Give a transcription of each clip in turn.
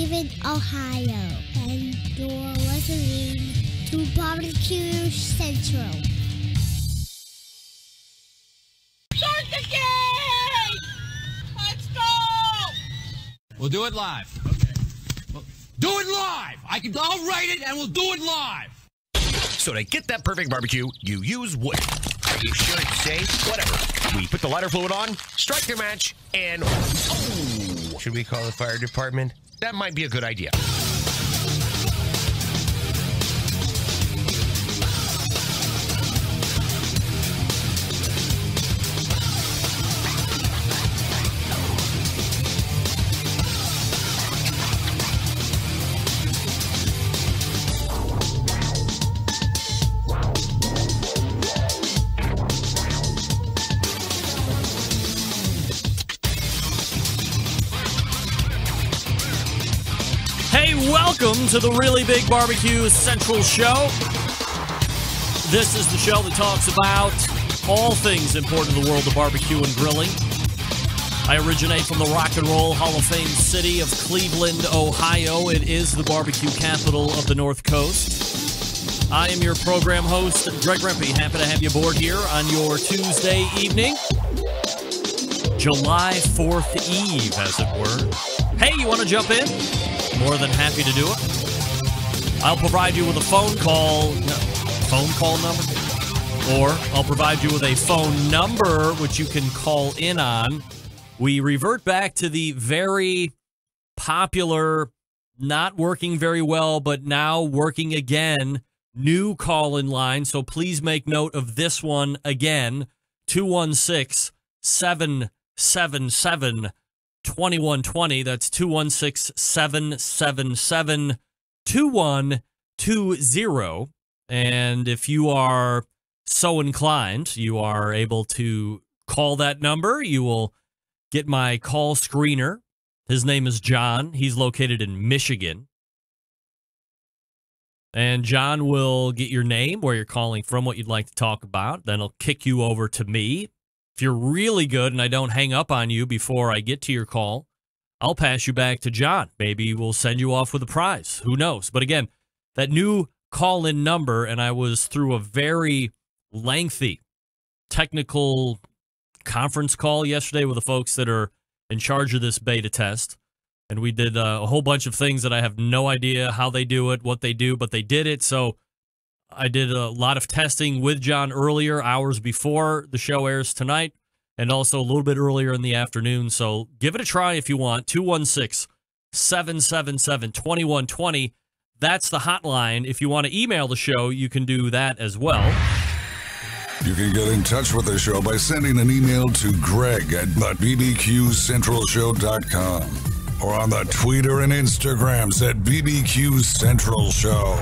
Cleveland, Ohio, and you're listening to BBQ Central. Start the game! Let's go! We'll do it live. Okay. Do it live! I'll write it and we'll do it live! So to get that perfect barbecue, you use wood. You should say whatever. We put the lighter fluid on, strike the match, and oh! Should we call the fire department? That might be a good idea. Welcome to the Really Big Barbecue Central Show. This is the show that talks about all things important in the world of barbecue and grilling. I originate from the Rock and Roll Hall of Fame city of Cleveland, Ohio. It is the barbecue capital of the North Coast. I am your program host, Greg Rempe. Happy to have you aboard here on your Tuesday evening. July 4th Eve, as it were. Hey, you want to jump in? More than happy to do it. I'll provide you with a phone call number, or I'll provide you with a phone number which you can call in on. We revert back to the very popular, not working very well, but now working again, new call-in line. So please make note of this one again, 216-777-2120. That's 216-777-2120. And if you are so inclined, you are able to call that number. You will get my call screener. His name is John. He's located in Michigan. And John will get your name, where you're calling from, what you'd like to talk about. Then he'll kick you over to me. If you're really good and I don't hang up on you before I get to your call, I'll pass you back to John. Maybe we'll send you off with a prize. Who knows? But again, that new call-in number, and I was through a very lengthy technical conference call yesterday with the folks that are in charge of this beta test. And we did a whole bunch of things that I have no idea how they do it, what they do, but they did it. So I did a lot of testing with John earlier, hours before the show airs tonight, and also a little bit earlier in the afternoon. So give it a try if you want. 216-777-2120. That's the hotline. If you want to email the show, you can do that as well. You can get in touch with the show by sending an email to Greg at bbqcentralshow.com or on the Twitter and Instagrams at BBQ Central Show.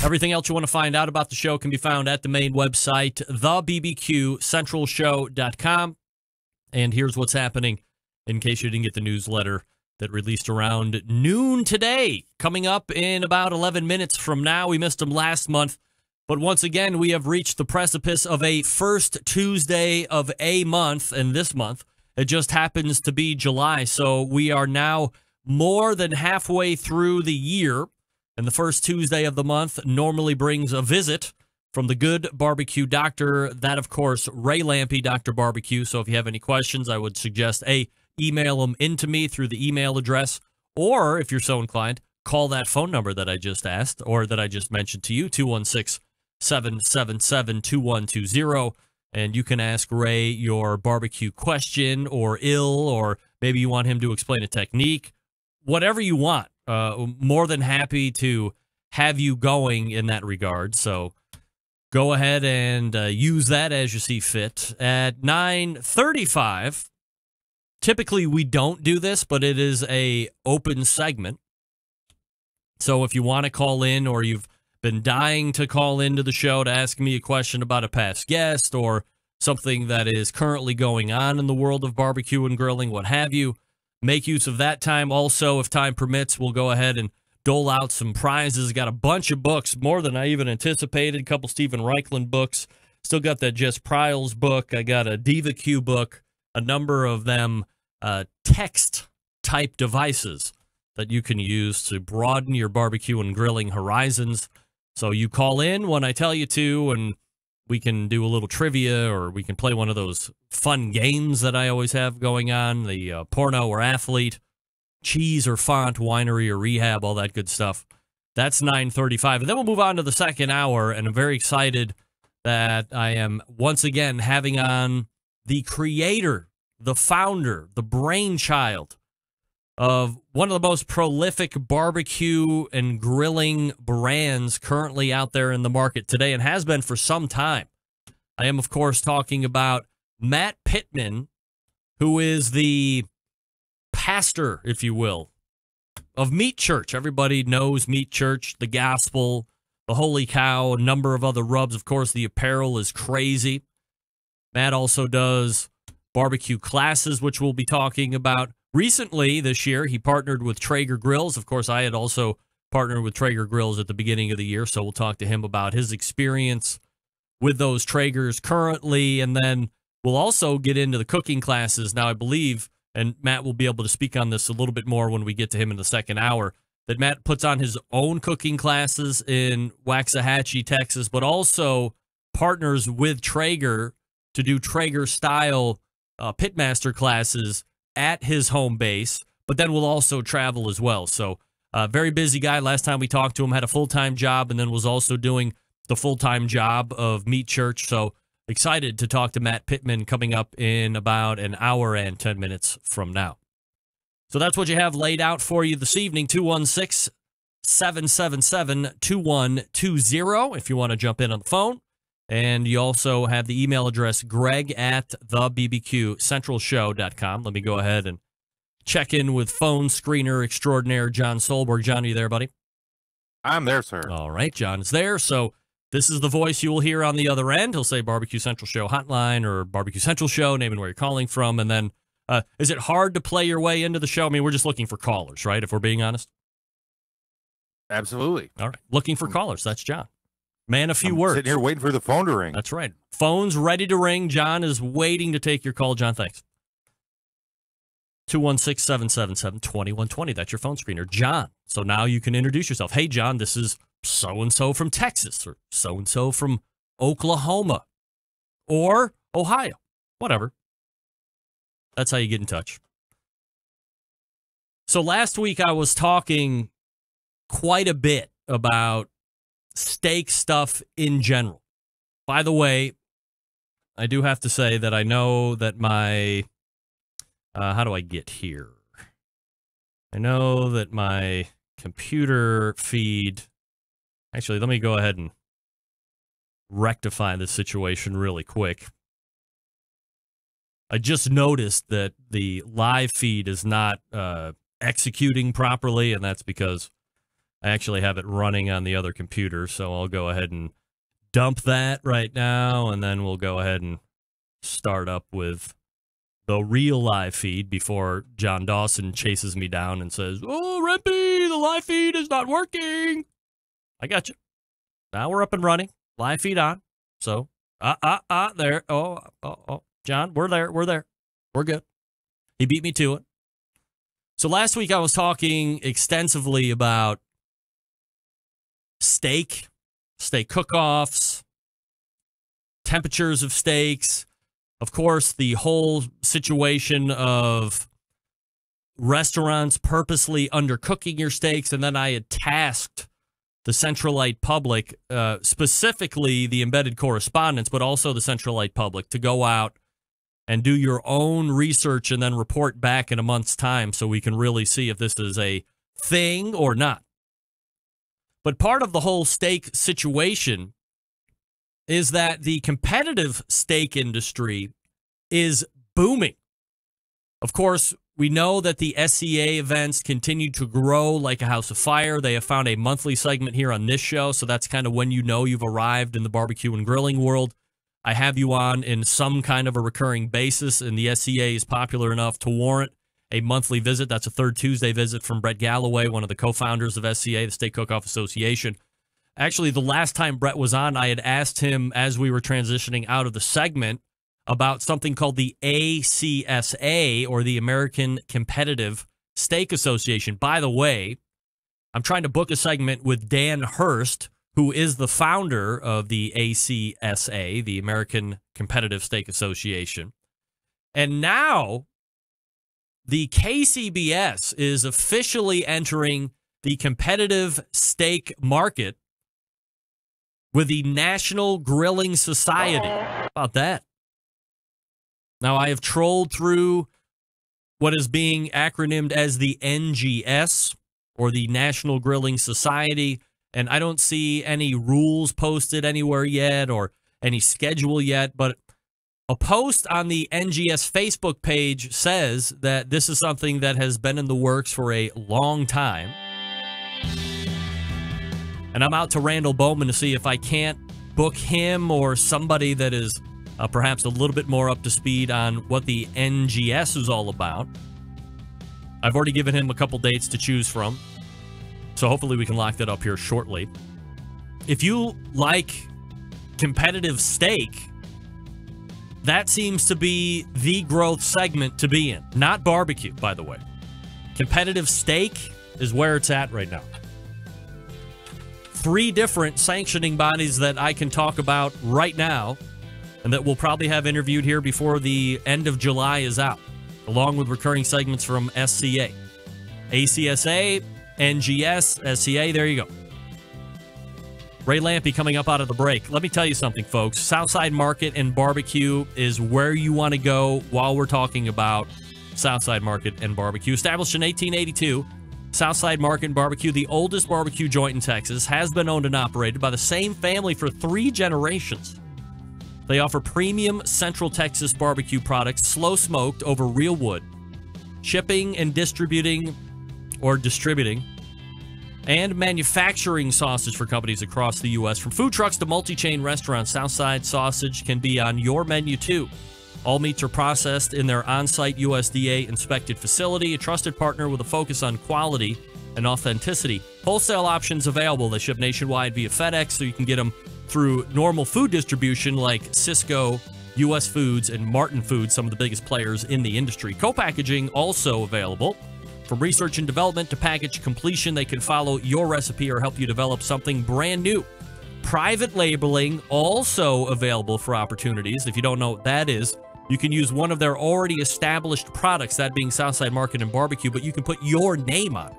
Everything else you want to find out about the show can be found at the main website, thebbqcentralshow.com. And here's what's happening in case you didn't get the newsletter that released around noon today. Coming up in about 11 minutes from now. We missed them last month. But once again, we have reached the precipice of a first Tuesday of a month. And this month, it just happens to be July. So we are now more than halfway through the year. And the first Tuesday of the month normally brings a visit from the good barbecue doctor. That, of course, Ray Lampe, Dr. Barbecue. So if you have any questions, I would suggest, email them into me through the email address. Or, if you're so inclined, call that phone number that I just asked or that I just mentioned to you, 216-777-2120. And you can ask Ray your barbecue question or or maybe you want him to explain a technique. Whatever you want. More than happy to have you going in that regard. So go ahead and use that as you see fit. At 9:35, typically we don't do this, but it is a open segment. So if you want to call in or you've been dying to call into the show to ask me a question about a past guest or something that is currently going on in the world of barbecue and grilling, what have you, make use of that time. Also, if time permits, we'll go ahead and dole out some prizes. Got a bunch of books, more than I even anticipated. A couple Stephen Reichland books. Still got that Jess Pryles book. I got a BBQ book, a number of them text-type devices. that you can use to broaden your barbecue and grilling horizons. So you call in when I tell you to, and we can do a little trivia, or we can play one of those fun games that I always have going on, the porno or athlete, cheese or font, winery or rehab, all that good stuff. That's 9:35. And then we'll move on to the second hour, and I'm very excited that I am once again having on the creator, the founder, the brainchild of one of the most prolific barbecue and grilling brands currently out there in the market today, and has been for some time. I am, of course, talking about Matt Pittman, who is the pastor, if you will, of Meat Church. Everybody knows Meat Church, the gospel, the Holy Cow, a number of other rubs. Of course, the apparel is crazy. Matt also does barbecue classes, which we'll be talking about. Recently, this year, he partnered with Traeger Grills. Of course, I had also partnered with Traeger Grills at the beginning of the year, so we'll talk to him about his experience with those Traegers currently, and then we'll also get into the cooking classes. Now, I believe, and Matt will be able to speak on this a little bit more when we get to him in the second hour, that Matt puts on his own cooking classes in Waxahachie, Texas, but also partners with Traeger to do Traeger-style pitmaster classes at his home base, but then we'll also travel as well. So, very busy guy. Last time we talked to him, had a full-time job, and then was also doing the full-time job of Meat Church. So, excited to talk to Matt Pittman coming up in about an hour and 10 minutes from now. So that's what you have laid out for you this evening, 216-777-2120 if you want to jump in on the phone. And you also have the email address, greg@thebbqcentralshow.com. Let me go ahead and check in with phone screener extraordinaire John Solberg. John, are you there, buddy? I'm there, sir. All right, John is there. So this is the voice you will hear on the other end. He'll say Barbecue Central Show hotline or Barbecue Central Show, naming where you're calling from. And then is it hard to play your way into the show? I mean, we're just looking for callers, right, if we're being honest? Absolutely. All right, looking for callers. That's John. Man, a few I'm words. sitting here waiting for the phone to ring. That's right. Phone's ready to ring. John is waiting to take your call. John, thanks. 216-777-2120. That's your phone screener. John. So now you can introduce yourself. Hey, John, this is so-and-so from Texas or so-and-so from Oklahoma or Ohio. Whatever. That's how you get in touch. So last week I was talking quite a bit about steak stuff in general. By the way, I do have to say that I know that my, how do I get here? I know that my computer feed, actually, let me go ahead and rectify this situation really quick. I just noticed that the live feed is not executing properly, and that's because I actually have it running on the other computer, so I'll go ahead and dump that right now, and then we'll go ahead and start up with the real live feed before John Dawson chases me down and says, "Oh, Rempy, the live feed is not working." I got you. Now we're up and running. Live feed on. So, there. Oh. John, we're there. We're good. He beat me to it. So last week I was talking extensively about steak cook-offs, temperatures of steaks, of course, the whole situation of restaurants purposely undercooking your steaks, and then I had tasked the Centralite public, specifically the embedded correspondents, but also the Centralite public, to go out and do your own research and then report back in a month's time so we can really see if this is a thing or not. But part of the whole steak situation is that the competitive steak industry is booming. Of course, we know that the SCA events continue to grow like a house of fire. They have found a monthly segment here on this show, so that's kind of when you know you've arrived in the barbecue and grilling world. I have you on in some kind of a recurring basis, and the SCA is popular enough to warrant a monthly visit. That's a third Tuesday visit from Brett Galloway, one of the co-founders of SCA, the Steak Cook-Off Association. Actually, the last time Brett was on, I had asked him as we were transitioning out of the segment about something called the ACSA, or the American Competitive Steak Association. By the way, I'm trying to book a segment with Dan Hurst, who is the founder of the ACSA, the American Competitive Steak Association. And now the KCBS is officially entering the competitive steak market with the National Grilling Society. How about that? Now, I have trolled through what is being acronymed as the NGS, or the National Grilling Society, and I don't see any rules posted anywhere yet or any schedule yet, but a post on the NGS Facebook page says that this is something that has been in the works for a long time. And I'm out to Randall Bowman to see if I can't book him or somebody that is perhaps a little bit more up to speed on what the NGS is all about. I've already given him a couple dates to choose from, so hopefully we can lock that up here shortly. If you like competitive steak, that seems to be the growth segment to be in. Not barbecue, by the way. Competitive steak is where it's at right now. 3 different sanctioning bodies that I can talk about right now and that we'll probably have interviewed here before the end of July is out, along with recurring segments from SCA. ACSA, NGS, SCA, there you go. Ray Lampe coming up out of the break. Let me tell you something, folks. Southside Market and Barbecue is where you want to go while we're talking about Southside Market and Barbecue. Established in 1882, Southside Market and Barbecue, the oldest barbecue joint in Texas, has been owned and operated by the same family for 3 generations. They offer premium Central Texas barbecue products, slow smoked over real wood, shipping and distributing, and manufacturing sausage for companies across the U.S. From food trucks to multi-chain restaurants, Southside Sausage can be on your menu too. All meats are processed in their on-site USDA-inspected facility, a trusted partner with a focus on quality and authenticity. Wholesale options available. They ship nationwide via FedEx, so you can get them through normal food distribution like Sysco, U.S. Foods, and Martin Foods, some of the biggest players in the industry. Co-packaging also available. From research and development to package completion, they can follow your recipe or help you develop something brand new. Private labeling also available for opportunities. If you don't know what that is, you can use one of their already established products, that being Southside Market and Barbecue, but you can put your name on it.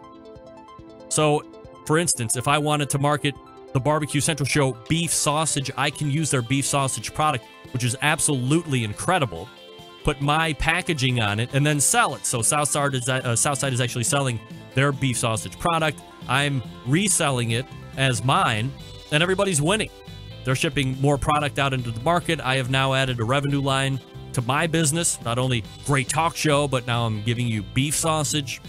So, for instance, if I wanted to market the Barbecue Central Show beef sausage, I can use their beef sausage product, which is absolutely incredible. Put my packaging on it and then sell it. So Southside is actually selling their beef sausage product. I'm reselling it as mine, and everybody's winning. They're shipping more product out into the market. I have now added a revenue line to my business. Not only great talk show, but now I'm giving you beef sausage.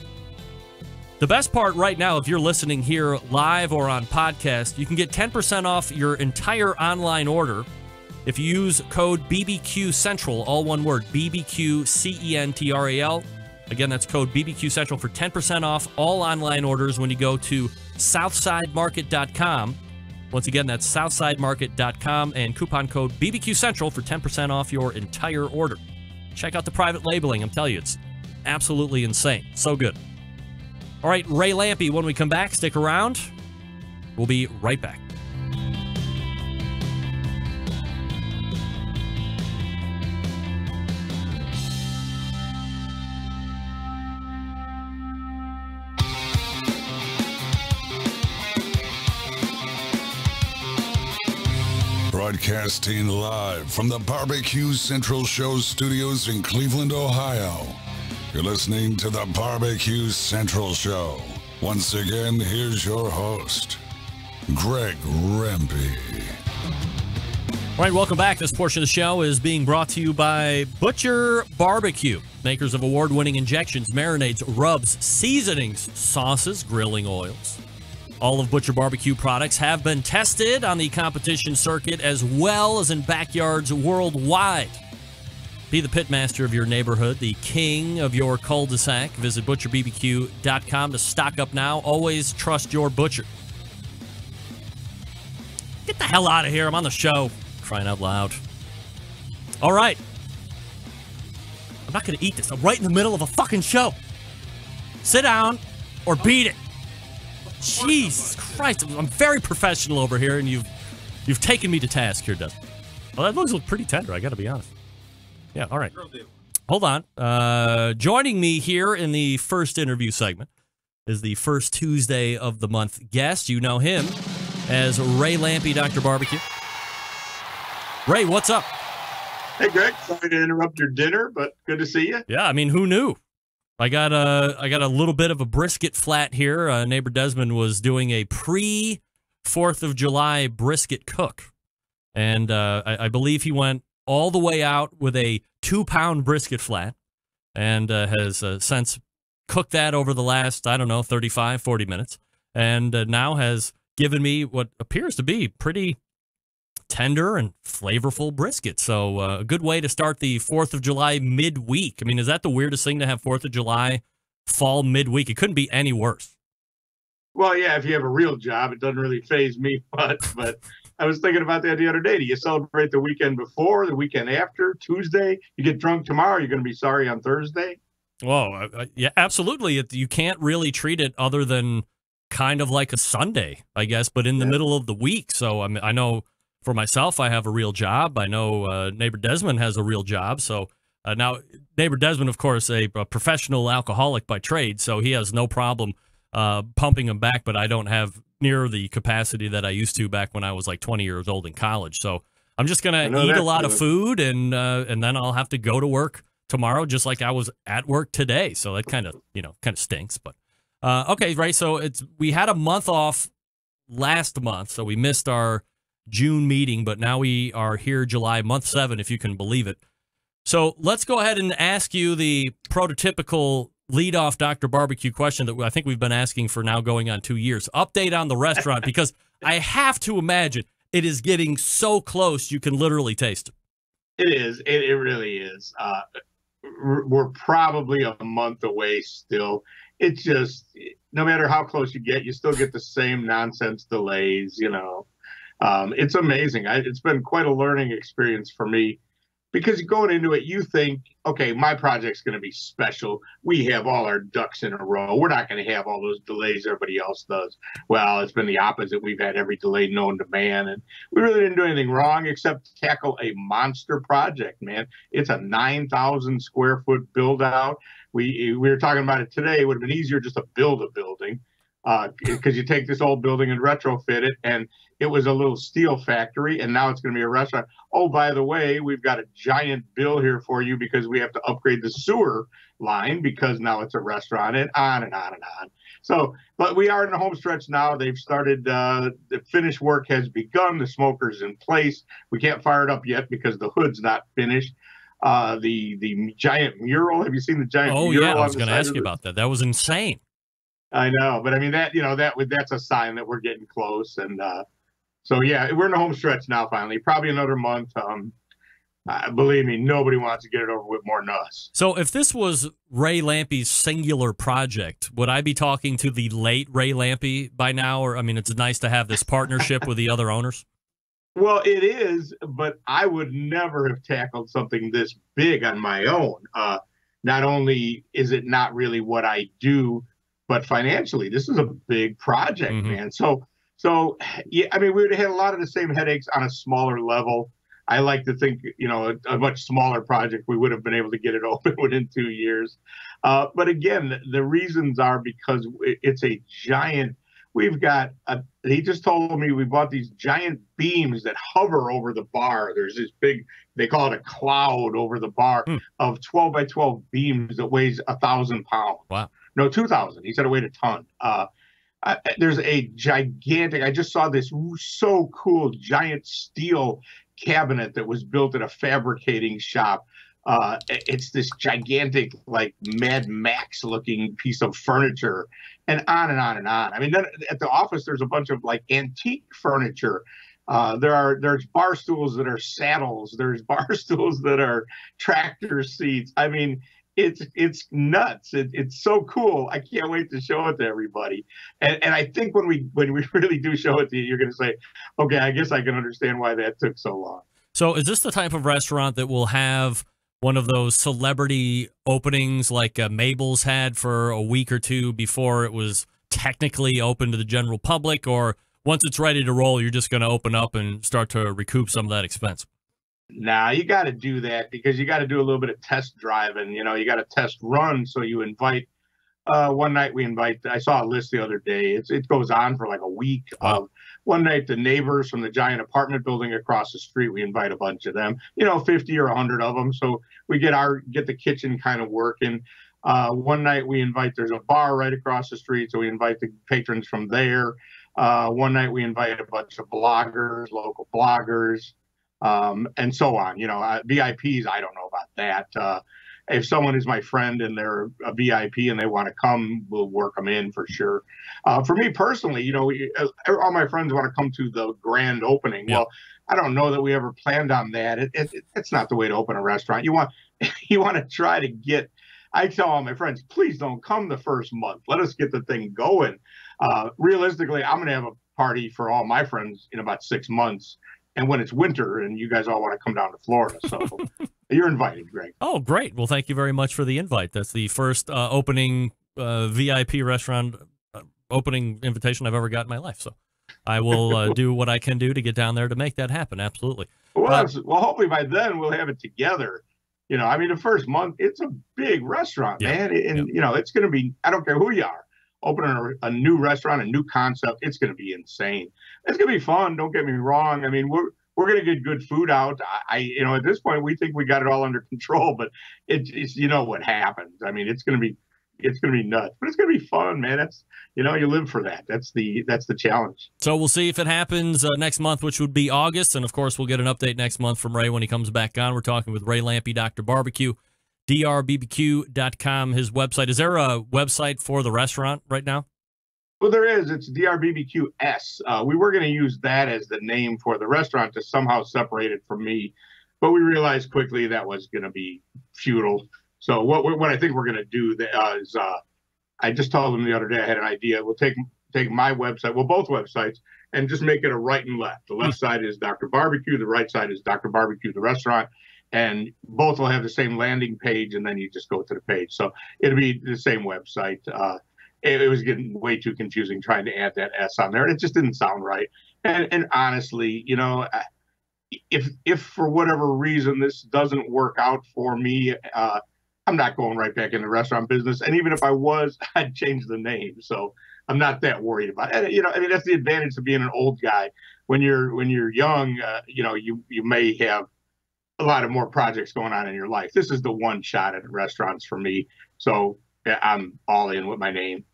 The best part right now, if you're listening here live or on podcast, you can get 10% off your entire online order if you use code BBQ Central, all one word, BBQ CENTRAL. Again, that's code BBQ Central for 10% off all online orders when you go to southsidemarket.com. Once again, that's southsidemarket.com and coupon code BBQ Central for 10% off your entire order. Check out the private labeling. I'm telling you, it's absolutely insane. So good. All right, Ray Lampe, when we come back, stick around. We'll be right back. Broadcasting live from the Barbecue Central Show studios in Cleveland, Ohio. You're listening to the Barbecue Central Show. Once again, here's your host, Greg Rempe. All right, welcome back. This portion of the show is being brought to you by Butcher Barbecue, makers of award-winning injections, marinades, rubs, seasonings, sauces, grilling oils. All of Butcher Barbecue products have been tested on the competition circuit as well as in backyards worldwide. Be the pitmaster of your neighborhood, the king of your cul-de-sac. Visit butcherbbq.com to stock up now. Always trust your butcher. Get the hell out of here. I'm on the show. Crying out loud. All right. I'm not going to eat this. I'm right in the middle of a fucking show. Sit down or beat it. Jesus Christ. I'm very professional over here, and you've taken me to task here, Dustin. Well, that looks pretty tender, I got to be honest. Yeah, all right. Hold on. Joining me here in the first interview segment is the first Tuesday of the month guest. You know him as Ray Lampe, Dr. Barbecue. Ray, what's up? Hey, Greg. Sorry to interrupt your dinner, but good to see you. Yeah, I mean, who knew? I got a little bit of a brisket flat here. Neighbor Desmond was doing a pre-4th of July brisket cook. And I believe he went all the way out with a 2-pound brisket flat and has since cooked that over the last, 35, 40 minutes. And now has given me what appears to be pretty tender and flavorful brisket. So a good way to start the 4th of July midweek. I mean, is that the weirdest thing to have 4th of July fall midweek? It couldn't be any worse. Well, yeah, if you have a real job, it doesn't really faze me much. But I was thinking about that the other day. Do you celebrate the weekend before, the weekend after, Tuesday? You get drunk tomorrow, you're going to be sorry on Thursday? Well, yeah, absolutely. You can't really treat it other than kind of like a Sunday, I guess, but in the middle of the week. So I know for myself, I have a real job. I know neighbor Desmond has a real job. So now neighbor Desmond, of course, a professional alcoholic by trade, so he has no problem pumping them back, but I don't have near the capacity that I used to back when I was like 20 years old in college. So I'm just going to eat a lot of food and then I'll have to go to work tomorrow, just like I was at work today. So that kind of stinks, but okay. Right. So we had a month off last month, so we missed our June meeting, but now we are here July, month 7, if you can believe it. So let's go ahead and ask you the prototypical lead-off Dr. Barbecue question that I think we've been asking for now going on 2 years. Update on the restaurant, because I have to imagine it is getting so close you can literally taste it. It is. It really is. We're probably a month away still. It's just, no matter how close you get, you still get the same nonsense delays, It's amazing. It's been quite a learning experience for me, because going into it, you think, okay, my project's going to be special. We have all our ducks in a row. We're not going to have all those delays everybody else does. Well, it's been the opposite. We've had every delay known to man, and we really didn't do anything wrong except tackle a monster project, man. It's a 9,000 square foot build out. We were talking about it today. It would have been easier just to build a building, because you take this old building and retrofit it, and it was a little steel factory, and now it's going to be a restaurant. Oh, by the way, we've got a giant bill here for you because we have to upgrade the sewer line because now it's a restaurant, and on and on and on. So, but we are in the home stretch now. They've started, the finish work has begun. The smoker's in place. We can't fire it up yet because the hood's not finished. The giant mural, have you seen the giant mural? Oh, yeah, I was going to ask you about that. That was insane. I know, but I mean that's a sign that we're getting close, and so yeah, we're in the home stretch now. Finally, probably another month. Believe me, nobody wants to get it over with more than us. So, if this was Ray Lampe's singular project, would I be talking to the late Ray Lampe by now? Or, I mean, it's nice to have this partnership with the other owners. Well, it is, but I would never have tackled something this big on my own. Not only is it not really what I do, but financially, this is a big project, man. So yeah, I mean, we would have had a lot of the same headaches on a smaller level. I like to think, a much smaller project, we would have been able to get it open within 2 years. But again, the reasons are because it's a giant. He just told me we bought these giant beams that hover over the bar. There's this big, they call it a cloud over the bar of 12 by 12 beams that weighs 1,000 pounds. Wow. No, 2,000. He said it weighed a ton. There's a gigantic, I just saw this so cool giant steel cabinet that was built at a fabricating shop. It's this gigantic, like Mad Max looking piece of furniture, and on and on and on. I mean, then at the office, there's a bunch of like antique furniture. There's bar stools that are saddles. There's bar stools that are tractor seats. I mean, it's nuts. It's so cool. I can't wait to show it to everybody. And I think when we really do show it to you, you're going to say, okay, I guess I can understand why that took so long. So is this the type of restaurant that will have one of those celebrity openings like Mabel's had for a week or two before it was technically open to the general public, or once it's ready to roll, you're just going to open up and start to recoup some of that expense? Nah, you got to do that because you got to do a little bit of test driving. You know, you got to test run. So you invite, one night I saw a list the other day. It goes on for like a week. Wow. One night, the neighbors from the giant apartment building across the street, we invite a bunch of them, 50 or 100 of them. So we get the kitchen kind of working. One night there's a bar right across the street. So we invite the patrons from there. One night we invite a bunch of bloggers, local bloggers. And so on, VIPs, I don't know about that. If someone is my friend and they're a VIP and they want to come, we'll work them in for sure. For me personally, all my friends want to come to the grand opening. Yeah. Well, I don't know that we ever planned on that. It's not the way to open a restaurant. You want to try to get, I tell all my friends, please don't come the first month. Let us get the thing going. Realistically, I'm going to have a party for all my friends in about 6 months. And when it's winter and you guys all want to come down to Florida. So you're invited, Greg. Oh, great. Well, thank you very much for the invite. That's the first opening VIP restaurant opening invitation I've ever got in my life. So I will do what I can do to get down there to make that happen. Absolutely. Well, hopefully by then we'll have it together. The first month, it's a big restaurant, man. And, it's going to be, I don't care who you are, opening a new restaurant, a new concept. It's going to be insane. It's going to be fun. Don't get me wrong. I mean, we're going to get good food out. At this point, we think we got it all under control, but it's what happens. I mean, it's going to be nuts, but it's going to be fun, man. That's, you live for that. That's the challenge. So we'll see if it happens next month, which would be August. And of course, we'll get an update next month from Ray when he comes back on. We're talking with Ray Lampe, Dr. Barbecue, drbbq.com, his website. Is there a website for the restaurant right now? Well, there is. It's DRBBQS. We were going to use that as the name for the restaurant to somehow separate it from me, but we realized quickly that was going to be futile. So what I think we're going to do is I just told them the other day I had an idea. We'll take my website, both websites, and just make it a right and left. The left side is Dr. Barbecue. The right side is Dr. Barbecue, the restaurant. And both will have the same landing page, and then you just go to the page. So it'll be the same website. It was getting way too confusing trying to add that S on there. It just didn't sound right. And honestly, if for whatever reason this doesn't work out for me, I'm not going right back in the restaurant business. And even if I was, I'd change the name. So I'm not that worried about it. That's the advantage of being an old guy. When you're young, you may have a lot of more projects going on in your life. This is the one shot at restaurants for me. So I'm all in with my name.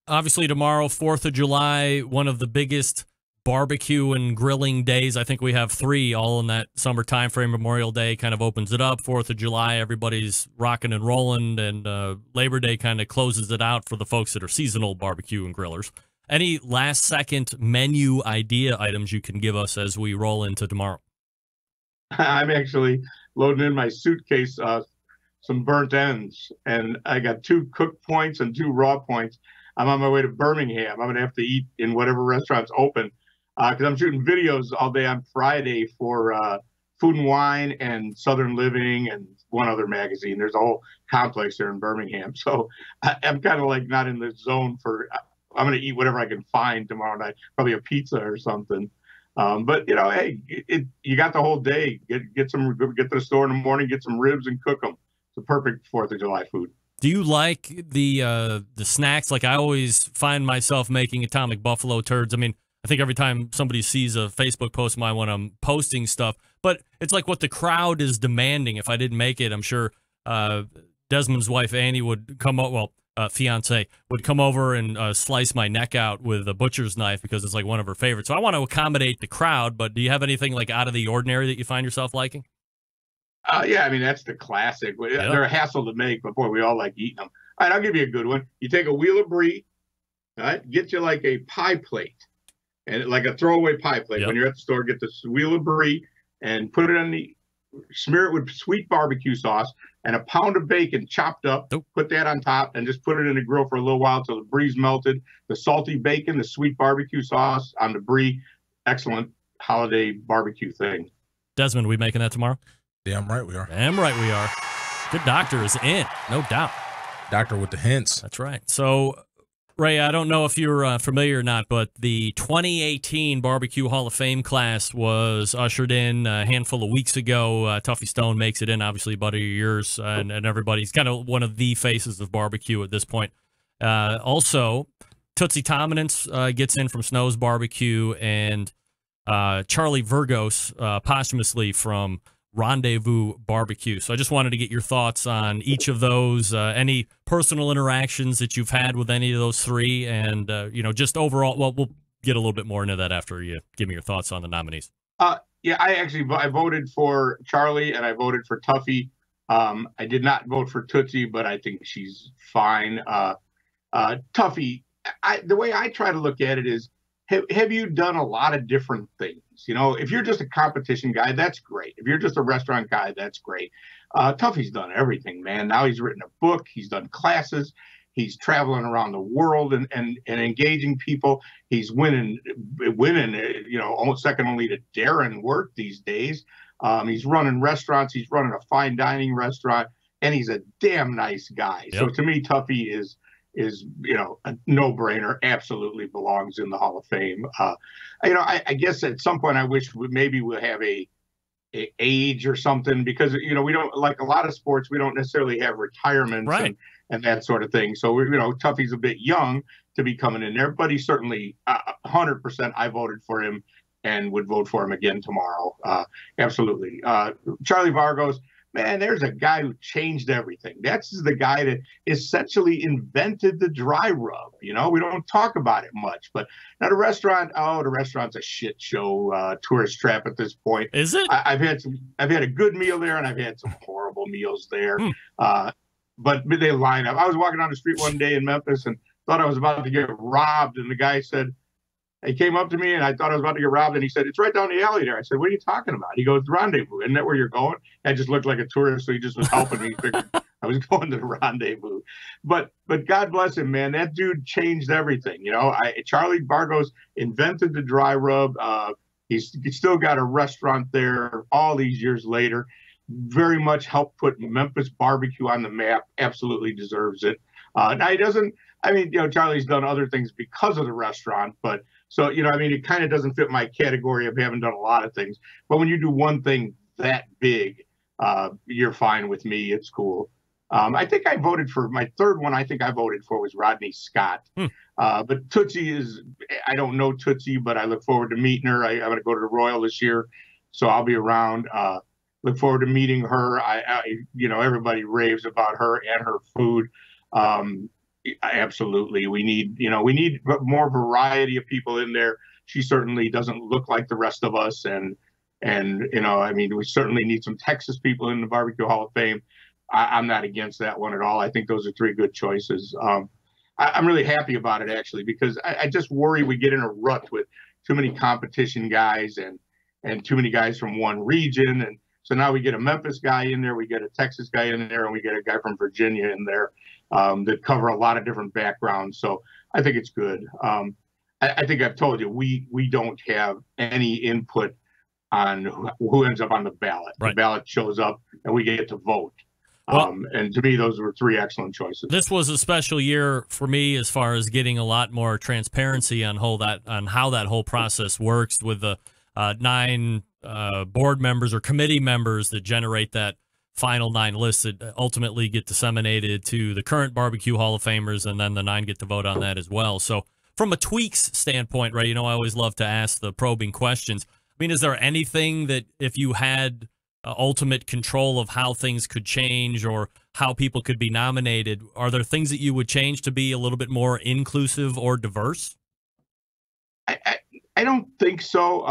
Obviously, tomorrow, 4th of July, one of the biggest barbecue and grilling days. I think we have 3 all in that summer time frame. Memorial Day kind of opens it up. 4th of July, everybody's rocking and rolling, and Labor Day kind of closes it out for the folks that are seasonal barbecue and grillers. Any last-second menu idea items you can give us as we roll into tomorrow? I'm actually loading in my suitcase some burnt ends, and I got 2 cooked points and 2 raw points. I'm on my way to Birmingham. I'm going to have to eat in whatever restaurant's open because I'm shooting videos all day on Friday for Food and Wine and Southern Living and one other magazine. There's a whole complex there in Birmingham. So I'm kind of like not in the zone I'm going to eat whatever I can find tomorrow night, probably a pizza or something. But hey, you got the whole day. Get to the store in the morning, get some ribs and cook them. It's the perfect 4th of July food. Do you like the snacks? Like I always find myself making atomic buffalo turds. I mean, I think every time somebody sees a Facebook post of mine when I'm posting stuff, but it's like what the crowd is demanding. If I didn't make it, I'm sure Desmond's wife Annie would come up. Well, fiance would come over and slice my neck out with a butcher's knife because it's like one of her favorites. So I want to accommodate the crowd, but do you have anything like out of the ordinary that you find yourself liking? Yeah, I mean, that's the classic. Yeah. They're a hassle to make, but boy, we all like eating them. All right, I'll give you a good one. You take a wheel of brie, all right, get you like a pie plate, and like a throwaway pie plate. Yep. When you're at the store, get this wheel of brie and put it on smear it with sweet barbecue sauce and a pound of bacon chopped up. Nope. Put that on top and just put it in the grill for a little while until the brie's melted. The salty bacon, the sweet barbecue sauce on the brie. Excellent holiday barbecue thing. Desmond, we making that tomorrow? Damn right we are. Damn right we are. Good doctor is in, no doubt. Doctor with the hints. That's right. So, Ray, I don't know if you're familiar or not, but the 2018 Barbecue Hall of Fame class was ushered in a handful of weeks ago. Tuffy Stone makes it in, obviously, buddy of yours, and everybody's kind of one of the faces of barbecue at this point. Also, Tootsie Tominance gets in from Snow's Barbecue, and Charlie Virgos posthumously from Rendezvous Barbecue. So I just wanted to get your thoughts on each of those, any personal interactions that you've had with any of those three, and, just overall. Well, we'll get a little bit more into that after you give me your thoughts on the nominees. Yeah, I voted for Charlie and I voted for Tuffy. I did not vote for Tootsie, but I think she's fine. Tuffy, the way I try to look at it is, have you done a lot of different things? If you're just a competition guy, that's great. If you're just a restaurant guy, that's great. Tuffy's done everything, man. Now he's written a book. He's done classes. He's traveling around the world and engaging people. He's winning, almost second only to Darren Wirt these days. He's running restaurants. He's running a fine dining restaurant, and he's a damn nice guy. Yep. So to me, Tuffy is a no-brainer. Absolutely belongs in the Hall of Fame. I guess at some point I wish we'll have a age or something, because we don't, like a lot of sports, we don't necessarily have retirements, right, and that sort of thing. So Tuffy's a bit young to be coming in there, but he's certainly 100%. I voted for him and would vote for him again tomorrow. Absolutely. Charlie Vargos. Man, there's a guy who changed everything. That's the guy that essentially invented the dry rub. We don't talk about it much, but now the restaurant's a shit show, tourist trap at this point. Is it? I've had a good meal there, and I've had some horrible meals there. But they line up. I was walking down the street one day in Memphis and thought I was about to get robbed, and the guy said, he came up to me, and I thought I was about to get robbed, and he said, "It's right down the alley there." I said, "What are you talking about?" He goes, "Rendezvous. Isn't that where you're going?" I just looked like a tourist, so he just was helping me. Figured I was going to the Rendezvous. But God bless him, man. That dude changed everything. Charlie Vargos invented the dry rub. He's still got a restaurant there all these years later. Very much helped put Memphis barbecue on the map. Absolutely deserves it. Now he doesn't. Charlie's done other things because of the restaurant, but. So, it kind of doesn't fit my category of having done a lot of things. But when you do one thing that big, you're fine with me. It's cool. I think I voted for my third one. I think I voted for was Rodney Scott. But Tootsie I don't know Tootsie, but I look forward to meeting her. I'm going to go to the Royal this year, so I'll be around. Look forward to meeting her. Everybody raves about her and her food. Absolutely. We need more variety of people in there. She certainly doesn't look like the rest of us. And we certainly need some Texas people in the Barbecue Hall of Fame. I'm not against that one at all. I think those are three good choices. I'm really happy about it, actually, because I just worry we get in a rut with too many competition guys and too many guys from one region. And so now we get a Memphis guy in there, we get a Texas guy in there, and we get a guy from Virginia in there. That cover a lot of different backgrounds. So I think it's good. I think I've told you, we don't have any input on who ends up on the ballot. Right. The ballot shows up and we get to vote. And to me, those were three excellent choices. This was a special year for me as far as getting a lot more transparency on how that whole process works with the 9 board members or committee members that generate that final 9 lists that ultimately get disseminated to the current Barbecue Hall of Famers, and then the 9 get to vote on that as well. So from a tweaks standpoint, right, I always love to ask the probing questions. Is there anything that if you had ultimate control of how things could change or how people could be nominated, are there things that you would change to be a little bit more inclusive or diverse? I don't think so.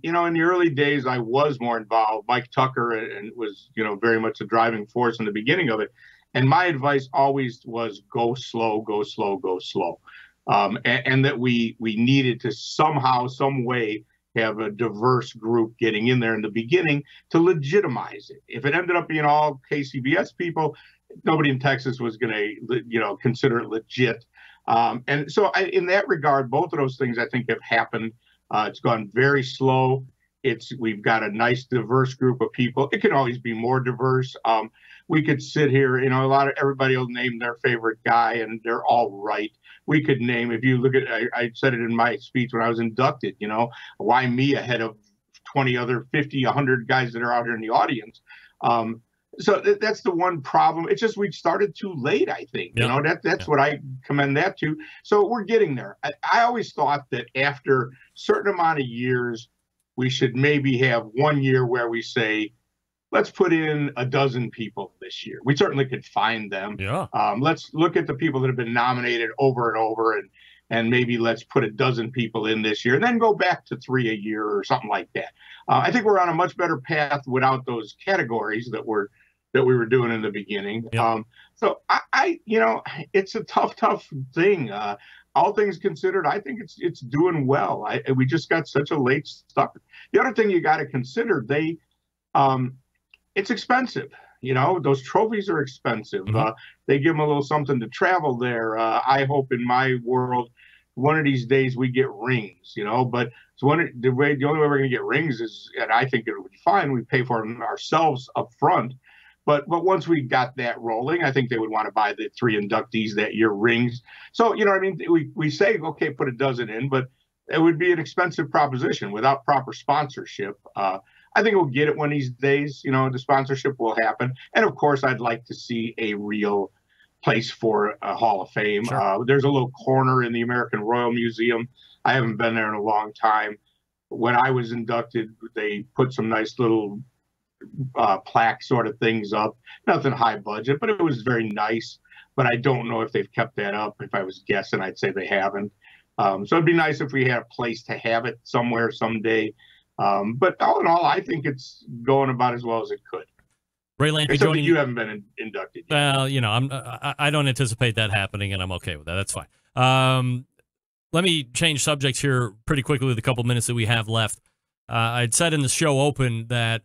In the early days, I was more involved. Mike Tucker and was, very much the driving force in the beginning of it. And my advice always was go slow, go slow, go slow. And that we needed to somehow, some way have a diverse group getting in there in the beginning to legitimize it. If it ended up being all KCBS people, nobody in Texas was going to, consider it legit. And so in that regard, both of those things I think have happened. It's gone very slow. We've got a nice diverse group of people. It can always be more diverse. We could sit here, everybody will name their favorite guy, and they're all right. We could name, if you look at, I said it in my speech when I was inducted, why me ahead of 20 other 50, 100 guys that are out here in the audience. So that's the one problem. It's just we started too late, I think. Yeah. That's what I commend that to. So we're getting there. I always thought that after a certain amount of years, we should maybe have 1 year where we say, let's put in a dozen people this year. We certainly could find them. Yeah. Let's look at the people that have been nominated over and over, and maybe let's put a dozen people in this year, and then go back to 3 a year or something like that. I think we're on a much better path without those categories that we were doing in the beginning. Yep. So I it's a tough thing. All things considered, I think it's doing well. We just got such a late start. The other thing you got to consider, it's expensive. Those trophies are expensive. Mm-hmm. They give them a little something to travel there. I hope in my world, one of these days we get rings. But the only way we're going to get rings is, and I think it would be fine, we pay for them ourselves up front. But once we got that rolling, I think they would want to buy the 3 inductees that year rings. So, we say, okay, put a dozen in, but it would be an expensive proposition without proper sponsorship. I think we'll get it one of these days. The sponsorship will happen. And, of course, I'd like to see a real place for a Hall of Fame. Sure. There's a little corner in the American Royal Museum. I haven't been there in a long time. When I was inducted, they put some nice little plaque sort of things up. Nothing high budget, but it was very nice. But I don't know if they've kept that up. If I was guessing, I'd say they haven't. So it'd be nice if we had a place to have it somewhere someday. But all in all, I think it's going about as well as it could. Ray Lampe, except that you haven't been inducted yet. Well, I don't anticipate that happening, and I'm okay with that. That's fine. Let me change subjects here pretty quickly with a couple minutes that we have left. I'd said in the show open that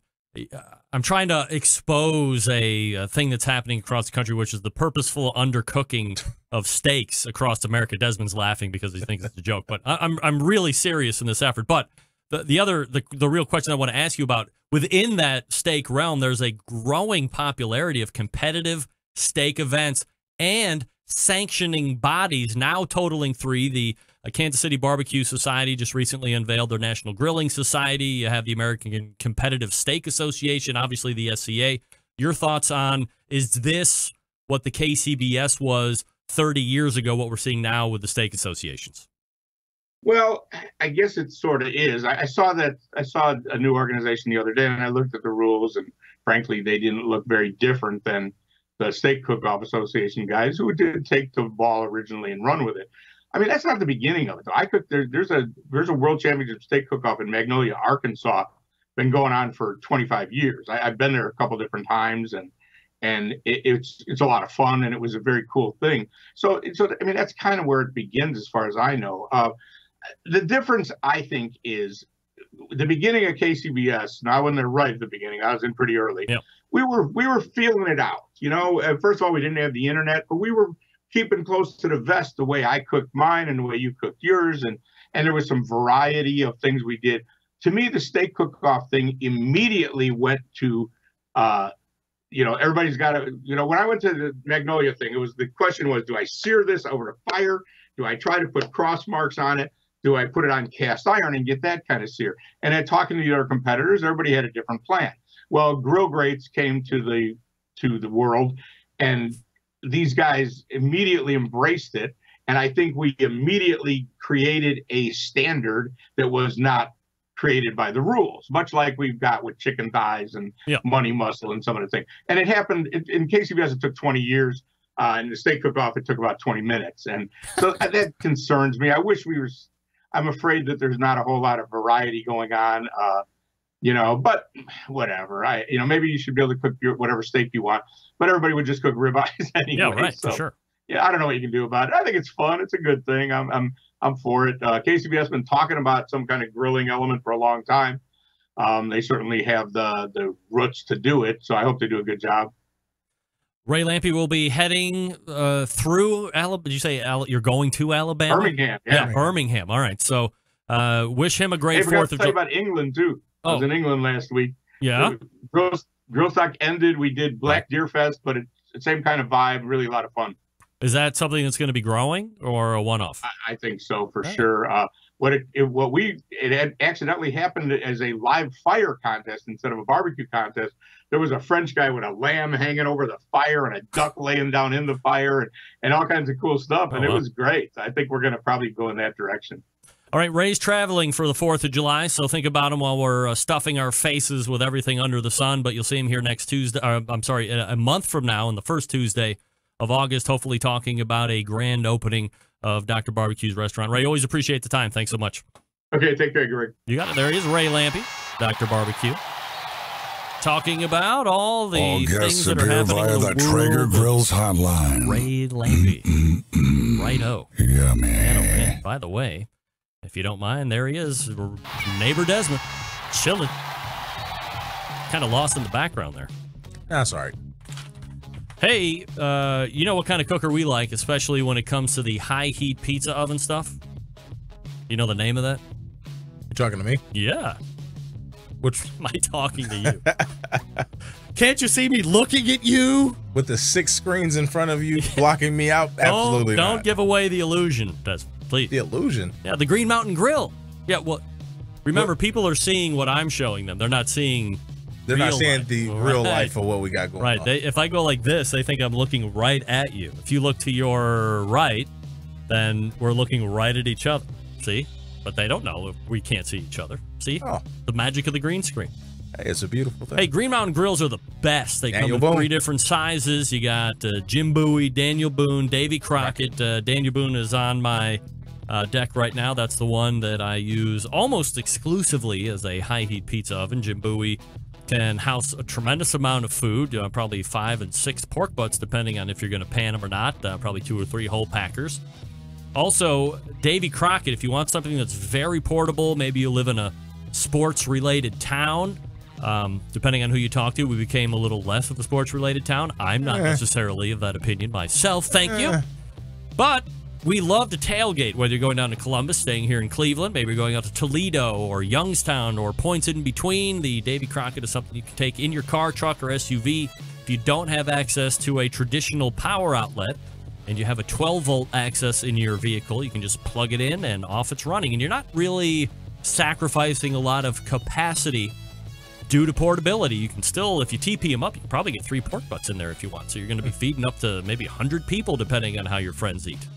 I'm trying to expose a thing that's happening across the country, which is the purposeful undercooking of steaks across America. Desmond's laughing because he thinks it's a joke, but I'm really serious in this effort. But the real question I want to ask you about, within that steak realm, there's a growing popularity of competitive steak events and sanctioning bodies, now totaling 3. The Kansas City Barbecue Society just recently unveiled their National Grilling Society. You have the American Competitive Steak Association, obviously the SCA. Your thoughts on, is this what the KCBS was 30 years ago, what we're seeing now with the steak associations? Well, I guess it sort of is. I saw a new organization the other day, and I looked at the rules, and frankly, they didn't look very different than the Steak Cook-Off Association guys who did take the ball originally and run with it. I mean, that's not the beginning of it, though. There's a World Championship Steak Cook-Off in Magnolia, Arkansas, been going on for 25 years. I've been there a couple different times, and it's a lot of fun, and it was a very cool thing. So I mean, that's kind of where it begins, as far as I know. The difference, I think, is the beginning of KCBS. Now, when they're right at the beginning, I was in pretty early. Yep. We were feeling it out. First of all, we didn't have the internet, but we were keeping close to the vest the way I cooked mine and the way you cooked yours, and there was some variety of things we did. To me, the steak cook-off thing immediately went to, everybody's got to, when I went to the Magnolia thing, the question was, do I sear this over the fire? Do I try to put cross marks on it? Do I put it on cast iron and get that kind of sear? And then talking to the other competitors, everybody had a different plan. Well, grill grates came to the world, and these guys immediately embraced it. And I think we immediately created a standard that was not created by the rules, much like we've got with chicken thighs and money muscle and some of the things. And it happened in KCBS, it took 20 years. In the steak cook-off, it took about 20 minutes. And so that concerns me. I'm afraid that there's not a whole lot of variety going on, but whatever. Maybe you should be able to cook whatever steak you want, but everybody would just cook ribeyes anyway. Yeah, right, so, for sure. Yeah, I don't know what you can do about it. I think it's fun. It's a good thing. I'm for it. KCBS has been talking about some kind of grilling element for a long time. They certainly have the roots to do it, so I hope they do a good job. Ray Lampe will be heading through Alabama. Did you say you're going to Alabama? Birmingham. Yeah, Birmingham. All right. So wish him a great 4th of July. About England, too. I was in England last week. Yeah. Grill Stock ended. We did Black Deer Fest, but it's the same kind of vibe. Really a lot of fun. Is that something that's going to be growing or a one-off? I think so for sure. It had accidentally happened as a live fire contest instead of a barbecue contest. There was a French guy with a lamb hanging over the fire and a duck laying down in the fire and all kinds of cool stuff. And it was great. I think we're going to probably go in that direction. All right, Ray's traveling for the 4th of July, so think about him while we're stuffing our faces with everything under the sun. But you'll see him here next Tuesday. A month from now, on the first Tuesday of August, hopefully talking about a grand opening of Dr. Barbecue's restaurant. Ray, always appreciate the time. Thanks so much. Okay, take care, Greg. You got it. There he is, Ray Lampe, Dr. Barbecue, talking about all the things that are happening via in the the Traeger Grills hotline. Ray Lampe. Righto. Yeah, Man, oh, man. By the way, if you don't mind, there he is, neighbor Desmond, chilling. Kind of lost in the background there. That's all right. Hey, you know what kind of cooker we like, especially when it comes to the high-heat pizza oven stuff? You know the name of that? You talking to me? Yeah. Which am I talking to you? Can't you see me looking at you? With the 6 screens in front of you blocking me out? Absolutely Don't not. give away the illusion, Desmond, please. The illusion? Yeah, the Green Mountain Grill. Yeah, well, remember, people are seeing what I'm showing them. They're not seeing They're not seeing life. the real life of what we got going on. If I go like this, they think I'm looking right at you. If you look to your right, then we're looking right at each other. See? But they don't know if we can't see each other. See? Oh. The magic of the green screen. Hey, it's a beautiful thing. Hey, Green Mountain Grills are the best. They Daniel come in Boone. 3 different sizes. You got Jim Bowie, Daniel Boone, Davy Crockett. Daniel Boone is on my deck right now. That's the one that I use almost exclusively as a high-heat pizza oven. Jim Bowie can house a tremendous amount of food, probably 5 and 6 pork butts, depending on if you're going to pan them or not, probably 2 or 3 whole packers. Also, Davy Crockett, if you want something that's very portable, maybe you live in a sports-related town, depending on who you talk to, we became a little less of a sports-related town. I'm not necessarily of that opinion myself, thank you. But we love to tailgate, whether you're going down to Columbus, staying here in Cleveland, maybe you're going out to Toledo or Youngstown or points in between. The Davy Crockett is something you can take in your car, truck, or SUV. If you don't have access to a traditional power outlet and you have a 12-volt access in your vehicle, you can just plug it in and off it's running. And you're not really sacrificing a lot of capacity due to portability. You can still, if you TP them up, you can probably get 3 pork butts in there if you want. So you're going to be feeding up to maybe 100 people, depending on how your friends eat.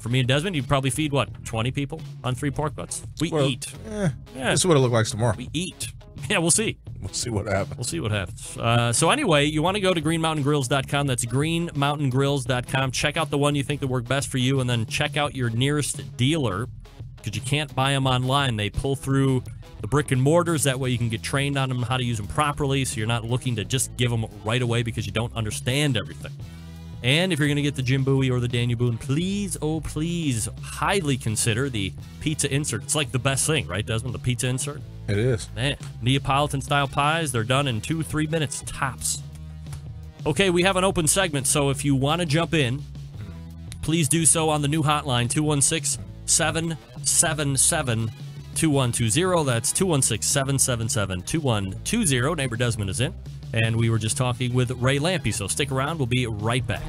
For me and Desmond, you probably feed, 20 people on 3 pork butts? We eat. Yeah. This is what it looks like tomorrow. We eat. Yeah, we'll see. We'll see what happens. We'll see what happens. So anyway, you want to go to greenmountaingrills.com. That's greenmountaingrills.com. Check out the one you think that work best for you, and then check out your nearest dealer, because you can't buy them online. They pull through the brick and mortars. That way you can get trained on them, how to use them properly, so you're not looking to just give them right away because you don't understand everything. And if you're going to get the Jim Bowie or the Daniel Boone, please, oh please, highly consider the pizza insert. It's like the best thing, right, Desmond? The pizza insert? It is. Man, Neapolitan-style pies, they're done in 2-3 minutes tops. Okay, we have an open segment, so if you want to jump in, please do so on the new hotline, 216-777-2120. That's 216-777-2120. Neighbor Desmond is in. And we were just talking with Ray Lampe, so stick around. We'll be right back.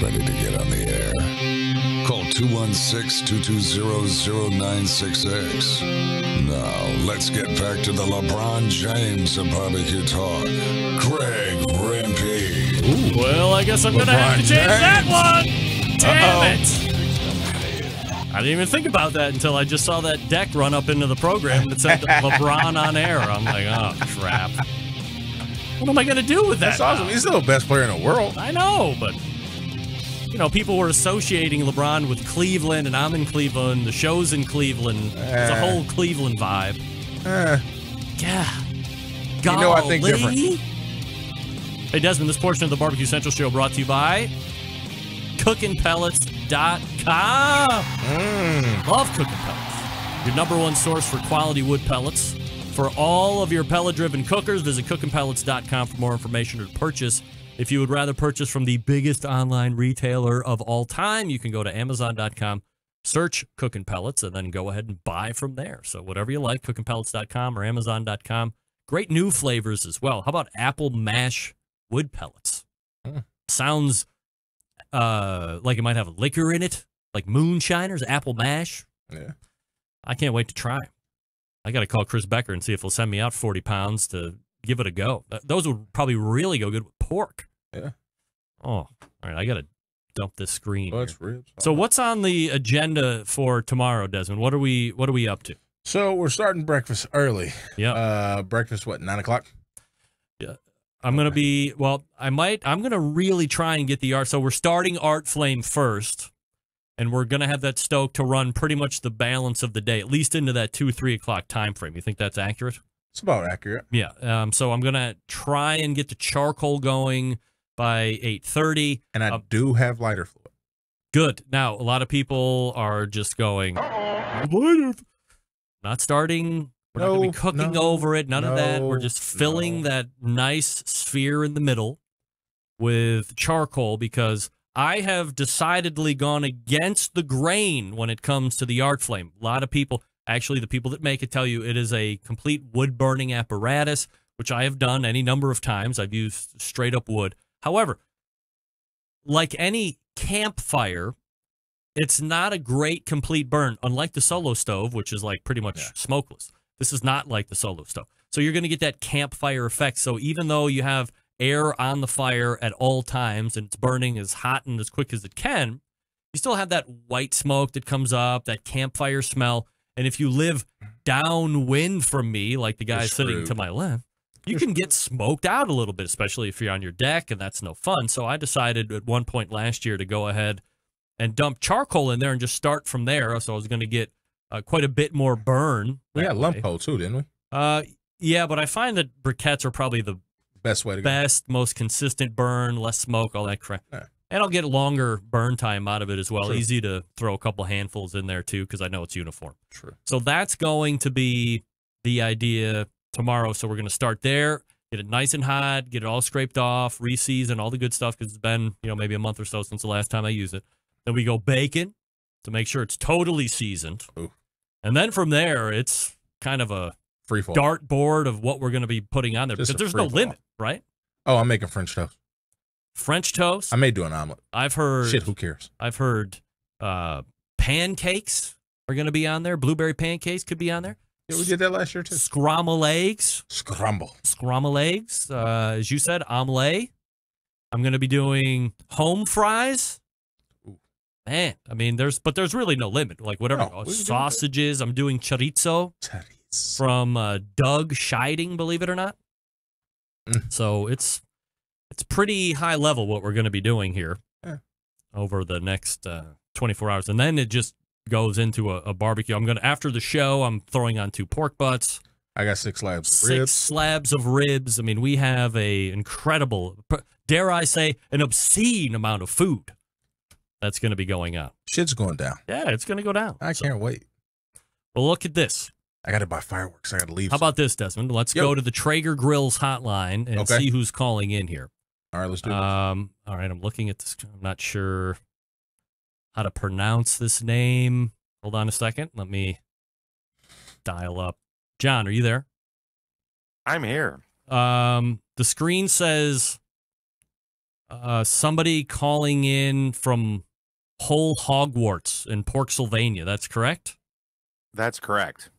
Ready to get on the air? Call 216-220-0966. Now, let's get back to the LeBron James of barbecue talk. Greg Rempe. Well, I guess I'm going to have to change that one. Damn it. I didn't even think about that until I just saw that deck run up into the program that said LeBron on air. I'm like, oh, crap. What am I going to do with that? That's awesome. He's still the best player in the world. I know, but, people were associating LeBron with Cleveland, and I'm in Cleveland. The show's in Cleveland. It's a whole Cleveland vibe. Yeah. Golly. I think different. Hey, Desmond, this portion of the Barbecue Central Show brought to you by CookingPellets.com. Love Cooking Pellets. Your #1 source for quality wood pellets. For all of your pellet-driven cookers, visit CookingPellets.com for more information or to purchase If you would rather purchase from the biggest online retailer of all time, you can go to Amazon.com, search Cooking Pellets, and then go ahead and buy from there. So whatever you like, cookingpellets.com or Amazon.com. Great new flavors as well. How about apple mash wood pellets? Sounds like it might have liquor in it, like moonshiners, apple mash. Yeah. I can't wait to try. I got to call Chris Becker and see if he'll send me out 40 pounds to give it a go. Those would probably really go good with pork. Yeah. Oh, all right. I got to dump this screen. Oh, it's ribs. So what's on the agenda for tomorrow, Desmond? What are we up to? So we're starting breakfast early. Yeah. Breakfast, 9 o'clock? Yeah. I'm going to be, I'm going to really try and get the art. So we're starting Art Flame first, and we're going to have that stoked to run pretty much the balance of the day, at least into that 2-3 o'clock time frame. You think that's accurate? It's about accurate. Yeah. So I'm going to try and get the charcoal going by 8:30. And I do have lighter fluid. Good. Now, a lot of people are just going, not starting. We're not going to be cooking over it. None of that. We're just filling that nice sphere in the middle with charcoal because I have decidedly gone against the grain when it comes to the Art Flame. A lot of people, actually the people that make it, tell you it is a complete wood-burning apparatus, which I have done any number of times. I've used straight-up wood. However, like any campfire, it's not a great complete burn, unlike the solo stove, which is like pretty much smokeless. This is not like the solo stove. So you're going to get that campfire effect. So even though you have air on the fire at all times and it's burning as hot and as quick as it can, you still have that white smoke that comes up, that campfire smell. And if you live downwind from me, like the guy sitting to my left, you can get smoked out a little bit, especially if you're on your deck, and that's no fun. So I decided at one point last year to go ahead and dump charcoal in there and just start from there. So I was going to get quite a bit more burn. We had Lampe too, didn't we? Yeah, but I find that briquettes are probably the best way to go. Most consistent burn, less smoke, all that crap. Yeah. And I'll get longer burn time out of it as well. True. Easy to throw a couple handfuls in there too, because I know it's uniform. True. So that's going to be the idea tomorrow. So we're going to start there, get it nice and hot, get it all scraped off, re-season, all the good stuff, because it's been, maybe a month or so since the last time I used it. Then we go bacon to make sure it's totally seasoned. Ooh. And then from there, it's kind of a free-fall dartboard of what we're going to be putting on there, because there's no limit, right? Oh, I'm making French toast. French toast? I may do an omelet. I've heard... Shit, who cares? I've heard pancakes are going to be on there. Blueberry pancakes could be on there. Yeah, we did that last year, too. Scramble eggs. Scramble eggs. As you said, omelet. I'm going to be doing home fries. Ooh. Man, I mean, there's really no limit. Like, whatever. Sausages. I'm doing chorizo. From Doug Scheiding, believe it or not. So it's pretty high level what we're going to be doing here over the next 24 hours. And then it just goes into a barbecue. After the show, I'm throwing on 2 pork butts. I got 6 slabs of ribs. 6 slabs of ribs. I mean, we have a incredible, dare I say, an obscene amount of food that's going to be going on. Shit's going down. Yeah, it's going to go down. I can't wait. Well, look at this. I got to buy fireworks. I got to leave. How about this, Desmond? Let's go to the Traeger Grills hotline and see who's calling in here. All right, let's do this. All right, I'm looking at this. I'm not sure how to pronounce this name. Hold on a second. Let me dial up. John, are you there? I'm here. The screen says somebody calling in from Whole Hogwarts in Porksylvania. That's correct? That's correct.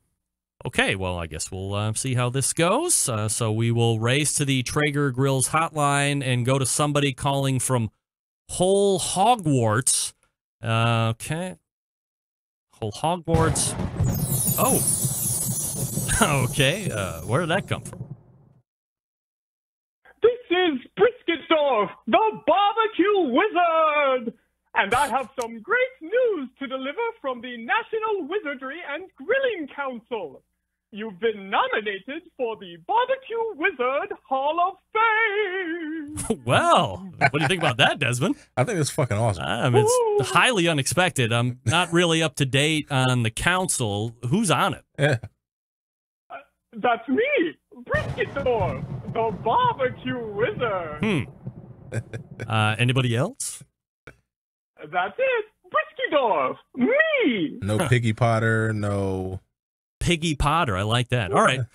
Okay, well, I guess we'll see how this goes. So we will race to the Traeger Grills hotline and go to somebody calling from Whole Hogwarts. Okay. Whole Hogwarts. Oh. Okay. Where did that come from? This is Brisketdorf, the barbecue wizard! And I have some great news to deliver from the National Wizardry and Grilling Council. You've been nominated for the Barbecue Wizard Hall of Fame. Well, what do you think about that, Desmond? I think it's fucking awesome. It's highly unexpected. I'm not really up to date on the council. Who's on it? Yeah. That's me, Brisketdorf, the Barbecue Wizard. Anybody else? That's it. Briskydorf. Me. No Piggy Potter, no... Piggy Potter. I like that. All right. No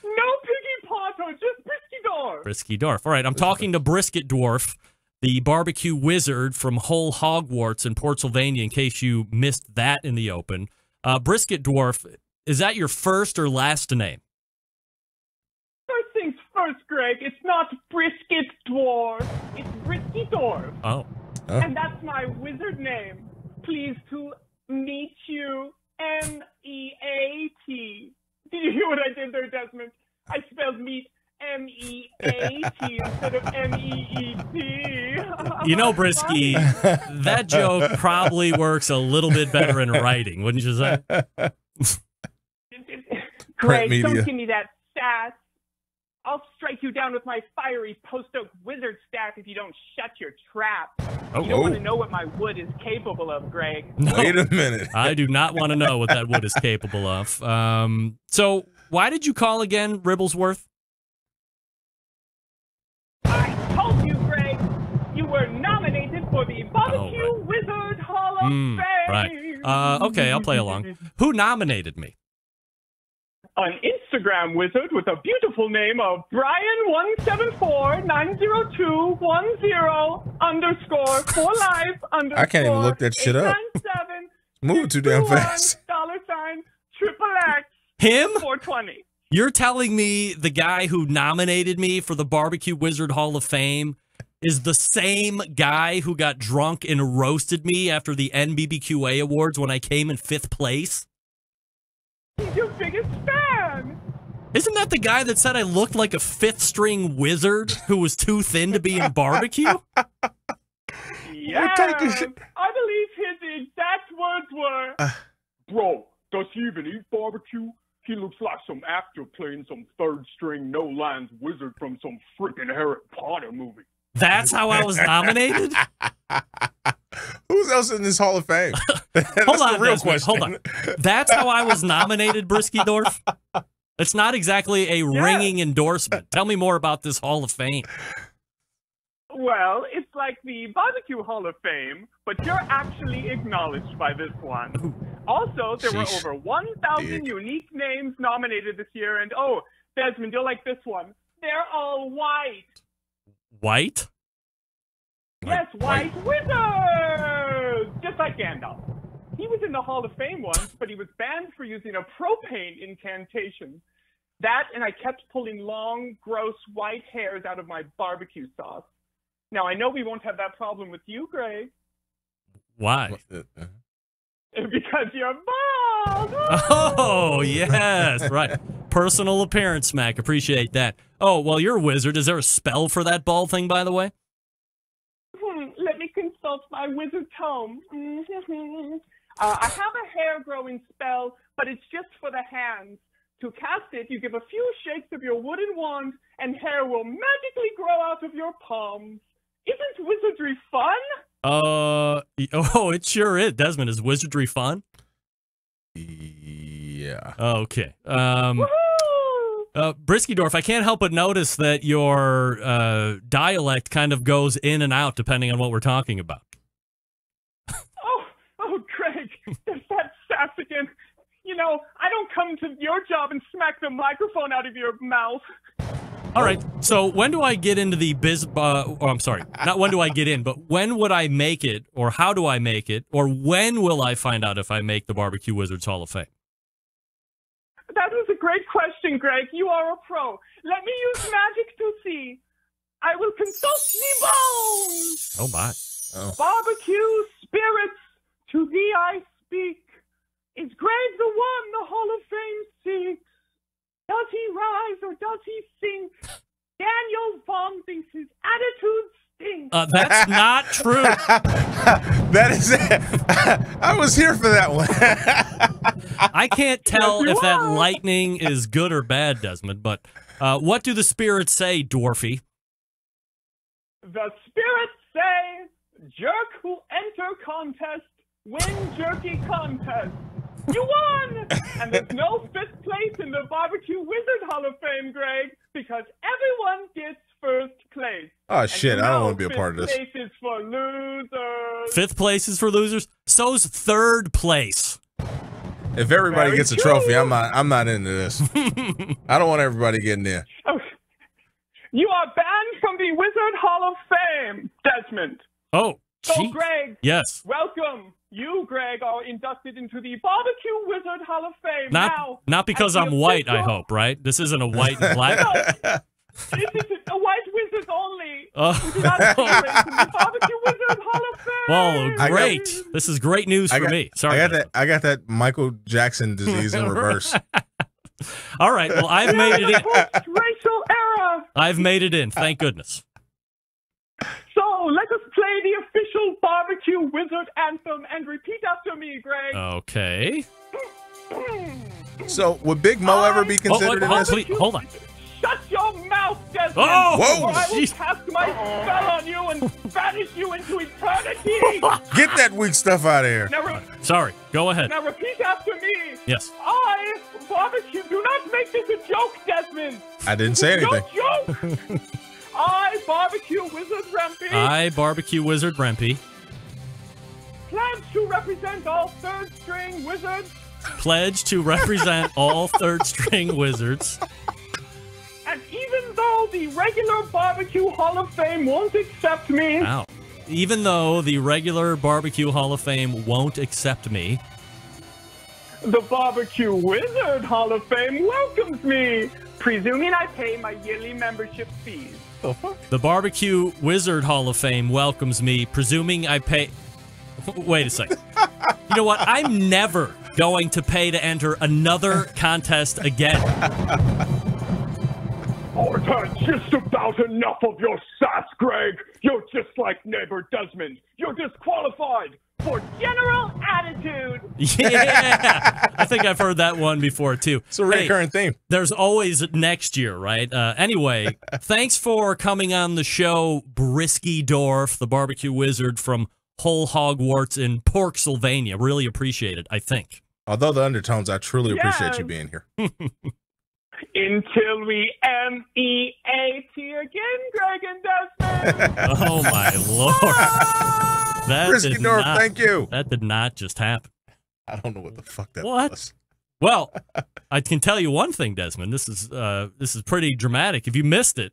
Piggy Potter, just Briskydorf. Briskydorf. All right, I'm talking to Brisket Dwarf, the barbecue wizard from Whole Hogwarts in Pennsylvania, in case you missed that in the open. Brisket Dwarf, is that your first or last name? First things first, Greg. It's not Brisket Dwarf. It's Briskydorf. Oh. And that's my wizard name. Pleased to meet you. M-E-A-T. Did you hear what I did there, Desmond? I spelled meat M-E-A-T instead of M-E-E-T. You know, Brisky, that joke probably works a little bit better in writing, wouldn't you say? Greg, don't give me that sass. I'll strike you down with my fiery post-oak wizard staff if you don't shut your trap. You don't want to know what my wood is capable of, Greg. No, wait a minute. I do not want to know what that wood is capable of. So why did you call again, Ribblesworth? I told you, Greg, you were nominated for the Barbecue Wizard Hall of Fame. Right. Okay, I'll play along. Who nominated me? An Instagram wizard with a beautiful name of Brian1749010_4life_. I can't even look that shit up. Moving too damn fast. $XXX. Him? 420. You're telling me the guy who nominated me for the Barbecue Wizard Hall of Fame is the same guy who got drunk and roasted me after the NBBQA Awards when I came in 5th place? He's your biggest fan. Isn't that the guy that said I looked like a 5th-string wizard who was too thin to be in barbecue? Yes, I believe his exact words were, Bro, does he even eat barbecue? He looks like some actor playing some third-string no-lines wizard from some freaking Harry Potter movie. That's how I was nominated? Who's else in this Hall of Fame? Hold on, real question. Hold on. That's how I was nominated, Briskydorf? It's not exactly a ringing endorsement. Tell me more about this Hall of Fame. well, it's like the Barbecue Hall of Fame, but you're actually acknowledged by this one. Also, there were over 1,000 unique names nominated this year, and oh, Desmond, you'll like this one. They're all white. White? Yes, white wizards! Just like Gandalf. He was in the Hall of Fame once, but he was banned for using a propane incantation. That, and I kept pulling long, gross white hairs out of my barbecue sauce. Now, I know we won't have that problem with you, Greg. Why? Because you're bald! Oh, yes, right. Personal appearance smack. Appreciate that. Oh, well, you're a wizard. Is there a spell for that bald thing, by the way? Let me consult my wizard tome. I have a hair-growing spell, but it's just for the hands. To cast it, you give a few shakes of your wooden wand, and hair will magically grow out of your palms. Isn't wizardry fun? Oh, it sure is. Desmond, is wizardry fun? Yeah. Okay. Briskydorf, I can't help but notice that your dialect kind of goes in and out depending on what we're talking about. Oh, Greg, there's that sass again. You know, I don't come to your job and smack the microphone out of your mouth. All right, so when do I get into the I'm sorry, not when do I get in, but when would I make it, or how do I make it, or when will I find out if I make the Barbecue Wizards Hall of Fame? That was a great question, Greg. You are a pro. Let me use magic to see. I will consult the bones. Oh, my. Oh. Barbecue spirits, to thee I speak. Is Greg the one the Hall of Fame seeks? Does he rise or does he sink? Daniel Vaughn thinks his attitude stinks. That's not true. That is it. I was here for that one. I can't tell if that lightning is good or bad, Desmond, but what do the spirits say, Dwarfy? The spirits say, jerk who enter contest, win jerky contest. You won! And there's no fifth place in the Barbecue Wizard Hall of Fame, Greg, because everyone gets first place. Oh, shit. I don't want to be a fifth part of this. place is for losers. Fifth place is for losers. So's third place. If everybody Very gets a true. trophy, I'm not into this. I don't want everybody getting there. Oh, you are banned from the Wizard Hall of Fame, Desmond. Oh, So, gee. Greg, Yes. welcome. You, Greg, are inducted into the Barbecue Wizard Hall of Fame. now, Not because as the I'm white, I official- hope, right? This isn't a white and black. This is a white wizards only. Oh. We do not tolerate in the Barbecue Wizard Hall of Fame. Well, great. This is great news for me. Sorry. I got that Michael Jackson disease in reverse. All right. Well, I've made it in. Racial era. I've made it in. Thank goodness. So let us play the official Barbecue Wizard anthem and repeat after me, Greg. Okay. So would Big Mo ever be considered in this? Please, hold on. Shut your mouth, Desmond! Oh, whoa! Or I will Jeez. cast my spell on you and banish you into eternity! Get that weak stuff out of here. Sorry. Go ahead. Now repeat after me! Yes. I, Barbecue, do not make this a joke, Desmond! I didn't say anything. No joke! I, Barbecue Wizard Rampy, I, Barbecue Wizard Rempy, pledge to represent all third-string wizards pledge to represent all third-string wizards. and even though the regular Barbecue Hall of Fame won't accept me, Wow. Even though the regular Barbecue Hall of Fame won't accept me, the Barbecue Wizard Hall of Fame welcomes me, presuming I pay my yearly membership fees. the Barbecue Wizard Hall of Fame welcomes me, presuming I pay. Wait a second. You know what? I'm never going to pay to enter another contest again. I've had just about enough of your sass, Greg. You're just like neighbor Desmond. You're disqualified for General attitude. Yeah, I think I've heard that one before too. It's a recurring theme. There's always next year, right? Anyway, thanks for coming on the show, Brisky Dorf, the Barbecue Wizard from Whole Hogwarts in Porksylvania. Really appreciate it, I think. Although the undertones, I truly appreciate you being here. Until we M-E-A-T again, Greg and Desmond. Oh, my Lord. That Brisky did Dorf, not- thank you. That did not just happen. I don't know what the fuck that What? was. Well, I can tell you one thing, Desmond. This is pretty dramatic. If you missed it,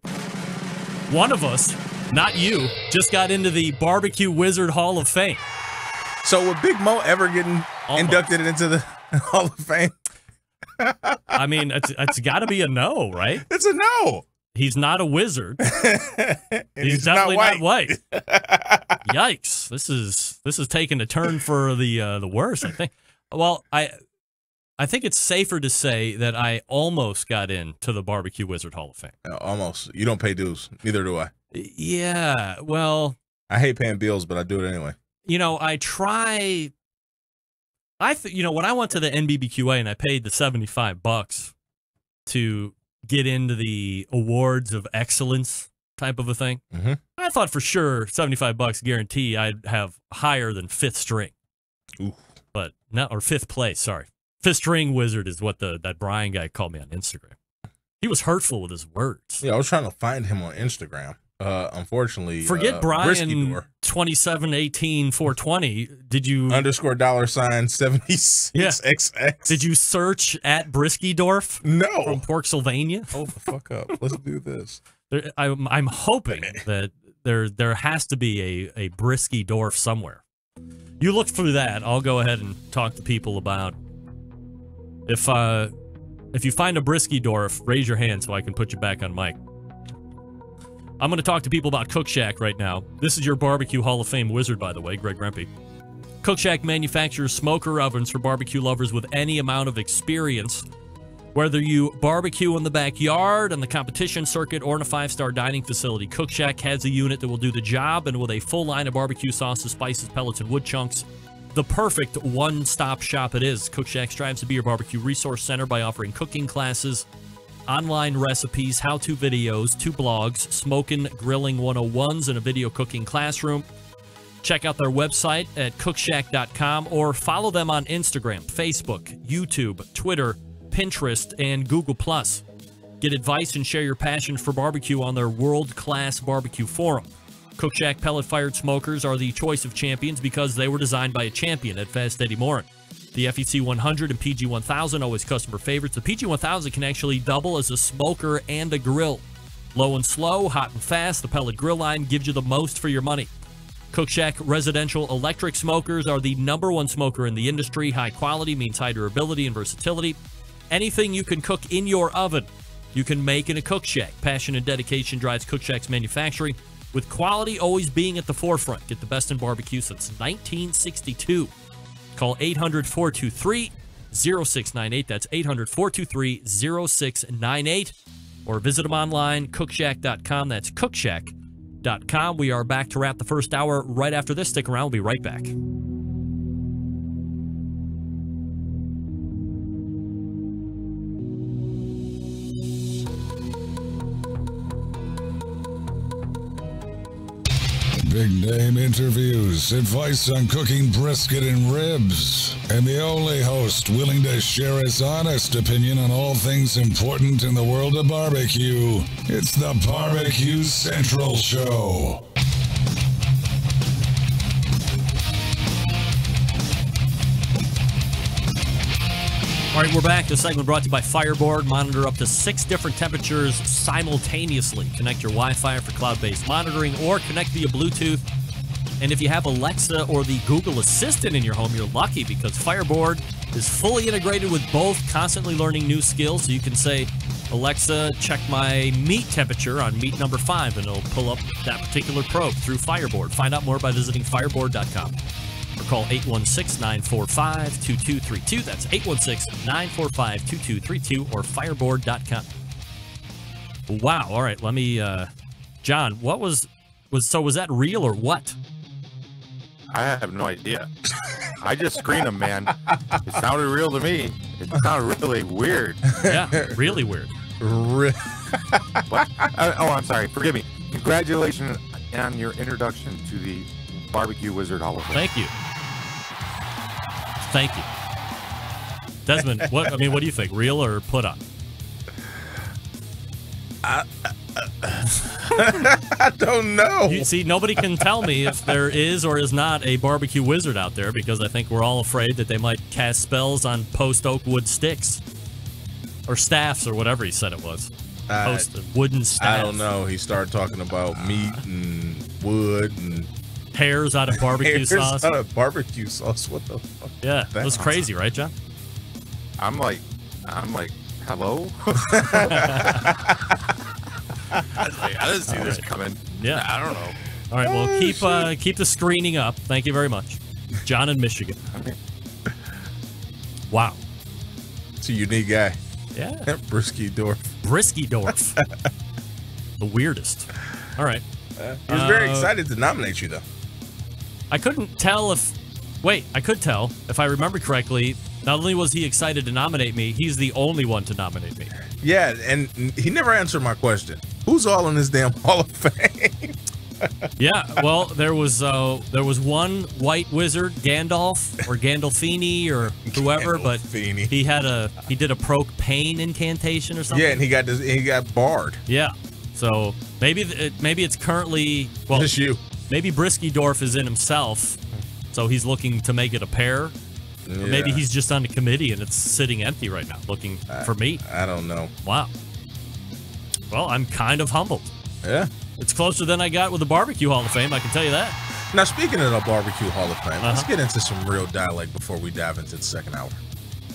one of us, not you, just got into the Barbecue Wizard Hall of Fame. So would Big Mo ever get inducted into the Hall of Fame? I mean, it's got to be a no, right? It's a no. He's not a wizard. He's not definitely not white. white. Yikes! This is taking a turn for the worse, I think. Well, I think it's safer to say that I almost got into the Barbecue Wizard Hall of Fame. Almost. You don't pay dues. Neither do I. Yeah. Well, I hate paying bills, but I do it anyway. you know, I try. When I went to the NBBQA and I paid the $75 to get into the awards of excellence type of a thing, I thought for sure $75 guarantee I'd have higher than fifth string. Ooh. But not, or fifth place, sorry. Fifth string wizard is what that Brian guy called me on Instagram. He was hurtful with his words. Yeah, I was trying to find him on Instagram. Unfortunately, Forget Brian Brisky 2718-420. Did you _$ 76XX? Did you search at Briskydorf? No. From Porksylvania? Hold the fuck up. Let's do this. I'm hoping that there has to be a Briskydorf somewhere. You look through that. I'll go ahead and talk to people about if you find a Briskydorf, raise your hand so I can put you back on mic. I'm going to talk to people about Cook Shack right now. This is your Barbecue Hall of Fame wizard, by the way, Greg Rempe. Cook Shack manufactures smoker ovens for barbecue lovers with any amount of experience. Whether you barbecue in the backyard, on the competition circuit, or in a 5-star dining facility, Cook Shack has a unit that will do the job, and with a full line of barbecue sauces, spices, pellets, and wood chunks, the perfect one-stop shop it is. Cook Shack strives to be your barbecue resource center by offering cooking classes, online recipes, how-to videos, 2 blogs, smoking, grilling 101s, and a video cooking classroom. Check out their website at cookshack.com or follow them on Instagram, Facebook, YouTube, Twitter, Pinterest, and Google+. Get advice and share your passion for barbecue on their world-class barbecue forum. Cook Shack pellet-fired smokers are the choice of champions because they were designed by a champion at Fast Eddie Morin. The FEC 100 and PG 1000 always customer favorites. The PG 1000 can actually double as a smoker and a grill. Low and slow, hot and fast, the pellet grill line gives you the most for your money. Cook Shack residential electric smokers are the #1 smoker in the industry. High quality means high durability and versatility. Anything you can cook in your oven, you can make in a Cook Shack. Passion and dedication drives Cook Shack's manufacturing, with quality always being at the forefront. Get the best in barbecue since 1962. Call 800-423-0698. That's 800-423-0698. Or visit them online, cookshack.com. That's cookshack.com. We are back to wrap the first hour right after this. Stick around. We'll be right back. Big name interviews, advice on cooking brisket and ribs, and the only host willing to share his honest opinion on all things important in the world of barbecue. It's the Barbecue Central Show. All right, we're back. This segment brought to you by Fireboard. Monitor up to 6 different temperatures simultaneously. Connect your Wi-Fi for cloud-based monitoring or connect via Bluetooth. And if you have Alexa or the Google Assistant in your home, you're lucky because Fireboard is fully integrated with both, constantly learning new skills. So you can say, Alexa, check my meat temperature on meat number 5, and it'll pull up that particular probe through Fireboard. Find out more by visiting fireboard.com. Or call 816-945-2232. That's 816-945-2232 or fireboard.com. Wow. All right. Let me, John, what was that real or what? I have no idea. I just screened him, man. It sounded real to me. It sounded really weird. Yeah, really weird. What? I'm sorry. Forgive me. Congratulations on your introduction to the Barbecue Wizard Hall of Fame. Thank you. Thank you. Desmond, what do you think? Real or put on? I don't know. You see, nobody can tell me if there is or is not a barbecue wizard out there because I think we're all afraid that they might cast spells on post oak wood sticks or staffs or whatever he said it was. Post wooden staffs. I don't know. He started talking about meat and wood and hairs out of barbecue sauce. Out of barbecue sauce. What the fuck? Yeah, it was crazy, right, John? I'm like, hello? I didn't see this coming. Yeah, I don't know. All right, well, keep the screening up. Thank you very much, John in Michigan. Wow, it's a unique guy. Yeah, Brisky-Dorf. The weirdest. All right, he was very excited to nominate you, though. I couldn't tell if. Wait, I could tell if I remember correctly. Not only was he excited to nominate me, he's the only one to nominate me. Yeah, and he never answered my question. Who's all in this damn Hall of Fame? Yeah, well, there was one white wizard, Gandalf or Gandolfini or whoever, but he did a propane incantation or something. Yeah, and he got barred. Yeah, so maybe it's currently just you. Maybe Brisky-Dorf is in himself, so he's looking to make it a pair. Yeah. Or maybe he's just on the committee and it's sitting empty right now, looking for meat. I don't know. Wow. Well, I'm kind of humbled. Yeah. It's closer than I got with the Barbecue Hall of Fame, I can tell you that. Now, speaking of the Barbecue Hall of Fame, let's get into some real dialect before we dive into the second hour.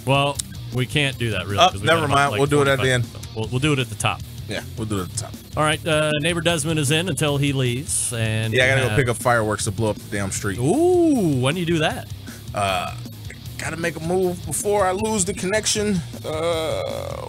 Well, we can't do that, really. Never mind. We'll do it at the end. We'll do it at the top. Yeah, we'll do it at the top. All right, neighbor Desmond is in until he leaves. And yeah, I gotta go pick up fireworks to blow up the damn street. Ooh, when do you do that? Gotta make a move before I lose the connection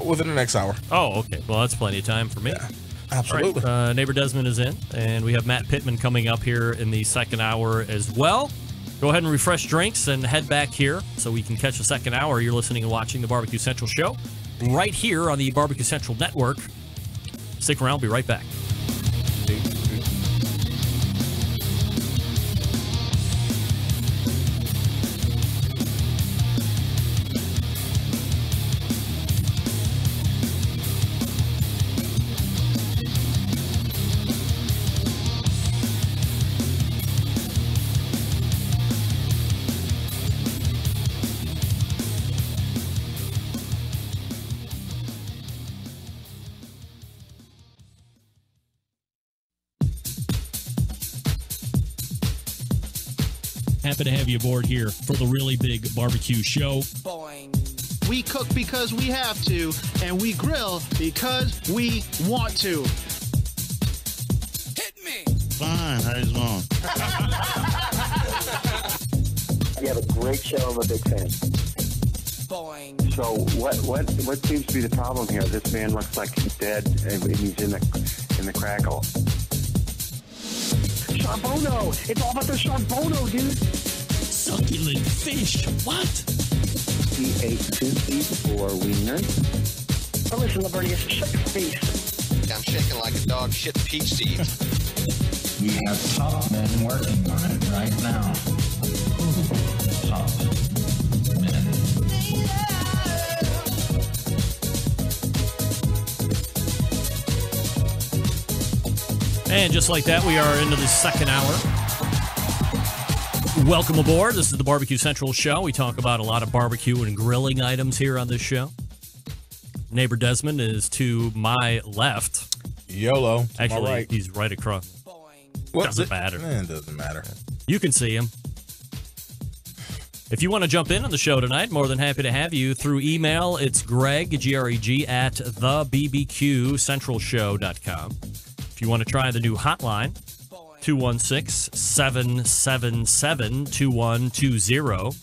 within the next hour. Oh, okay. Well, that's plenty of time for me. Yeah, absolutely. Right, neighbor Desmond is in, and we have Matt Pittman coming up here in the second hour as well. Go ahead and refresh drinks and head back here so we can catch the second hour. You're listening and watching the Barbecue Central Show right here on the Barbecue Central Network. Stick around. We'll be right back. Happy to have you aboard here for the Really Big Barbecue Show. We cook because we have to, and we grill because we want to. Hit me! Fine, how's it going? You have a great show. I'm a big fan. Boing. So what seems to be the problem here? This man looks like he's dead, and he's in the crackle. Charbono! It's all about the charbono, dude! Succulent fish. What? He ate 2 feet for wiener. Oh, listen, Liberty, shut your face. I'm shaking like a dog shit peach seeds. We have top men working on it right now. Top men. And just like that, we are into the second hour. Welcome aboard. This is the Barbecue Central Show. We talk about a lot of barbecue and grilling items here on this show. Neighbor Desmond is to my left. YOLO. Actually, right. he's right across. Doesn't matter. It doesn't matter. You can see him. If you want to jump in on the show tonight, more than happy to have you through email. It's Greg, Greg, at thebbqcentralshow.com. If you want to try the new hotline, 216-777-2120.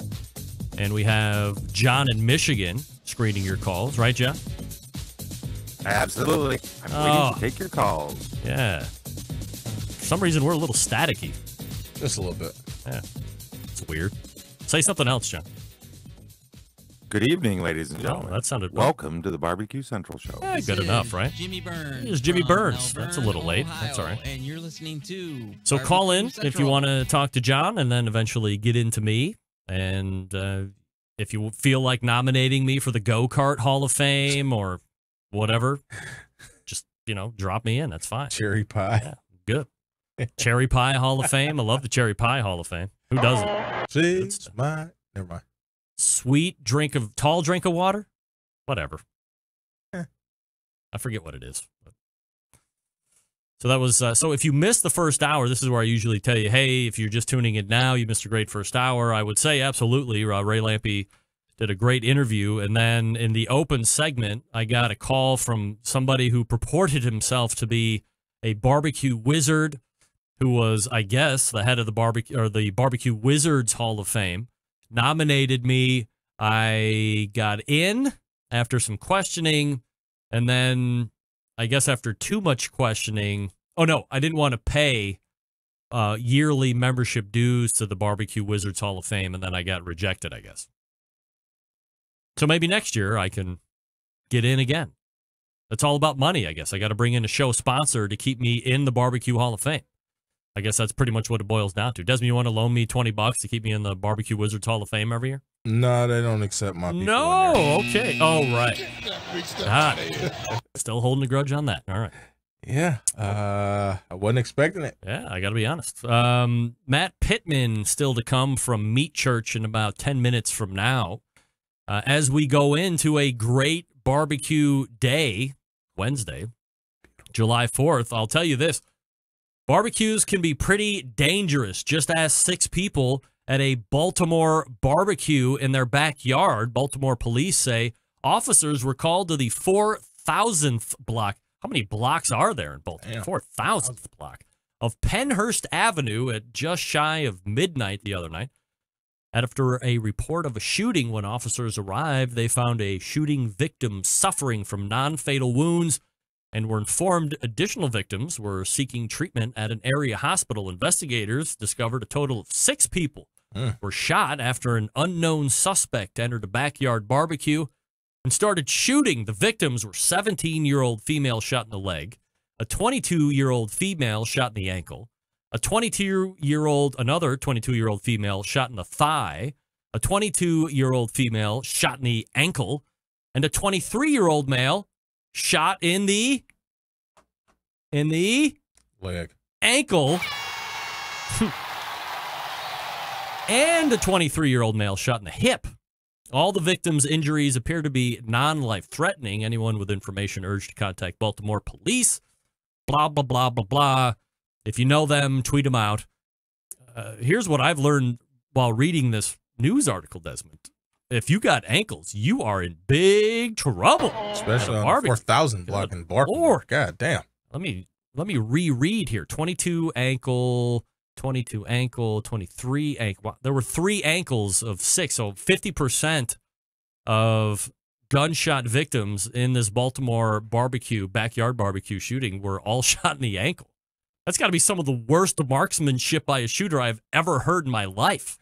And we have John in Michigan screening your calls. Right, John? Absolutely. I'm waiting to take your calls. Yeah. For some reason, we're a little staticky. Just a little bit. Yeah. It's weird. Say something else, John. Good evening, ladies and gentlemen. Oh, that sounded Welcome to the Barbecue Central Show. Yeah, good enough, right? Jimmy Burns. It's Jimmy Burns. Melbourne, That's a little late. Ohio, That's all right. And you're listening to So Barbecue call in Central. if you want to talk to John and then eventually get into me. And if you feel like nominating me for the Go-Kart Hall of Fame or whatever, just, drop me in. That's fine. Cherry pie. Yeah, good. Cherry Pie Hall of Fame. I love the Cherry Pie Hall of Fame. Who doesn't? Never mind. Tall drink of water? Whatever. I forget what it is. So that was, so if you missed the first hour, this is where I usually tell you, hey, if you're just tuning in now, you missed a great first hour. I would say absolutely. Ray Lampe did a great interview. And then in the open segment, I got a call from somebody who purported himself to be a barbecue wizard, who was, I guess, the head of the Barbecue Wizards Hall of Fame, nominated me. I got in after some questioning, and then I guess after too much questioning, I didn't want to pay yearly membership dues to the Barbecue Wizards Hall of Fame, and then I got rejected, I guess. So maybe next year I can get in again. It's all about money, I guess. I got to bring in a show sponsor to keep me in the Barbecue Hall of Fame. I guess that's pretty much what it boils down to. Desmond, you want to loan me $20 to keep me in the Barbecue Wizards Hall of Fame every year? No, they don't accept my people. No, okay. Oh, right. Still holding a grudge on that. All right. Yeah, I wasn't expecting it. Yeah, I got to be honest. Matt Pittman still to come from Meat Church in about 10 minutes from now. As we go into a great barbecue day, Wednesday, July 4th, I'll tell you this. Barbecues can be pretty dangerous. Just ask 6 people at a Baltimore barbecue in their backyard. Baltimore police say officers were called to the 4,000th block. How many blocks are there in Baltimore? 4,000th block of Pennhurst Avenue at just shy of midnight the other night. After a report of a shooting, when officers arrived, they found a shooting victim suffering from non-fatal wounds and were informed additional victims were seeking treatment at an area hospital. Investigators discovered a total of 6 people were shot after an unknown suspect entered a backyard barbecue and started shooting. The victims were 17-year-old female shot in the leg, a 22-year-old female shot in the ankle, another 22-year-old female shot in the thigh, a 22-year-old female shot in the ankle, and a 23-year-old male shot in the leg, ankle, and a 23-year-old male shot in the hip. All the victims' injuries appear to be non-life-threatening. Anyone with information urged to contact Baltimore police. Blah, blah, blah, blah, blah. If you know them, tweet them out. Here's what I've learned while reading this news article, Desmond, if you got ankles, you are in big trouble. Especially on the 4,000 block in Baltimore. God damn. Let me reread here. 22 ankle, 23 ankle. Wow. There were 3 ankles of 6, so 50% of gunshot victims in this Baltimore backyard barbecue shooting were all shot in the ankle. That's got to be some of the worst marksmanship by a shooter I've ever heard in my life.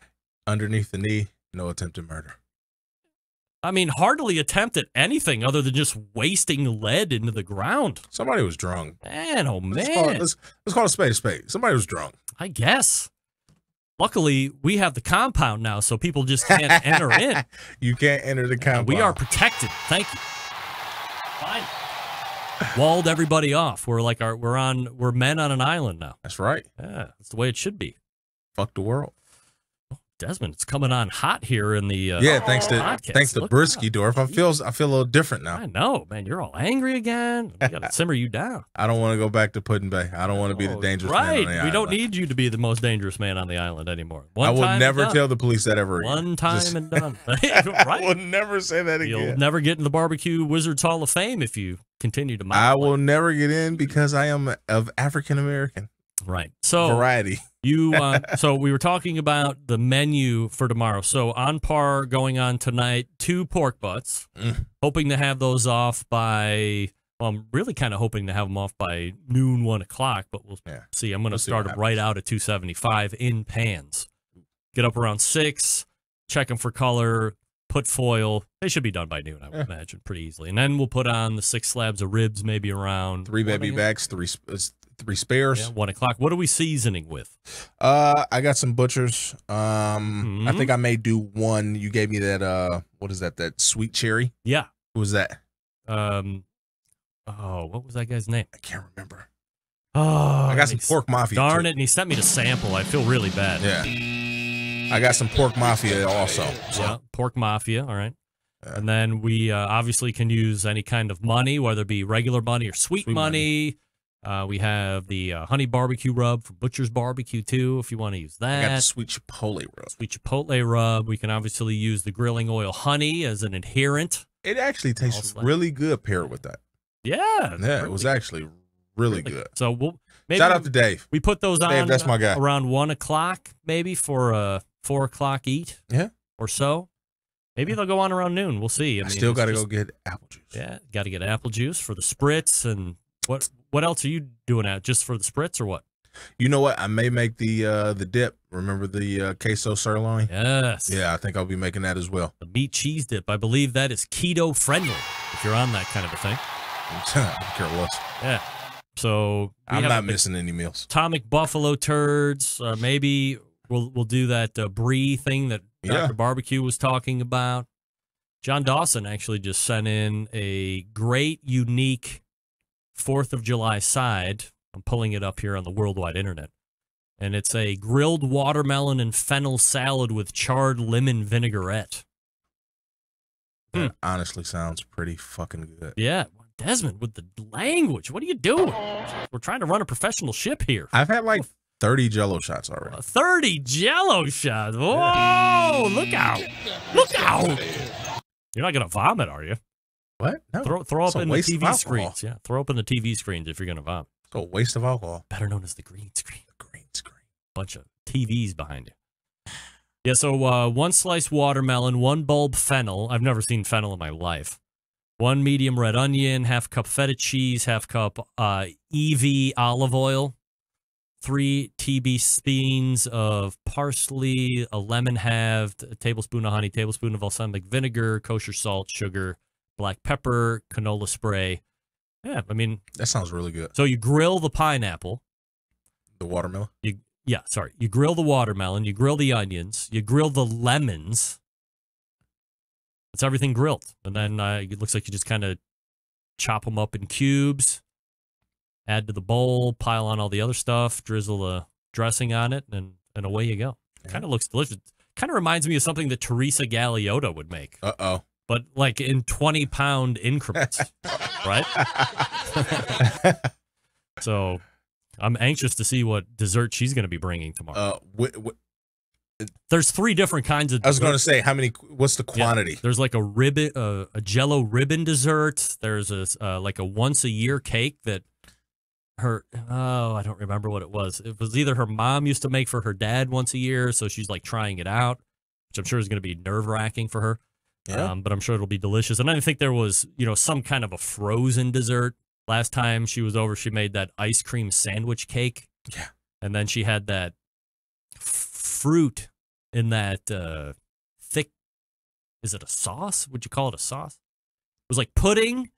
Underneath the knee, no attempted murder. I mean, hardly attempted anything other than just wasting lead into the ground. Somebody was drunk. Man, oh man. Let's call it a spade a spade. Somebody was drunk. I guess. Luckily, we have the compound now, so people just can't enter in. You can't enter the compound. We are protected. Thank you. Fine. Walled everybody off. We're men on an island now. That's right. Yeah, that's the way it should be. Fuck the world. Desmond, it's coming on hot here in the thanks to Brisky Dorf. I feel a little different now. I know, man. You're all angry again. We got to simmer you down. I don't want to go back to Puddin' Bay. I don't want to be the dangerous man on the island. We don't need you to be the most dangerous man on the island anymore. I will never tell the police that ever again. One time and done. Right? I will never say that again. You'll never get in the Barbecue Wizards Hall of Fame if you continue to I will never get in because I am of African American. Right. So variety. So we were talking about the menu for tomorrow. So on par going on tonight, 2 pork butts. Hoping to have those off by. Well, I'm really kind of hoping to have them off by noon, 1 o'clock. But we'll see. I'm going to start them right out at $275 in pans. Get up around 6. Check them for color. Put foil. They should be done by noon, I would imagine, pretty easily. And then we'll put on the 6 slabs of ribs, maybe around 3 baby backs, 3 spares. 1 o'clock. What are we seasoning with? I got some butchers. I think I may do one. You gave me that. What is that? That sweet cherry. Yeah. Who was that? What was that guy's name? I can't remember. Oh, I got some pork mafia. Darn it! And he sent me the sample. I feel really bad. Yeah. I got some pork mafia also. So. Yeah, pork mafia. All right. Yeah. And then we obviously can use any kind of money, whether it be regular money or sweet money. We have the honey barbecue rub from Butcher's Barbecue, too, if you want to use that. I got the sweet chipotle rub. Sweet chipotle rub. We can obviously use the grilling oil honey as an adherent. It actually tastes really good paired with that. Yeah. Yeah, it was actually really good. So we'll maybe shout out to Dave. We put those on Dave, that's my guy. Around 1 o'clock, maybe for a 4 o'clock eat. Yeah. Or so. Maybe they'll go on around noon. We'll see. I still got to go get apple juice. Yeah, got to get apple juice for the spritz. And what else are you doing out just for the spritz or what? You know what? I may make the dip. Remember the queso sirloin? Yes. Yeah, I think I'll be making that as well. The meat cheese dip. I believe that is keto friendly if you're on that kind of a thing. I'm careless. Yeah. So I'm not missing any meals. Atomic buffalo turds. Maybe we'll do that brie thing that Dr. Barbecue was talking about. John Dawson actually just sent in a great, unique 4th of July side. I'm pulling it up here on the worldwide internet. And it's a grilled watermelon and fennel salad with charred lemon vinaigrette. That honestly sounds pretty fucking good. Yeah. Desmond, with the language, what are you doing? We're trying to run a professional ship here. I've had like 30 Jello shots already. 30 Jello shots. Whoa, look out. Look out. You're not going to vomit, are you? What? No. Throw up in the TV screens. Yeah, throw up in the TV screens if you're going to vomit. It's a waste of alcohol. Better known as the green screen. Green screen. Bunch of TVs behind you. Yeah, so 1 slice watermelon, 1 bulb fennel. I've never seen fennel in my life. 1 medium red onion, ½ cup feta cheese, ½ cup EV olive oil, 3 tablespoons of parsley, a lemon halved, a tablespoon of honey, tablespoon of balsamic vinegar, kosher salt, sugar, black pepper, canola spray. Yeah, I mean... That sounds really good. So you grill the pineapple. The watermelon? You grill the watermelon, you grill the onions, you grill the lemons. It's everything grilled. And then it looks like you just kind of chop them up in cubes, add to the bowl, pile on all the other stuff, drizzle the dressing on it, and away you go. Yeah. Kind of looks delicious. Kind of reminds me of something that Teresa Galeota would make. Uh-oh. But like in 20-pound increments, right? So I'm anxious to see what dessert she's going to be bringing tomorrow. There's 3 different kinds of. I was going to say what's the quantity? Yeah, there's like a ribbon, a Jello ribbon dessert. There's like a once a year cake that I don't remember what it was. It was either her mom used to make for her dad once a year, so she's like trying it out, which I'm sure is going to be nerve wracking for her. Yeah. But I'm sure it'll be delicious. And I think there was, some kind of a frozen dessert. Last time she was over, she made that ice cream sandwich cake. Yeah. And then she had that fruit in that thick, is it a sauce? Would you call it a sauce? It was like pudding,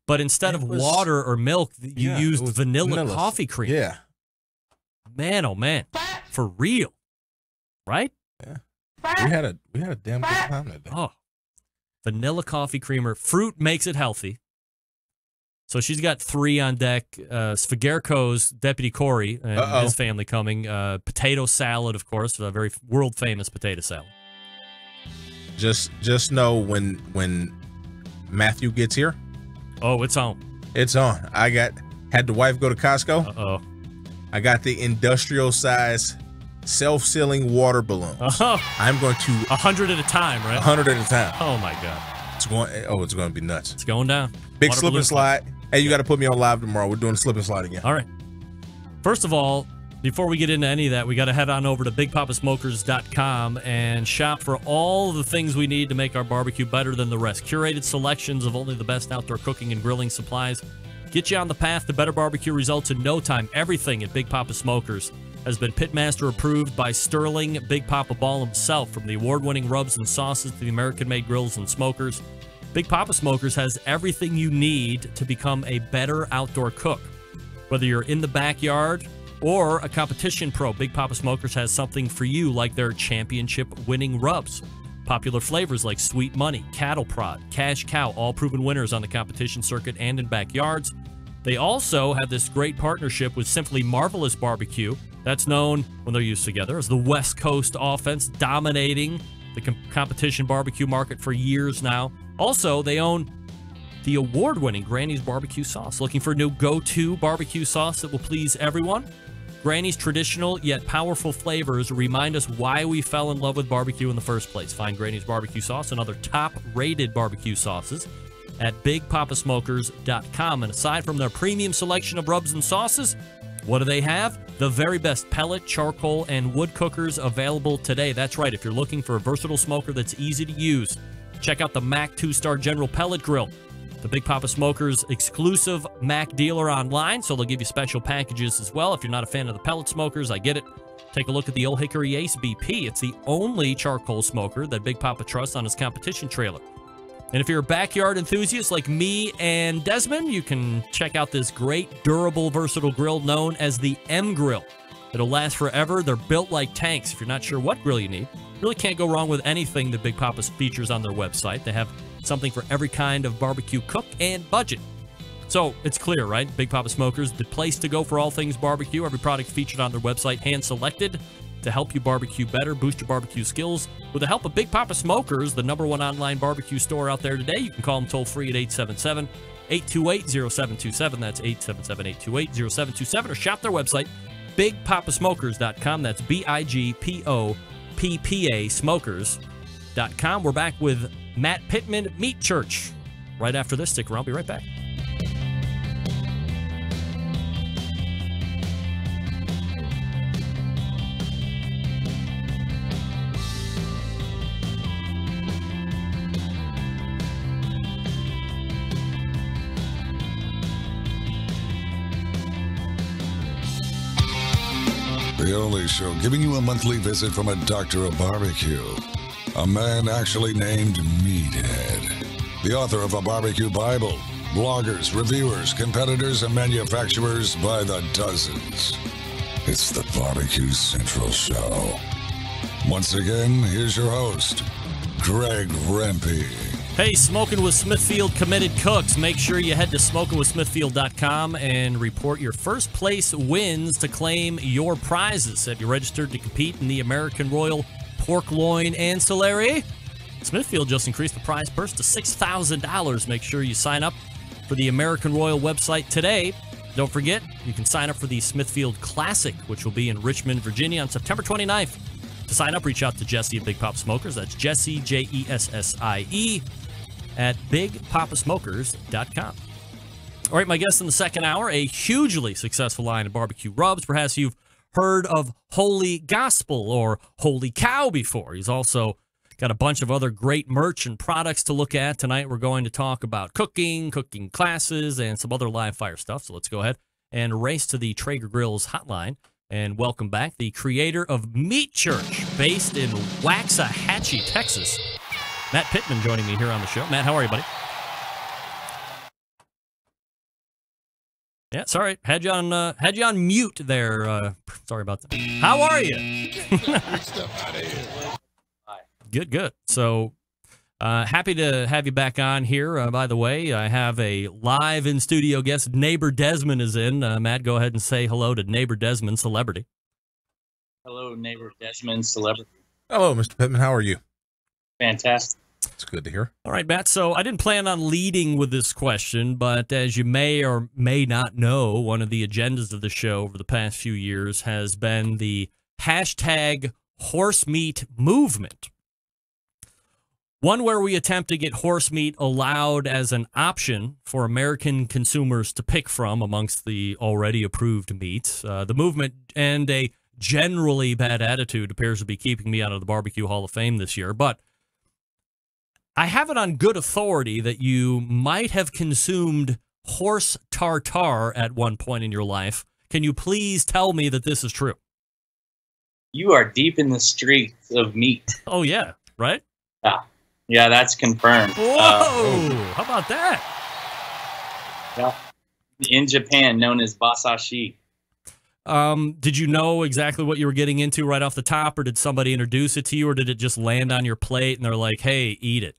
but instead of water or milk, you used vanilla coffee cream. Yeah. Man, oh man. For real. Right? Yeah. We had a damn good time that day. Oh. Vanilla coffee creamer. Fruit makes it healthy. So she's got 3 on deck. Svigerko's Deputy Corey and his family coming. Potato salad, of course, a very world famous potato salad. Just know when Matthew gets here. Oh, it's on. It's on. Had the wife go to Costco. Uh-oh. I got the industrial size self-sealing water balloons. I'm going to 100 at a time, right? 100 at a time. Oh my God. It's going to be nuts. It's going down. Big Water slip and balloon slide. Hey, you got to put me on live tomorrow. We're doing a slip and slide again. All right. First of all, before we get into any of that, we got to head on over to BigPapaSmokers.com and shop for all the things we need to make our barbecue better than the rest. Curated selections of only the best outdoor cooking and grilling supplies. Get you on the path to better barbecue results in no time. Everything at Big Papa Smokers has been Pitmaster approved by Sterling Big Papa Ball himself, from the award-winning rubs and sauces to the American-made grills and smokers. Big Papa Smokers has everything you need to become a better outdoor cook. Whether you're in the backyard or a competition pro, Big Papa Smokers has something for you, like their championship-winning rubs. Popular flavors like Sweet Money, Cattle Prod, Cash Cow, all proven winners on the competition circuit and in backyards. They also have this great partnership with Simply Marvelous Barbecue. That's known, when they're used together, as the West Coast offense, dominating the competition barbecue market for years now. Also, they own the award-winning Granny's Barbecue Sauce. Looking for a new go-to barbecue sauce that will please everyone? Granny's traditional yet powerful flavors remind us why we fell in love with barbecue in the first place. Find Granny's Barbecue Sauce and other top-rated barbecue sauces at BigPapaSmokers.com. And aside from their premium selection of rubs and sauces, what do they have? The very best pellet, charcoal, and wood cookers available today. That's right, if you're looking for a versatile smoker that's easy to use, check out the Mac 2-Star General Pellet Grill, the Big Papa Smokers exclusive Mac dealer online, so they'll give you special packages as well. If you're not a fan of the pellet smokers, I get it. Take a look at the Old Hickory Ace BP. It's the only charcoal smoker that Big Papa trusts on his competition trailer. And if you're a backyard enthusiast like me and Desmond, you can check out this great, durable, versatile grill known as the M Grill. It'll last forever. They're built like tanks. If you're not sure what grill you need, really can't go wrong with anything that Big Papa features on their website. They have something for every kind of barbecue cook and budget. So it's clear, right? Big Papa Smokers, the place to go for all things barbecue. Every product featured on their website, hand-selected to help you barbecue better, boost your barbecue skills. With the help of Big Papa Smokers, the #1 online barbecue store out there today, you can call them toll-free at 877-828-0727. That's 877-828-0727. Or shop their website, BigPapaSmokers.com. That's BIGPOPPA Smokers.com. We're back with Matt Pittman, Meat Church. Right after this, stick around. I'll be right back. The only show giving you a monthly visit from a doctor of barbecue. A man actually named Meathead. The author of a barbecue Bible. Bloggers, reviewers, competitors, and manufacturers by the dozens. It's the Barbecue Central Show. Once again, here's your host, Greg Rempe. Hey, Smoking with Smithfield committed cooks. Make sure you head to smokingwithsmithfield.com and report your first place wins to claim your prizes. Have you registered to compete in the American Royal Pork Loin Ancillary? Smithfield just increased the prize purse to $6,000. Make sure you sign up for the American Royal website today. Don't forget, you can sign up for the Smithfield Classic, which will be in Richmond, Virginia on September 29th to sign up, reach out to Jesse at Big Papa Smokers. That's Jesse, Jessie, at BigPapaSmokers.com. All right, my guest in the second hour, a hugely successful line of barbecue rubs. Perhaps you've heard of Holy Gospel or Holy Cow before. He's also got a bunch of other great merch and products to look at. Tonight we're going to talk about cooking classes, and some other live fire stuff. So let's go ahead and race to the Traeger Grills hotline and welcome back the creator of Meat Church, based in Waxahachie, Texas. Matt Pittman joining me here on the show. Matt, how are you, buddy? Yeah, sorry. Had you on mute there. Sorry about that. How are you? Good. So, happy to have you back on here. By the way, I have a live in-studio guest. Neighbor Desmond is in. Matt, go ahead and say hello to Neighbor Desmond, celebrity. Hello, Neighbor Desmond, celebrity. Hello, Mr. Pittman. How are you? Fantastic. It's good to hear. All right, Matt. So I didn't plan on leading with this question, but as you may or may not know, one of the agendas of the show over the past few years has been the hashtag horse meat movement. One where we attempt to get horse meat allowed as an option for American consumers to pick from amongst the already approved meats. The movement and a generally bad attitude appears to be keeping me out of the Barbecue Hall of Fame this year. But I have it on good authority that you might have consumed horse tartare at one point in your life. Can you please tell me that this is true? You are deep in the streets of meat. Oh, yeah, right? Yeah, that's confirmed. Whoa! How about that? Yeah. In Japan, known as basashi. Did you know exactly what you were getting into right off the top, or did somebody introduce it to you, or did it just land on your plate and they're like, hey, eat it?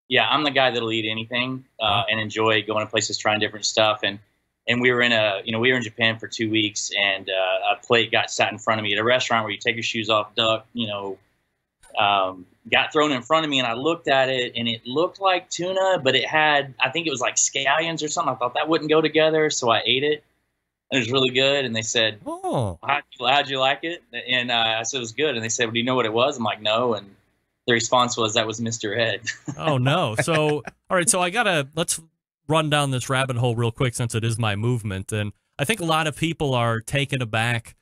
Yeah, I'm the guy that'll eat anything and enjoy going to places, trying different stuff. And we were in Japan for 2 weeks, and a plate got sat in front of me at a restaurant where you take your shoes off, duck, got thrown in front of me, and I looked at it, and it looked like tuna, but it had, I think it was like scallions or something. I thought that wouldn't go together, so I ate it. It was really good, and they said, how'd you like it? And I said it was good, and they said, well, do you know what it was? I'm like, no, and the response was, that was Mr. Ed. Oh, no. So, all right, so let's run down this rabbit hole real quick, since it is my movement, and I think a lot of people are taken aback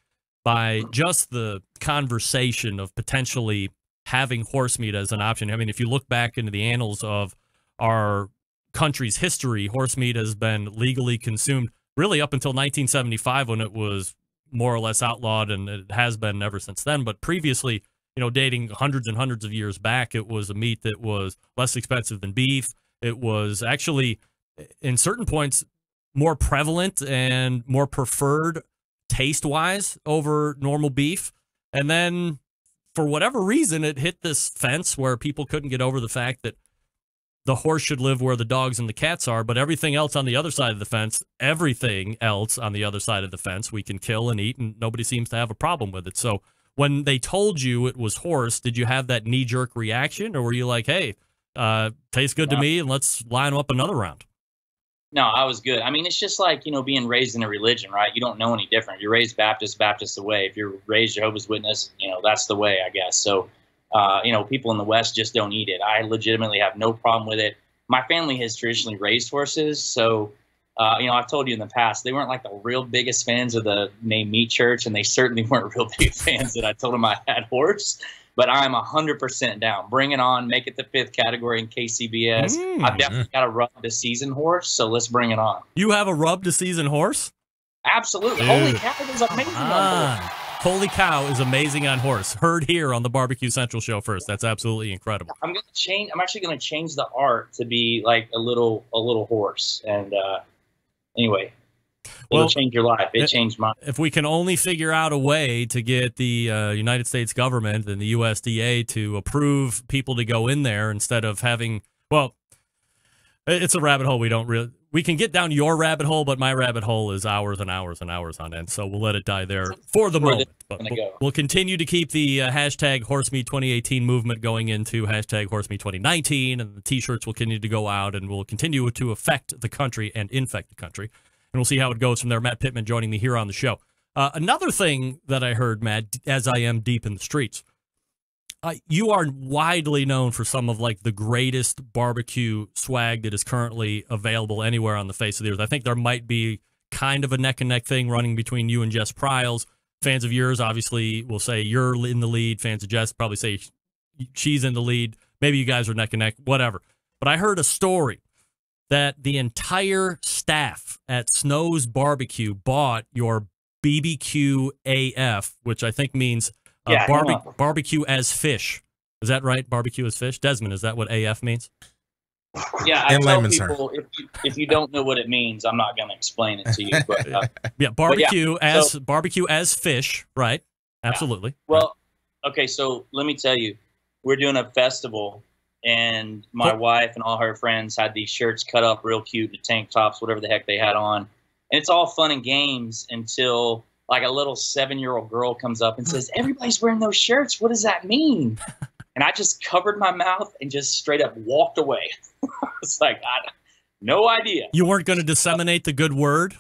by just the conversation of potentially having horse meat as an option. I mean, if you look back into the annals of our country's history, horse meat has been legally consumed really up until 1975, when it was more or less outlawed, and it has been ever since then. But previously, dating hundreds and hundreds of years back, it was a meat that was less expensive than beef. It was actually, in certain points, more prevalent and more preferred taste-wise over normal beef. And then, for whatever reason, it hit this fence where people couldn't get over the fact that the horse should live where the dogs and the cats are, but everything else on the other side of the fence, we can kill and eat, and nobody seems to have a problem with it. So when they told you it was horse, did you have that knee-jerk reaction, or were you like, hey, tastes good to me, and let's line them up another round? No, I was good. I mean, it's just like, being raised in a religion, right? You don't know any different. You're raised Baptist the way. If you're raised Jehovah's Witness, that's the way, I guess. So, people in the West just don't eat it. I legitimately have no problem with it. My family has traditionally raised horses. So, I've told you in the past, they weren't like the real biggest fans of the name Meat Church, and they certainly weren't real big fans that I told them I had horse. But I'm 100% down. Bring it on. Make it the 5th category in KCBS. I've definitely got a rub to season horse, so let's bring it on. You have a rub to season horse? Absolutely. Dude. Holy cow, it was amazing on horse. Holy cow is amazing on horse. Heard here on the Barbecue Central show first. That's absolutely incredible. I'm actually gonna change the art to be like a little horse. And anyway. It'll change your life. It changed mine. If we can only figure out a way to get the United States government and the USDA to approve people to go in there instead of having, well, it's a rabbit hole we can get down your rabbit hole, but my rabbit hole is hours and hours and hours on end, so we'll let it die there for the moment. But we'll continue to keep the hashtag HorseMeat 2018 movement going into hashtag HorseMeat 2019, and the T-shirts will continue to go out, and will continue to affect the country and infect the country. And we'll see how it goes from there. Matt Pittman joining me here on the show. Another thing that I heard, Matt, as I am deep in the streets, you are widely known for some of like the greatest barbecue swag that is currently available anywhere on the face of the earth. I think there might be kind of a neck and neck thing running between you and Jess Pryles. Fans of yours obviously will say you're in the lead. Fans of Jess probably say she's in the lead. Maybe you guys are neck and neck, whatever. But I heard a story that the entire staff at Snow's Barbecue bought your BBQ AF, which I think means barbecue as fish. Is that right? Barbecue as fish? Desmond, is that what AF means? Yeah, I tell people if you don't know what it means, I'm not going to explain it to you. But, barbecue as fish, right? Absolutely. Yeah. Well, okay, so let me tell you, we're doing a festival, and my wife and all her friends had these shirts cut up real cute, the tank tops, whatever the heck they had on. And it's all fun and games until like a little 7-year-old girl comes up and says, "Everybody's wearing those shirts. What does that mean?" And I just covered my mouth and just straight up walked away. It's like, no idea. You weren't going to disseminate the good word?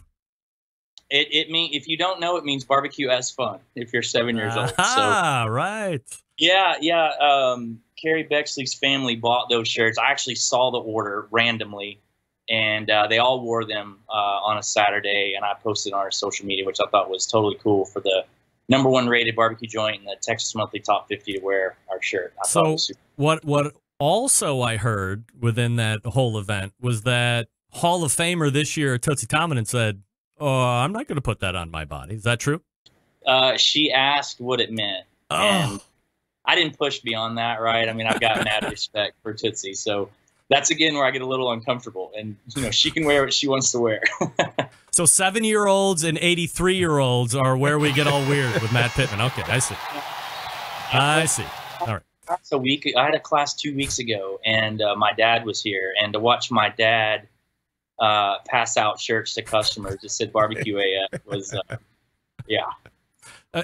It mean if you don't know, it means barbecue as fun if you're 7 years old. Ah, right. Yeah. Carrie Bexley's family bought those shirts. I actually saw the order randomly, and they all wore them on a Saturday, and I posted on our social media, which I thought was totally cool for the #1 rated barbecue joint in the Texas Monthly Top 50 to wear our shirt. I thought it was super cool. What also I heard within that whole event was that Hall of Famer this year, Tootsie Tomlin, said, "Oh, I'm not going to put that on my body." Is that true? She asked what it meant, and I didn't push beyond that, right? I mean, I've got mad respect for Tootsie, so that's again where I get a little uncomfortable. And she can wear what she wants to wear. So 7-year-olds and 83-year-olds are where we get all weird with Matt Pittman. Okay, I see. I see. All right. I had a class 2 weeks ago, and my dad was here, and to watch my dad pass out shirts to customers that said "Barbecue AF" was, yeah.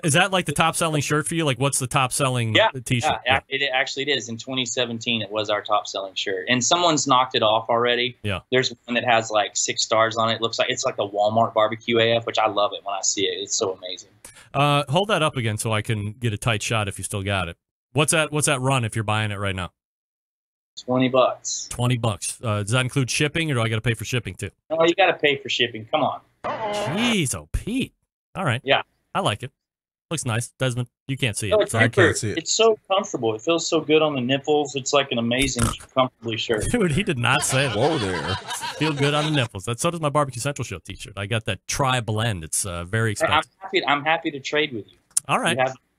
Is that like the top selling shirt for you? Like, what's the top selling T-shirt? Yeah, it actually it is. In 2017, it was our top selling shirt, and someone's knocked it off already. Yeah, there's one that has like 6 stars on it. It looks like it's like a Walmart Barbecue AF, which I love it when I see it. It's so amazing. Hold that up again so I can get a tight shot if you still got it. What's that run if you're buying it right now? $20. $20. Does that include shipping, or do I got to pay for shipping too? No, you got to pay for shipping. Come on. Jeez, oh Pete. All right. Yeah, I like it. Looks nice, Desmond. You can't see it. No, I can't see it. It's so comfortable. It feels so good on the nipples. It's like an amazing, comfortably shirt. Dude, he did not say that. Whoa there. Feel good on the nipples. So does my Barbecue Central Show T-shirt. I got that tri-blend. It's very expensive. I'm happy to trade with you. All right.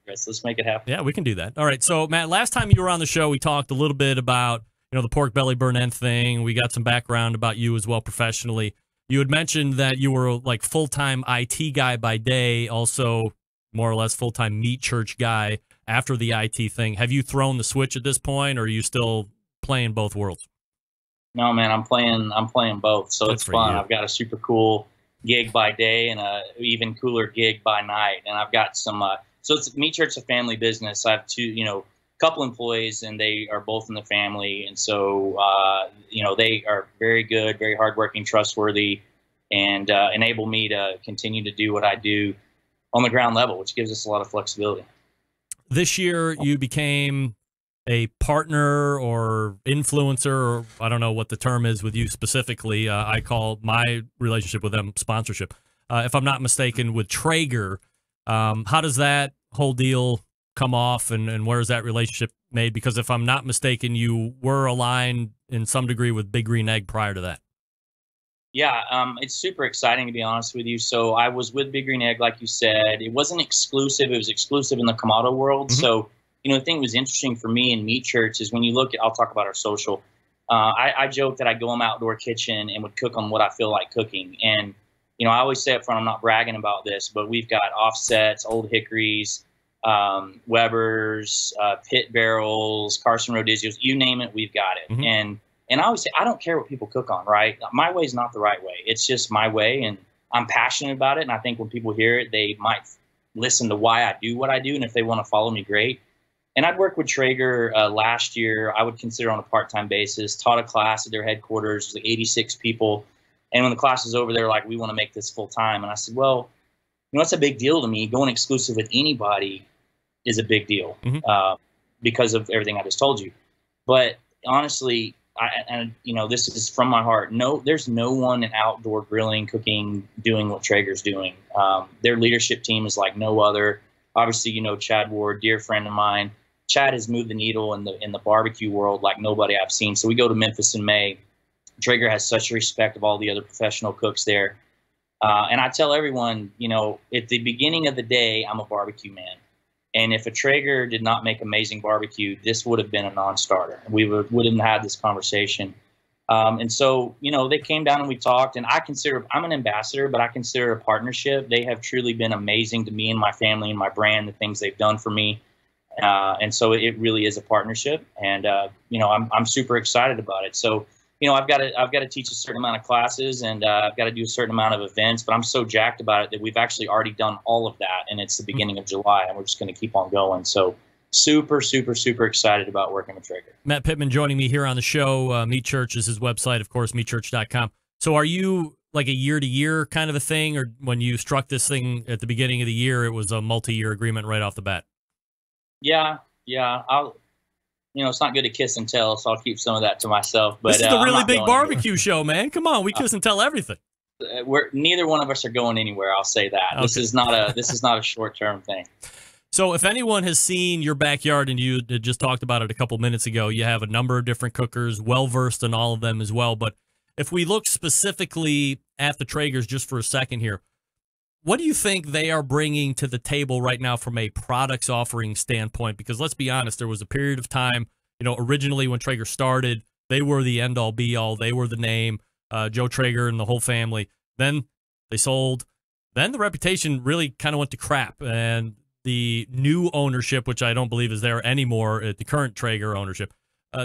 Let's make it happen. Yeah, we can do that. All right. So, Matt, last time you were on the show, we talked a little bit about the pork belly burn end thing. We got some background about you as well professionally. You had mentioned that you were like full-time IT guy by day, also more or less full-time meat church guy after the IT thing. Have you thrown the switch at this point, or are you still playing both worlds? No, man, I'm playing both, so it's fun. I've got a super cool gig by day and a even cooler gig by night, and I've got some. So it's meat church, a family business. I have couple employees, and they are both in the family, and so they are very good, very hardworking, trustworthy, and enable me to continue to do what I do on the ground level, which gives us a lot of flexibility. This year, you became a partner or influencer, or I don't know what the term is with you specifically. I call my relationship with them sponsorship. If I'm not mistaken, with Traeger, how does that whole deal come off, and where is that relationship made? Because if I'm not mistaken, you were aligned in some degree with Big Green Egg prior to that. Yeah, it's super exciting, to be honest with you. So I was with Big Green Egg, like you said. It wasn't exclusive. It was exclusive in the Kamado world. Mm-hmm. So, the thing that was interesting for me in meat church is when you look at, I'll talk about our social. I joke that I go in my outdoor kitchen and would cook on what I feel like cooking. And, I always say up front, I'm not bragging about this, but we've got offsets, Old Hickories, Weber's, pit barrels, Carson Rodizios, you name it, we've got it. Mm-hmm. And I always say, I don't care what people cook on, right? My way is not the right way. It's just my way, and I'm passionate about it. And I think when people hear it, they might listen to why I do what I do. And if they want to follow me, great. And I'd worked with Traeger last year. I would consider on a part-time basis, taught a class at their headquarters, it was like 86 people. And when the class was over, they were like, we want to make this full-time. And I said, well, it's a big deal to me. Going exclusive with anybody is a big deal because of everything I just told you. But honestly, this is from my heart. No, there's no one in outdoor grilling, cooking, doing what Traeger's doing. Their leadership team is like no other. Obviously, Chad Ward, dear friend of mine. Chad has moved the needle in the barbecue world like nobody I've seen. So we go to Memphis in May. Traeger has such respect of all the other professional cooks there. And I tell everyone, at the beginning of the day, I'm a barbecue man. And if a Traeger did not make amazing barbecue, this would have been a non-starter. We wouldn't have had this conversation. And so, they came down and we talked. And I'm an ambassador, but I consider it a partnership. They have truly been amazing to me and my family and my brand, the things they've done for me. And so it really is a partnership. And, I'm super excited about it. So, I've got to teach a certain amount of classes, and I've got to do a certain amount of events, but I'm so jacked about it that we've actually already done all of that, and it's the beginning of July, and we're just going to keep on going. So super, super, super excited about working with Traeger. Matt Pittman joining me here on the show. Meat Church is his website, of course, meatchurch.com. So are you like a year-to-year kind of a thing, or when you struck this thing at the beginning of the year, it was a multi-year agreement right off the bat? Yeah. It's not good to kiss and tell, so I'll keep some of that to myself. But this is the really big barbecue show, man. Come on, we kiss and tell everything. Neither one of us are going anywhere. I'll say that. Okay. This is not a short-term thing. So if anyone has seen your backyard, and you just talked about it a couple minutes ago, you have a number of different cookers, well-versed in all of them as well. But if we look specifically at the Traegers just for a second here, what do you think they are bringing to the table right now from a products offering standpoint? Because let's be honest, there was a period of time, originally when Traeger started, they were the end-all, be-all. They were the name, Joe Traeger and the whole family. Then they sold. Then the reputation really kind of went to crap. And the new ownership, which I don't believe is there anymore at the current Traeger ownership,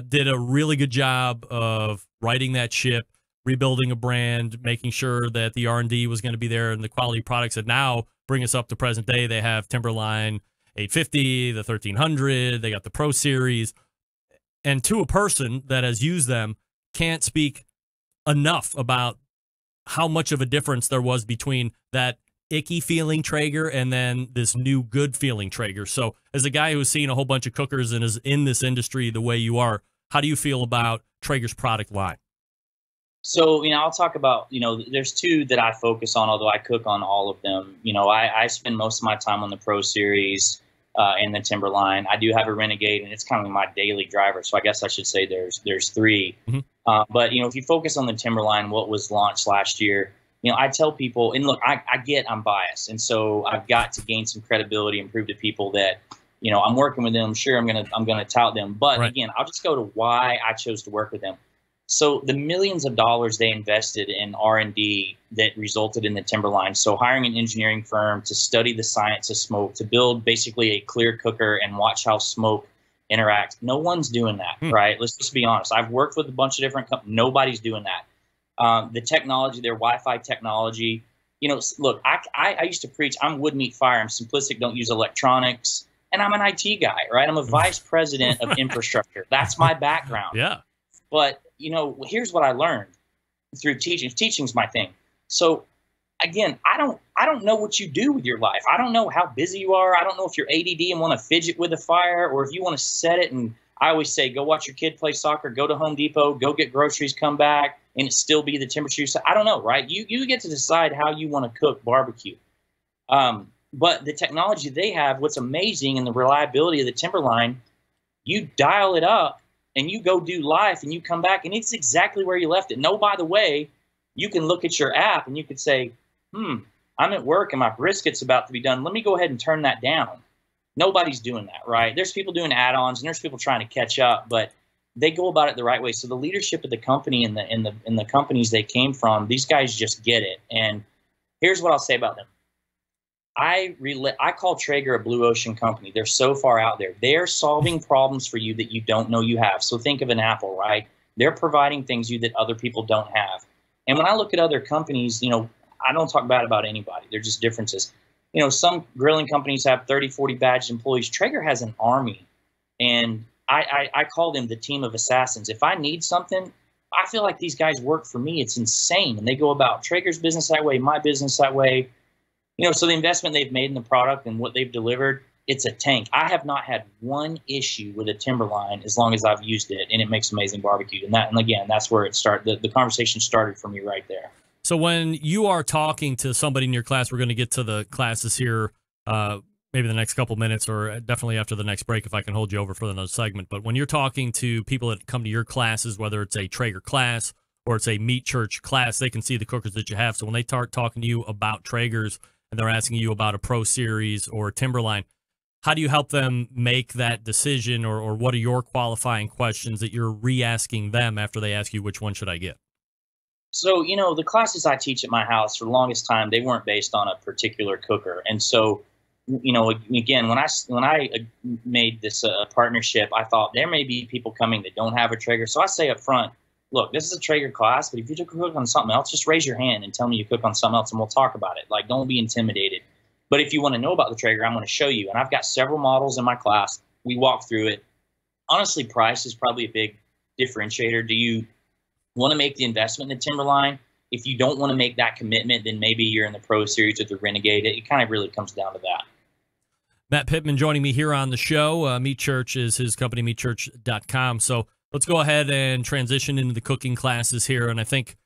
did a really good job of righting that ship, rebuilding a brand, making sure that the R&D was going to be there, and the quality products that now bring us up to present day. They have Timberline 850, the 1300, they got the Pro Series. And to a person that has used them, can't speak enough about how much of a difference there was between that icky feeling Traeger and then this new good feeling Traeger. So as a guy who's seen a whole bunch of cookers and is in this industry the way you are, how do you feel about Traeger's product line? So, I'll talk about, there's two that I focus on, although I cook on all of them. I spend most of my time on the Pro Series and the Timberline. I do have a Renegade, and it's kind of my daily driver. So I guess I should say there's three. But, if you focus on the Timberline, what was launched last year, I tell people, and look, I'm biased. And so I've got to gain some credibility and prove to people that, I'm working with them. Sure, I'm gonna tout them. But again, I'll just go to why I chose to work with them. So the millions of dollars they invested in R&D that resulted in the Timberline. So hiring an engineering firm to study the science of smoke, to build basically a clear cooker and watch how smoke interacts. No one's doing that, right? Let's just be honest. I've worked with a bunch of different companies. Nobody's doing that. The technology, their Wi-Fi technology. Look, I used to preach, I'm wood, meat, fire. I'm simplistic, don't use electronics. And I'm an IT guy, right? I'm a vice president of infrastructure. That's my background. Yeah. But here's what I learned through teaching. Teaching's my thing. So again, I don't know what you do with your life. I don't know how busy you are. I don't know if you're ADD and want to fidget with a fire, or if you want to set it. And I always say, go watch your kid play soccer, go to Home Depot, go get groceries, come back, and it still be the temperature. So I don't know, right? You get to decide how you want to cook barbecue. But the technology they have, what's amazing, and the reliability of the Timberline, you dial it up and you go do life, and you come back, and it's exactly where you left it. No, by the way, you can look at your app and you could say, I'm at work and my brisket's about to be done. Let me go ahead and turn that down. Nobody's doing that, right? There's people doing add-ons, and there's people trying to catch up, but they go about it the right way. So the leadership of the company and the companies they came from, these guys just get it. And here's what I'll say about them. I call Traeger a blue ocean company. They're so far out there. They're solving problems for you that you don't know you have. So think of an Apple, right? They're providing things you that other people don't have. And when I look at other companies, I don't talk bad about anybody. They're just differences. Some grilling companies have 30, 40 badged employees. Traeger has an army. And I call them the team of assassins. If I need something, I feel like these guys work for me. It's insane. And they go about Traeger's business that way, my business that way. So the investment they've made in the product and what they've delivered, it's a tank. I have not had one issue with a Timberline as long as I've used it, and it makes amazing barbecue. And again, that's where it started. The conversation started for me right there. So when you are talking to somebody in your class, we're going to get to the classes here maybe the next couple minutes, or definitely after the next break if I can hold you over for another segment. But when you're talking to people that come to your classes, whether it's a Traeger class or it's a Meat Church class, they can see the cookers that you have. So when they start talking to you about Traegers and they're asking you about a Pro Series or a Timberline, how do you help them make that decision, or what are your qualifying questions that you're re-asking them after they ask you which one should I get? So, the classes I teach at my house for the longest time, they weren't based on a particular cooker. And so, again, when I made this partnership, I thought there may be people coming that don't have a Traeger. So I say up front, look, this is a Traeger class, but if you cook on something else, just raise your hand and tell me you cook on something else and we'll talk about it. Like, don't be intimidated. But if you want to know about the Traeger, I'm going to show you. And I've got several models in my class. We walk through it. Honestly, price is probably a big differentiator. Do you want to make the investment in the Timberline? If you don't want to make that commitment, then maybe you're in the Pro Series or the Renegade. It kind of really comes down to that. Matt Pittman joining me here on the show. Meat Church is his company, meatchurch.com. So let's go ahead and transition into the cooking classes here. And I think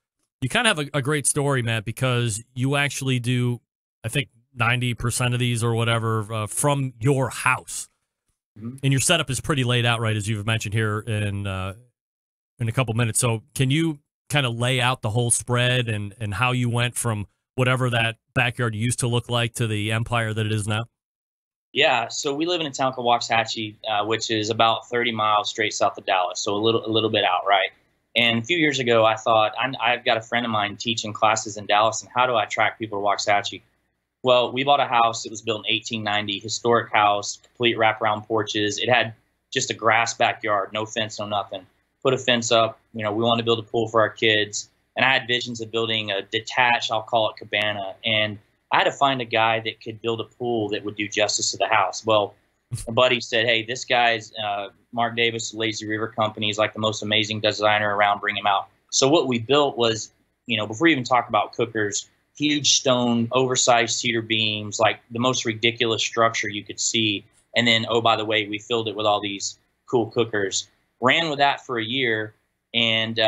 you kind of have a great story, Matt, because you actually do, I think, 90% of these or whatever from your house. Mm-hmm. And your setup is pretty laid out, right, as you've mentioned here in a couple minutes. So can you kind of lay out the whole spread and how you went from whatever that backyard used to look like to the empire that it is now? Yeah, so we live in a town called Waxahachie, which is about 30 miles straight south of Dallas, so a little bit out, right? And a few years ago, I thought, I've got a friend of mine teaching classes in Dallas, and how do I attract people to Waxahachie? Well, we bought a house. It was built in 1890, historic house, complete wraparound porches. It had just a grass backyard, no fence, no nothing. Put a fence up. We wanted to build a pool for our kids. And I had visions of building a detached, I'll call it cabana. And I had to find a guy that could build a pool that would do justice to the house. Well, a buddy said, hey, this guy's Mark Davis, Lazy River Company. He's like the most amazing designer around, bring him out. So what we built was, before we even talk about cookers, huge stone, oversized cedar beams, like the most ridiculous structure you could see. And then, oh, by the way, we filled it with all these cool cookers. Ran with that for a year, and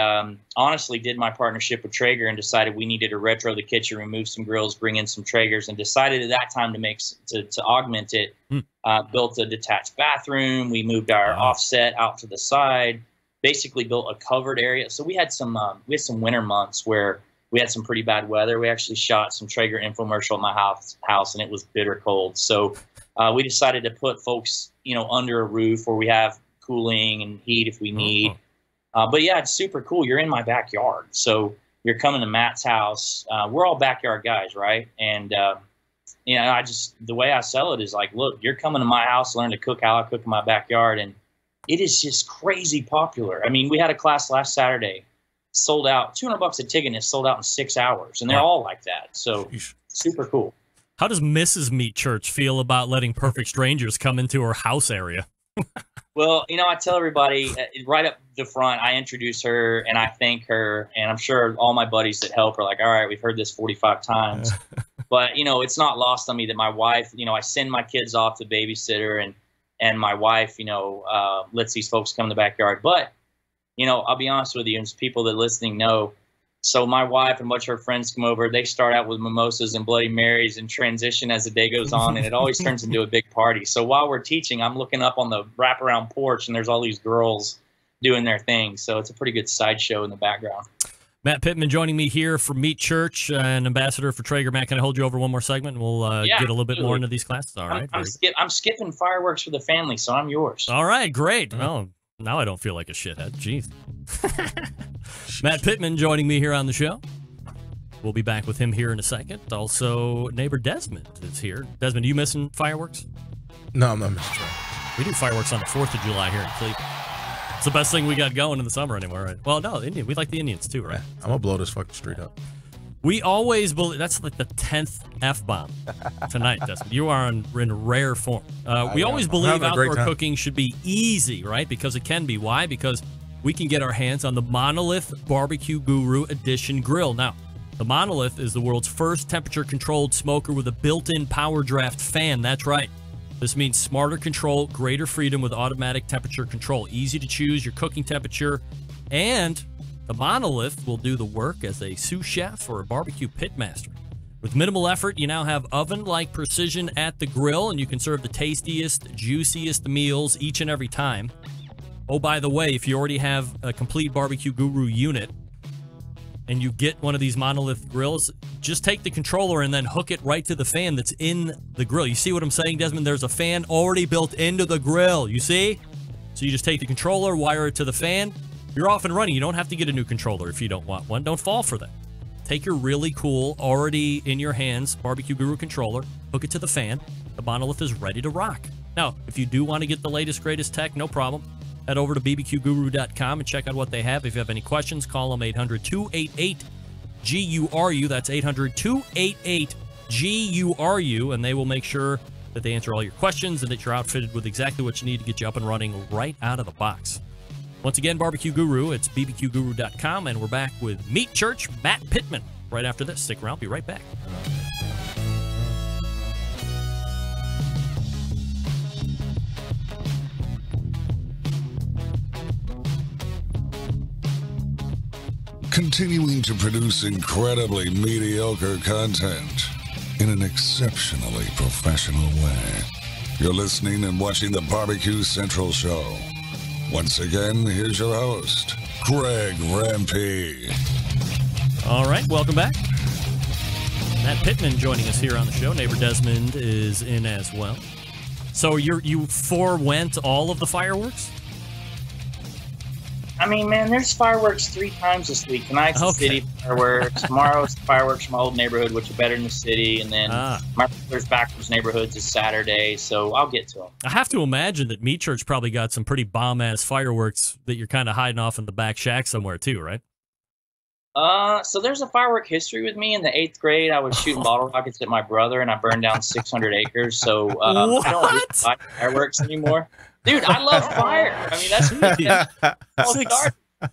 honestly did my partnership with Traeger and decided we needed to retro the kitchen, remove some grills, bring in some Traegers, and decided at that time to augment it. Built a detached bathroom. We moved our offset out to the side. Basically built a covered area. So we had some winter months where we had some pretty bad weather. We actually shot some Traeger infomercial at my house, and it was bitter cold. So we decided to put folks, under a roof where we have cooling and heat if we need. But yeah, it's super cool. You're in my backyard. So you're coming to Matt's house. We're all backyard guys, right? And, the way I sell it is like, look, you're coming to my house, learn to cook how I cook in my backyard. And it is just crazy popular. I mean, we had a class last Saturday, sold out, $200 a ticket, and it sold out in 6 hours. And they're all like that. So super cool. How does Mrs. Meat Church feel about letting perfect strangers come into her house area? Well, I tell everybody right up the front, I introduce her and I thank her. And I'm sure all my buddies that help are like, all right, we've heard this 45 times. But, it's not lost on me that my wife, I send my kids off to babysitter and my wife, lets these folks come in the backyard. But, I'll be honest with you, and people that are listening know. So my wife and a bunch of her friends come over. They start out with mimosas and Bloody Marys and transition as the day goes on, and it always turns into a big party. So while we're teaching, I'm looking up on the wraparound porch, and there's all these girls doing their thing. So it's a pretty good sideshow in the background. Matt Pittman joining me here from Meat Church, an ambassador for Traeger. Matt, can I hold you over one more segment? And we'll get a little bit more into these classes. All right. I'm skipping fireworks for the family, so I'm yours. All right, great. Well, now I don't feel like a shithead. Jeez. Matt Pittman joining me here on the show. We'll be back with him here in a second. Also, neighbor Desmond is here. Desmond, are you missing fireworks? No, I'm not missing. We do fireworks on the 4th of July here in Cleveland. It's the best thing we got going in the summer anymore, right? Well, no, Indian. We like the Indians too, right? I'm going to blow this fucking street up. We always believe that's like the 10th F-bomb tonight, Desmond. You are in rare form. We always believe outdoor cooking should be easy, right? Because it can be. Why? Because we can get our hands on the Monolith Barbecue Guru Edition grill. Now, The Monolith is the world's first temperature-controlled smoker with a built-in power draft fan. That's right. This means smarter control, greater freedom with automatic temperature control. Easy to choose your cooking temperature, and the Monolith will do the work as a sous chef or a barbecue pitmaster. With minimal effort, you now have oven-like precision at the grill, and you can serve the tastiest, juiciest meals each and every time. Oh, by the way, if you already have a complete Barbecue Guru unit and you get one of these Monolith grills, just take the controller and then hook it right to the fan that's in the grill. You see what I'm saying, Desmond? There's a fan already built into the grill. You see? So you just take the controller, wire it to the fan. You're off and running. You don't have to get a new controller if you don't want one. Don't fall for that. Take your really cool, already in your hands, Barbecue Guru controller, hook it to the fan. The Monolith is ready to rock. Now, if you do want to get the latest, greatest tech, no problem. Head over to bbqguru.com and check out what they have. If you have any questions, call them 800-288-GURU. That's 800-288-GURU, and they will make sure that they answer all your questions and that you're outfitted with exactly what you need to get you up and running right out of the box. Once again, Barbecue Guru, it's bbqguru.com, and we're back with Meat Church, Matt Pittman, right after this. Stick around, be right back. Continuing to produce incredibly mediocre content in an exceptionally professional way. You're listening and watching the Barbecue Central Show. Once again, here's your host, Greg Lampe. All right, welcome back. Matt Pittman joining us here on the show. Neighbor Desmond is in as well. So you forewent all of the fireworks? I mean, man, there's fireworks 3 times this week. Tonight's the city fireworks. Tomorrow's the fireworks from my old neighborhood, which are better in the city. And then my brother's backwards neighborhoods is Saturday, so I'll get to them. I have to imagine that Meat Church probably got some pretty bomb-ass fireworks that you're kind of hiding off in the back shack somewhere too, right? So there's a firework history with me. In the 8th grade, I was shooting bottle rockets at my brother, and I burned down 600 acres. So I don't really like fireworks anymore. Dude, I love fire. I mean, that's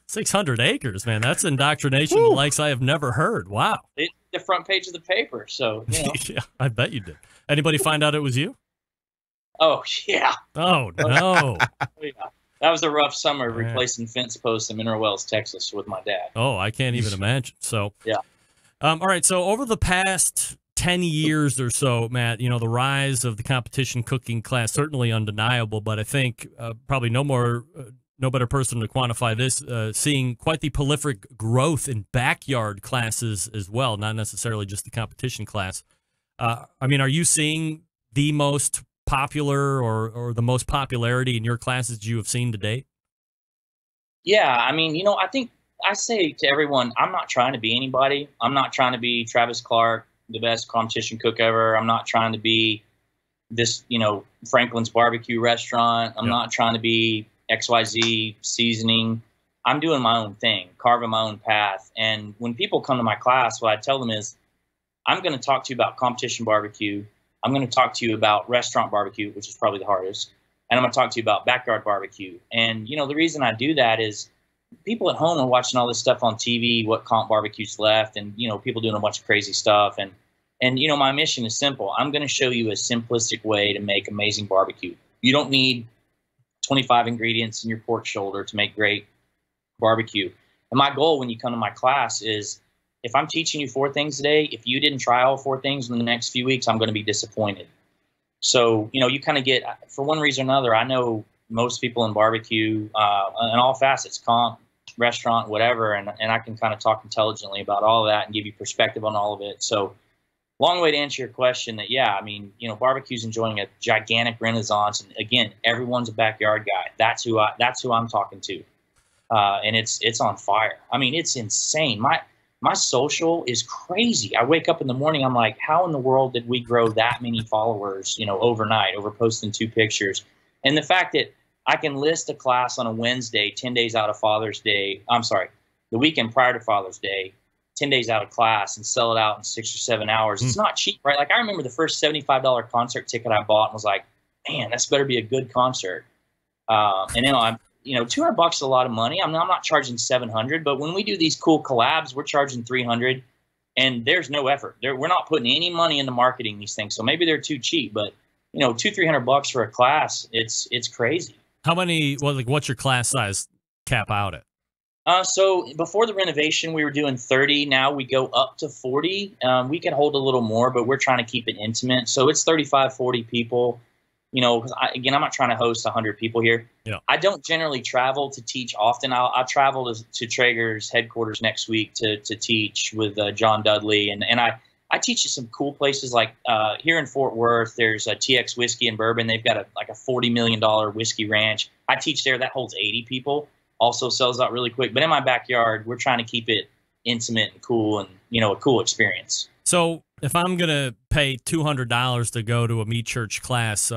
600 acres, man. That's indoctrination the likes I have never heard. Wow. It's the front page of the paper, so, you know. Yeah, I bet you did. Anybody find out it was you? Oh, yeah. Oh, no. Yeah. That was a rough summer replacing fence posts in Mineral Wells, Texas with my dad. Oh, I can't even imagine. So, yeah. All right, so over the past 10 years or so, Matt, you know, the rise of the competition cooking class, certainly undeniable, but I think probably no better person to quantify this, seeing quite the prolific growth in backyard classes as well, not necessarily just the competition class. I mean, are you seeing the most popular or the most popularity in your classes you have seen to date? Yeah, I mean, you know, I think I say to everyone, I'm not trying to be anybody. I'm not trying to be Travis Clark, the best competition cook ever. I'm not trying to be this, you know, Franklin's barbecue restaurant. I'm not trying to be XYZ seasoning. I'm doing my own thing, carving my own path. And when people come to my class, what I tell them is, I'm going to talk to you about competition barbecue. I'm going to talk to you about restaurant barbecue, which is probably the hardest. And I'm going to talk to you about backyard barbecue. And, you know, the reason I do that is people at home are watching all this stuff on TV, what comp barbecue's left, and, you know, people doing a bunch of crazy stuff. And you know, my mission is simple. I'm going to show you a simplistic way to make amazing barbecue. You don't need 25 ingredients in your pork shoulder to make great barbecue. And my goal when you come to my class is, if I'm teaching you 4 things today, if you didn't try all 4 things in the next few weeks, I'm going to be disappointed. So, you know, you kind of get, for one reason or another, I know most people in barbecue, in all facets, comp, restaurant, whatever, and I can kind of talk intelligently about all of that and give you perspective on all of it. So, long way to answer your question that, yeah, I mean, you know, barbecue's enjoying a gigantic renaissance. And again, everyone's a backyard guy. That's who I'm talking to. And it's on fire. I mean, it's insane. My social is crazy. I wake up in the morning, I'm like, how in the world did we grow that many followers, you know, overnight over posting 2 pictures? And the fact that I can list a class on a Wednesday, 10 days out of Father's Day. I'm sorry, the weekend prior to Father's Day, 10 days out of class, and sell it out in 6 or 7 hours. It's not cheap, right? Like, I remember the first $75 concert ticket I bought and was like, man, this better be a good concert. And you know, $200 is a lot of money. I'm not charging $700, but when we do these cool collabs, we're charging $300. and there's no effort. We're not putting any money into marketing these things. So maybe they're too cheap, but you know, $200-300 for a class, it's crazy. How many? Well, like, what's your class size cap out at? So before the renovation, we were doing 30. Now we go up to 40. We can hold a little more, but we're trying to keep it intimate. So it's 35, 40 people. You know, because I'm not trying to host 100 people here. Yeah. I don't generally travel to teach often. I'll travel to Traeger's headquarters next week to teach with John Dudley. And I teach at some cool places like here in Fort Worth, there's a TX Whiskey and Bourbon. They've got a $40 million whiskey ranch. I teach there. That holds 80 people. Also sells out really quick. But in my backyard, we're trying to keep it intimate and cool and, you know, a cool experience. So if I'm going to pay $200 to go to a Meat Church class,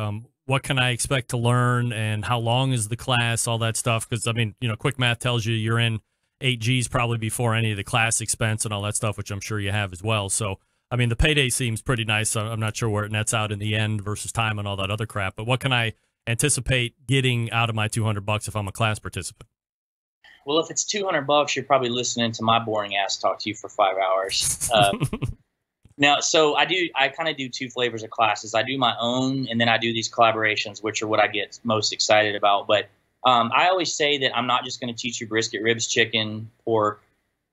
what can I expect to learn, and how long is the class, all that stuff? Because, I mean, you know, quick math tells you you're in 8 Gs probably before any of the class expense and all that stuff, which I'm sure you have as well. So, I mean, the payday seems pretty nice. I'm not sure where it nets out in the end versus time and all that other crap. But what can I anticipate getting out of my $200 if I'm a class participant? Well, if it's $200, you're probably listening to my boring ass talk to you for 5 hours. Now, so I kind of do two flavors of classes. I do my own, and then I do these collaborations, which are what I get most excited about. But I always say that I'm not just going to teach you brisket, ribs, chicken, pork.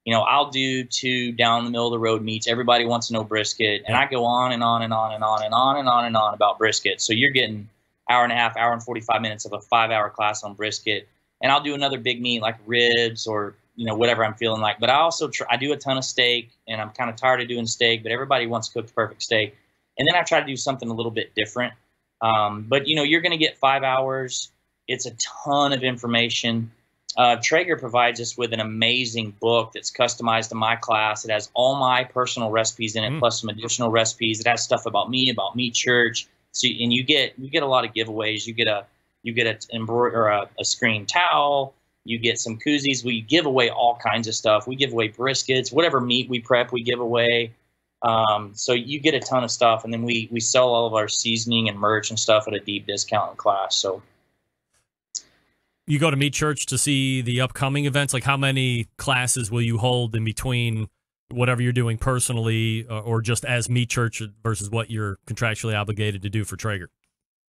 You know, I'll do 2 down the middle of the road meats. Everybody wants to know brisket, and I go on and on and on and on and on and on and on about brisket. So you're getting hour and a half, hour and 45 minutes of a 5-hour class on brisket. And I'll do another big meat like ribs or, you know, whatever I'm feeling like. But I also I do a ton of steak, and I'm kind of tired of doing steak, but everybody wants cooked perfect steak. And then I try to do something a little bit different. But, you know, you're going to get 5 hours. It's a ton of information. Traeger provides us with an amazing book that's customized to my class. It has all my personal recipes in it, plus some additional recipes. It has stuff about me, about Meat Church. So, and you get a lot of giveaways. You get a screen towel. You get some koozies. We give away all kinds of stuff. We give away briskets, whatever meat we prep, we give away. So you get a ton of stuff, and then we sell all of our seasoning and merch and stuff at a deep discount in class. So you go to Meat Church to see the upcoming events. Like, how many classes will you hold in between whatever you're doing personally or just as Meat Church versus what you're contractually obligated to do for Traeger?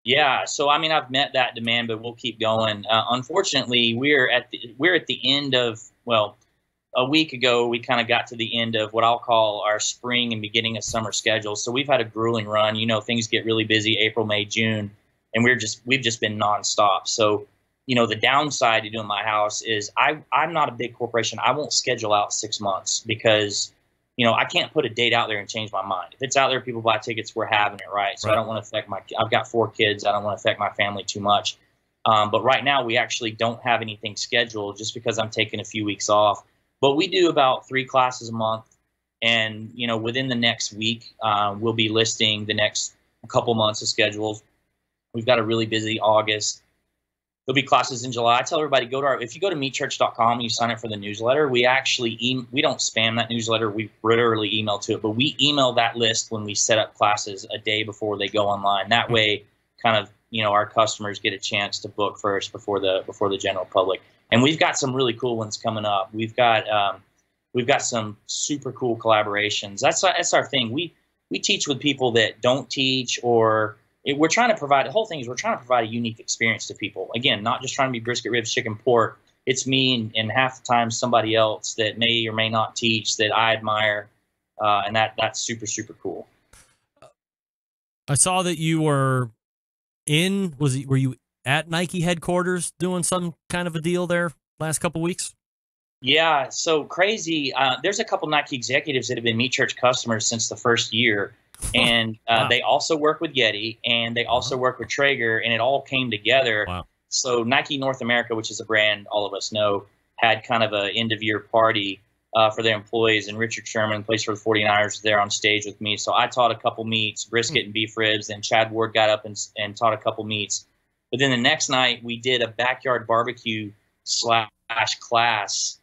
Yeah, so I mean, I've met that demand, but we'll keep going. Unfortunately, we're at the end of, well, a week ago we kind of got to the end of what I'll call our spring and beginning of summer schedule. So we've had a grueling run. You know, things get really busy April, May, June, and we've just been nonstop. So, you know, the downside to doing my house is I'm not a big corporation. I won't schedule out 6 months because, you know, I can't put a date out there and change my mind. If it's out there, people buy tickets, we're having it, right? So I don't want to affect I've got 4 kids. I don't want to affect my family too much. But right now we actually don't have anything scheduled just because I'm taking a few weeks off. But we do about 3 classes a month. And, you know, within the next week, we'll be listing the next couple months of schedules. We've got a really busy August. There'll be classes in July. I tell everybody, if you go to meatchurch.com and you sign up for the newsletter, we actually we don't spam that newsletter. We literally email to it, but we email that list when we set up classes a day before they go online. That way, kind of, you know, our customers get a chance to book first before the general public. And we've got some really cool ones coming up. We've got some super cool collaborations. That's our thing. We teach with people that don't teach, or we're trying to provide, the whole thing is we're trying to provide a unique experience to people. Again, not just trying to be brisket, ribs, chicken, pork. It's me and half the time somebody else that may or may not teach that I admire, and that's super, super cool. I saw that you were were you at Nike headquarters doing some kind of a deal there last couple weeks? Yeah, so crazy. There's a couple Nike executives that have been Meat Church customers since the first year. And they also work with Yeti, and they also work with Traeger, and it all came together. Wow. So Nike North America, which is a brand all of us know, had kind of an end-of-year party for their employees, and Richard Sherman, plays for the 49ers, was there on stage with me. So I taught a couple meats, brisket and beef ribs, then Chad Ward got up and taught a couple meats. But then the next night, we did a backyard barbecue / class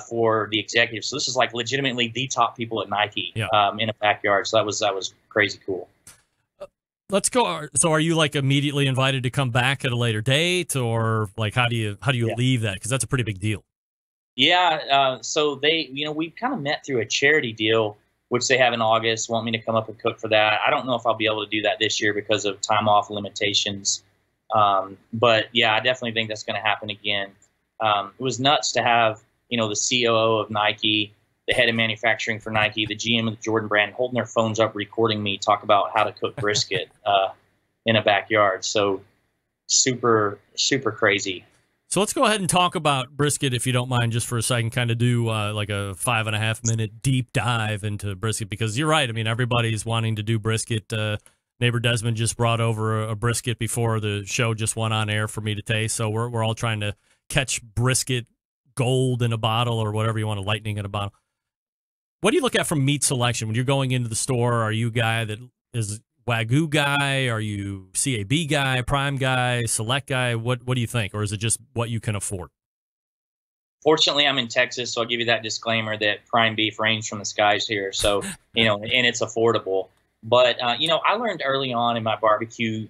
for the executives. So this is like legitimately the top people at Nike in a backyard. So that was crazy cool. Let's go. So are you like immediately invited to come back at a later date, or like how do you leave that? Because that's a pretty big deal. Yeah. So we kind of met through a charity deal. which they have in August, want me to come up and cook for that. I don't know if I'll be able to do that this year because of time off limitations. But yeah, I definitely think that's going to happen again. It was nuts to have, the COO of Nike, the head of manufacturing for Nike, the GM of the Jordan brand, holding their phones up, recording me talk about how to cook brisket in a backyard. So super, super crazy. So let's go ahead and talk about brisket, if you don't mind, just for a second, kind of do like a 5.5 minute deep dive into brisket, because you're right. I mean, everybody's wanting to do brisket. Neighbor Desmond just brought over a brisket before the show just went on air for me to taste. So we're all trying to catch brisket gold in a bottle, or whatever you want, a lightning in a bottle. What do you look at from meat selection when you're going into the store? Are you a guy that is Wagyu guy? Are you CAB guy, prime guy, select guy? What do you think? Or is it just what you can afford? Fortunately, I'm in Texas, so I'll give you that disclaimer that prime beef rains from the skies here. So, and it's affordable. But, I learned early on in my barbecue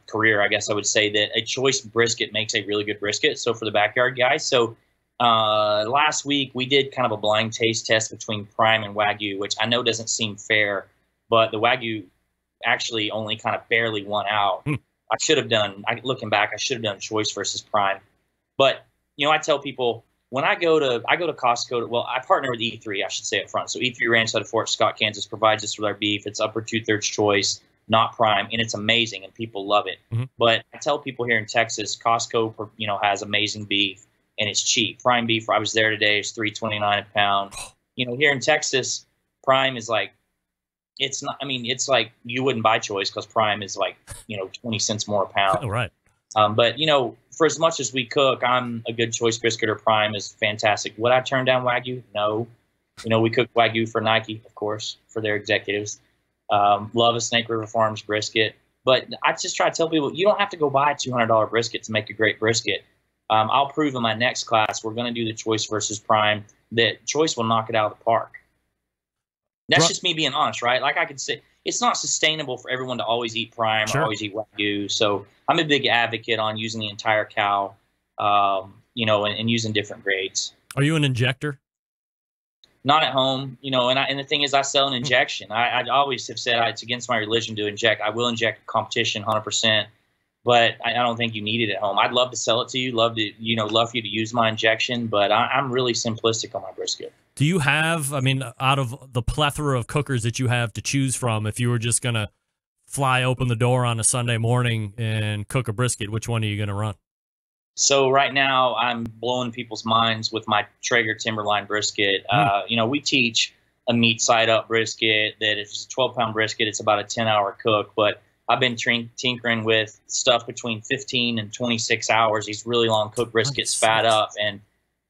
career, I guess I would say, that a choice brisket makes a really good brisket. So for the backyard guys. So last week we did kind of a blind taste test between prime and Wagyu, which I know doesn't seem fair, but the Wagyu actually only kind of barely won out. I should have done, looking back, I should have done choice versus prime. But, I tell people when I go to Costco, well, I partner with E3, I should say up front. So E3 Ranch out of Fort Scott, Kansas provides us with our beef. It's upper 2/3 choice, not prime, and it's amazing and people love it. But I tell people here in Texas, Costco, has amazing beef and it's cheap. Prime beef, I was there today, is $3.29 a pound. Here in Texas, prime is like, it's not, it's like you wouldn't buy choice because prime is like, 20 cents more a pound. Oh, right. But, for as much as we cook, I'm a good choice brisket or prime is fantastic. Would I turn down Wagyu? No. We cook Wagyu for Nike, of course, for their executives. Love a Snake River Farms brisket. But I just try to tell people, you don't have to go buy a $200 brisket to make a great brisket. I'll prove in my next class, we're going to do the choice versus prime, that choice will knock it out of the park. That's just me being honest, right? Like I could say, it's not sustainable for everyone to always eat prime or always eat Wagyu. So I'm a big advocate on using the entire cow, and using different grades. Are you an injector? Not at home, and the thing is, I sell an injection. I always have said it's against my religion to inject. I will inject competition 100%, but I don't think you need it at home. I'd love to sell it to you, love for you to use my injection, but I'm really simplistic on my brisket. Do you have, out of the plethora of cookers that you have to choose from, if you were just going to fly open the door on a Sunday morning and cook a brisket, which one are you going to run? So right now I'm blowing people's minds with my Traeger Timberline brisket. We teach a meat side up brisket that if it's a 12-pound brisket, it's about a 10-hour cook, but I've been tinkering with stuff between 15 and 26 hours, these really long cooked briskets, fat up, and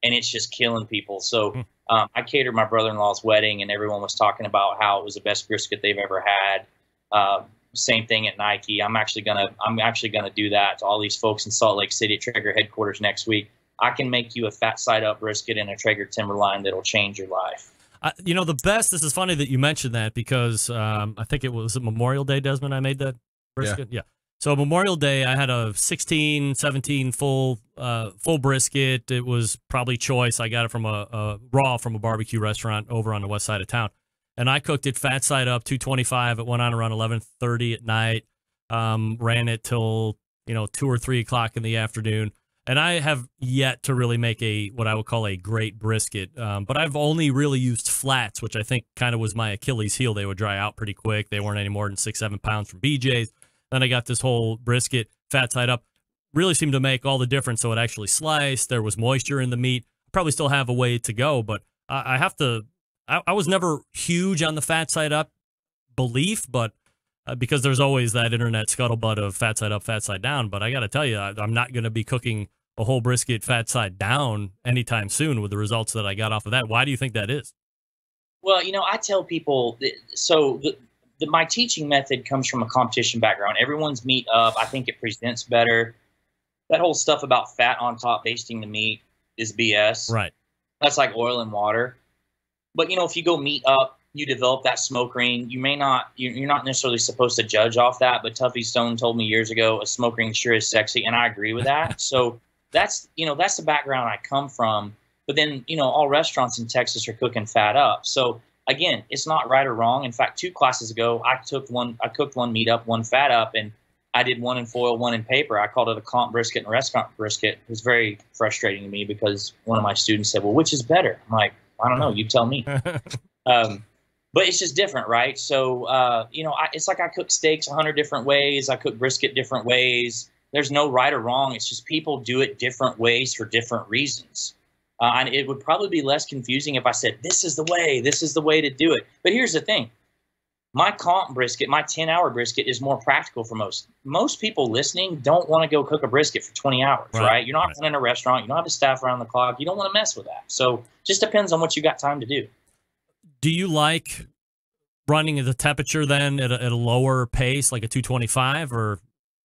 it's just killing people. So I catered my brother-in-law's wedding, and everyone was talking about how it was the best brisket they've ever had. Same thing at Nike. I'm actually gonna do that to all these folks in Salt Lake City at Traeger headquarters next week. I can make you a fat side up brisket and a Traeger Timberline that'll change your life. The best. This is funny that you mentioned that because I think it was Memorial Day, Desmond. I made that brisket. Yeah. So Memorial Day, I had a 16, 17 full brisket. It was probably choice. I got it from a raw from a barbecue restaurant over on the west side of town, and I cooked it fat side up, 225. It went on around 11:30 at night. Ran it till 2 or 3 o'clock in the afternoon. And I have yet to really make what I would call a great brisket. But I've only really used flats, which I think kind of was my Achilles heel. They would dry out pretty quick. They weren't any more than 6-7 pounds from BJ's. Then I got this whole brisket, fat side up. Really seemed to make all the difference. So it actually sliced. There was moisture in the meat. Probably still have a way to go, but I have to. I was never huge on the fat side up belief, but because there's always that internet scuttlebutt of fat side up, fat side down. But I got to tell you, I'm not going to be cooking a whole brisket fat side down anytime soon with the results that I got off of that. Why do you think that is? Well, I tell people, my teaching method comes from a competition background. Everyone's meat up. I think it presents better. That whole stuff about fat on top basting the meat is BS. Right. That's like oil and water. But, if you go meat up, you develop that smoke ring. You're not necessarily supposed to judge off that, but Tuffy Stone told me years ago, a smoke ring sure is sexy, and I agree with that. So that's the background I come from. But then, all restaurants in Texas are cooking fat up. So again, it's not right or wrong. In fact, 2 classes ago, I cooked one meat up, one fat up, and I did one in foil, one in paper. I called it a comp brisket and a restaurant brisket. It was very frustrating to me because one of my students said, well, which is better? I'm like, I don't know. You tell me. But it's just different, right? So, it's like I cook steaks 100 different ways. I cook brisket different ways. There's no right or wrong. It's just people do it different ways for different reasons. And it would probably be less confusing if I said, this is the way to do it. But here's the thing. My comp brisket, my 10-hour brisket is more practical for most. Most people listening don't want to go cook a brisket for 20 hours, right? You're not running a restaurant. You don't have the staff around the clock. You don't want to mess with that. So just depends on what you got time to do. Do you like running at the temperature then at a lower pace, like a 225, or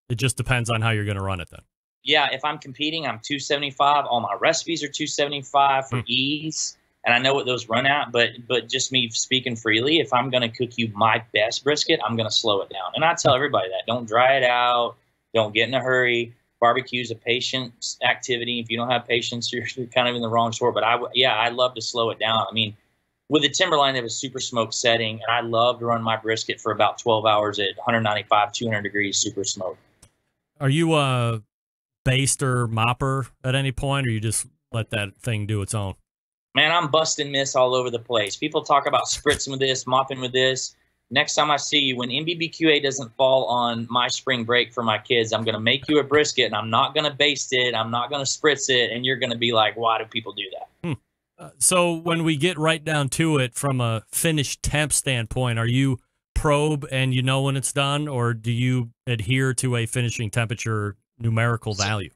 it just depends on how you're going to run it then? Yeah, if I'm competing, I'm 275. All my recipes are 275 for ease, and I know what those run at. But just me speaking freely, if I'm going to cook you my best brisket, I'm going to slow it down. And I tell everybody that. Don't dry it out. Don't get in a hurry. Barbecue is a patience activity. If you don't have patience, you're kind of in the wrong sport. But I love to slow it down. I mean, with the Timberline, they have a super smoke setting, and I love to run my brisket for about 12 hours at 195, 200 degrees super smoke. Are you a baster mopper at any point, or you just let that thing do its own? Man, I'm busting this all over the place. People talk about spritzing with this, mopping with this. Next time I see you, when MBBQA doesn't fall on my spring break for my kids, I'm going to make you a brisket, and I'm not going to baste it. I'm not going to spritz it, and you're going to be like, why do people do that? So when we get right down to it, from a finished temp standpoint, are you probe and you know when it's done, or do you adhere to a finishing temperature numerical value?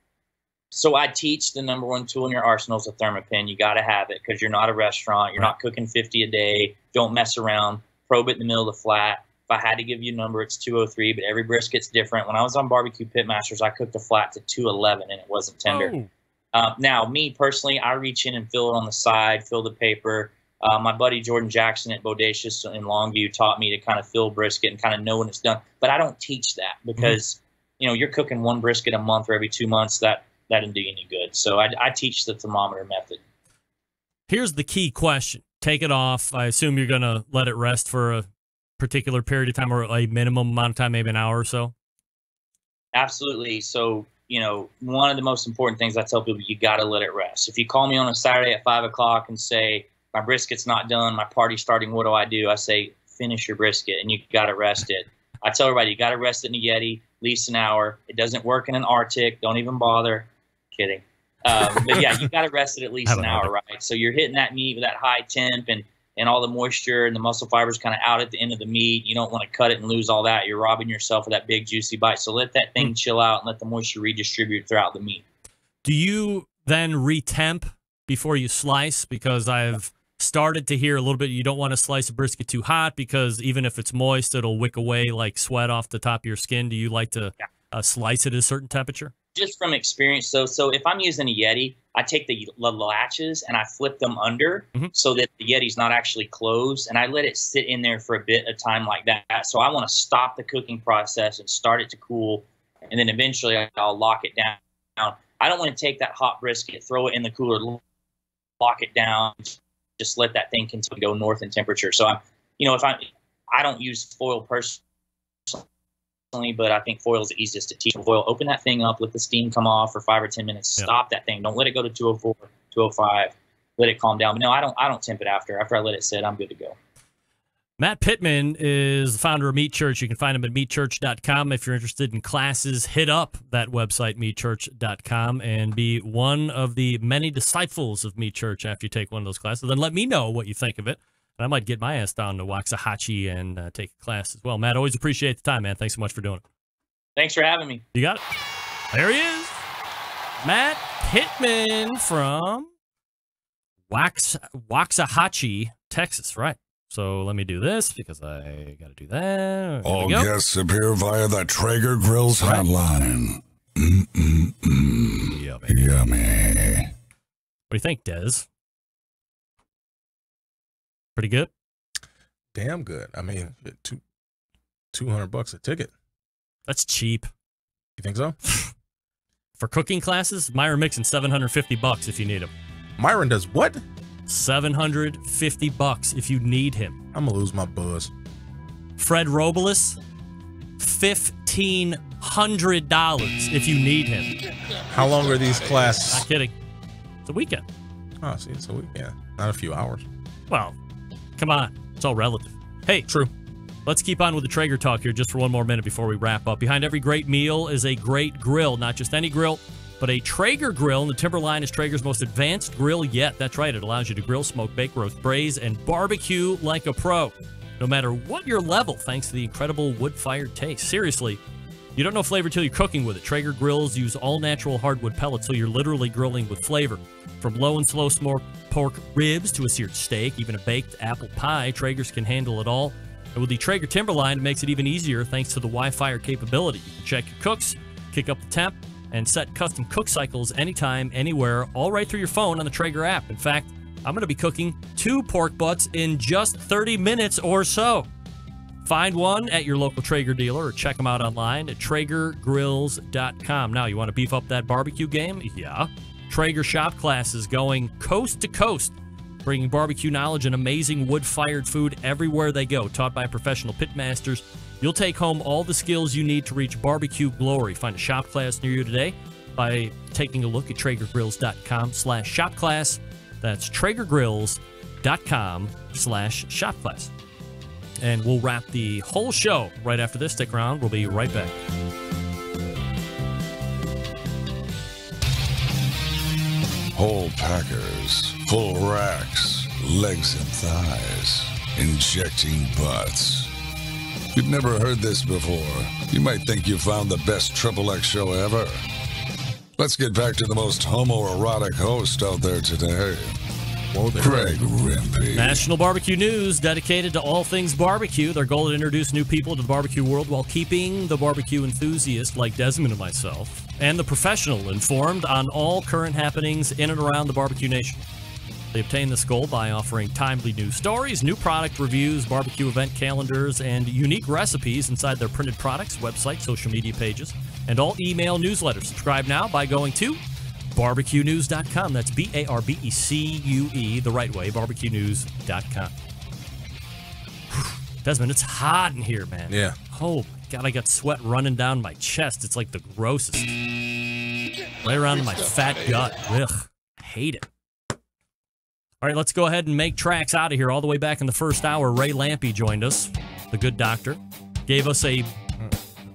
So I teach the number one tool in your arsenal is a Thermopin. You got to have it because you're not a restaurant. You're not cooking 50 a day. Don't mess around. Probe it in the middle of the flat. If I had to give you a number, it's 203, but every brisket's different. When I was on Barbecue Pitmasters, I cooked a flat to 211, and it wasn't tender. Oh. Now, me personally, I reach in and fill it on the side, fill the paper. My buddy Jordan Jackson at Bodacious in Longview taught me to kind of fill brisket and kind of know when it's done. But I don't teach that because, you're cooking one brisket a month or every 2 months. That doesn't do you any good. So I teach the thermometer method. Here's the key question. Take it off. I assume you're going to let it rest for a particular period of time, or a minimum amount of time, maybe an hour or so? Absolutely. So, one of the most important things I tell people, you got to let it rest. If you call me on a Saturday at 5 o'clock and say, my brisket's not done, my party's starting, what do? I say, finish your brisket, and you got to rest it. I tell everybody, you got to rest it in a Yeti, at least an hour. It doesn't work in an Arctic. Don't even bother. Kidding. But yeah, you got to rest it at least an hour, right? So you're hitting that meat with that high temp and all the moisture and the muscle fibers kind of out at the end of the meat. You don't want to cut it and lose all that. You're robbing yourself of that big juicy bite. So let that thing chill out and let the moisture redistribute throughout the meat. Do you then retemp before you slice? Because I've started to hear a little bit, you don't want to slice a brisket too hot because even if it's moist, it'll wick away like sweat off the top of your skin. Do you like to slice it at a certain temperature? Just from experience, so if I'm using a Yeti, I take the latches and I flip them under so that the Yeti's not actually closed, and I let it sit in there for a bit of time like that. So I want to stop the cooking process and start it to cool, and then eventually I'll lock it down. I don't want to take that hot brisket, throw it in the cooler, lock it down, just let that thing continue to go north in temperature. So I don't use foil personally, but I think foil is the easiest to teach. Foil, open that thing up, let the steam come off for 5 or 10 minutes. Stop that thing. Don't let it go to 204, 205. Let it calm down. But no, I don't temp it after. After I let it sit, I'm good to go. Matt Pittman is the founder of Meat Church. You can find him at meatchurch.com. If you're interested in classes, hit up that website, meatchurch.com, and be one of the many disciples of Meat Church after you take one of those classes. Then let me know what you think of it. And I might get my ass down to Waxahachie and take a class as well. Matt, always appreciate the time, man. Thanks so much for doing it. Thanks for having me. You got it. There he is. Matt Pittman from Waxahachie, Texas, right? So let me do this because I got to do that. All guests appear via the Traeger Grills hotline. Yummy. What do you think, Des? Pretty good? Damn good. I mean, $200 a ticket. That's cheap. You think so? For cooking classes, Myron Mixon $750 if you need them. Myron does what? $750 if you need him. I'm gonna lose my buzz. Fred Robles, $1,500 if you need him. How long are these classes? Not kidding. It's a weekend. Oh, see, it's a weekend. Not a few hours. Well, come on. It's all relative. Hey. True. Let's keep on with the Traeger talk here just for one more minute before we wrap up. Behind every great meal is a great grill. Not just any grill, but a Traeger grill. And the Timberline is Traeger's most advanced grill yet. That's right. It allows you to grill, smoke, bake, roast, braise, and barbecue like a pro. No matter what your level, thanks to the incredible wood-fired taste. Seriously, you don't know flavor till you're cooking with it. Traeger grills use all-natural hardwood pellets, so you're literally grilling with flavor. From low and slow smoked pork ribs to a seared steak, even a baked apple pie, Traeger's can handle it all. And with the Traeger Timberline, it makes it even easier thanks to the Wi-Fi capability. You can check your cooks, kick up the temp, and set custom cook cycles anytime, anywhere, all right through your phone on the Traeger app. In fact, I'm going to be cooking 2 pork butts in just 30 minutes or so. Find one at your local Traeger dealer or check them out online at TraegerGrills.com. Now, you want to beef up that barbecue game? Yeah. Traeger shop classes going coast to coast, bringing barbecue knowledge and amazing wood-fired food everywhere they go. Taught by professional pitmasters, you'll take home all the skills you need to reach barbecue glory. Find a shop class near you today by taking a look at TraegerGrills.com/shopclass. That's TraegerGrills.com/shopclass. And we'll wrap the whole show right after this. Stick around. We'll be right back. Whole packers, full racks, legs and thighs, injecting butts. You've never heard this before. You might think you found the best XXX show ever. Let's get back to the most homoerotic host out there today. Craig Rimpey. National Barbecue News, dedicated to all things barbecue. Their goal is to introduce new people to the barbecue world while keeping the barbecue enthusiast like Desmond and myself and the professional informed on all current happenings in and around the barbecue nation. They obtain this goal by offering timely news stories, new product reviews, barbecue event calendars, and unique recipes inside their printed products, website, social media pages, and all email newsletters. Subscribe now by going to BBQnews.com. That's BARBECUE, the right way, BBQnews.com. Desmond, it's hot in here, man. Yeah. Oh, my God, I got sweat running down my chest. It's like the grossest. Right around my fat gut. Ugh, hate it. All right, let's go ahead and make tracks out of here. All the way back in the first hour, Ray Lampe joined us, the good doctor. Gave us a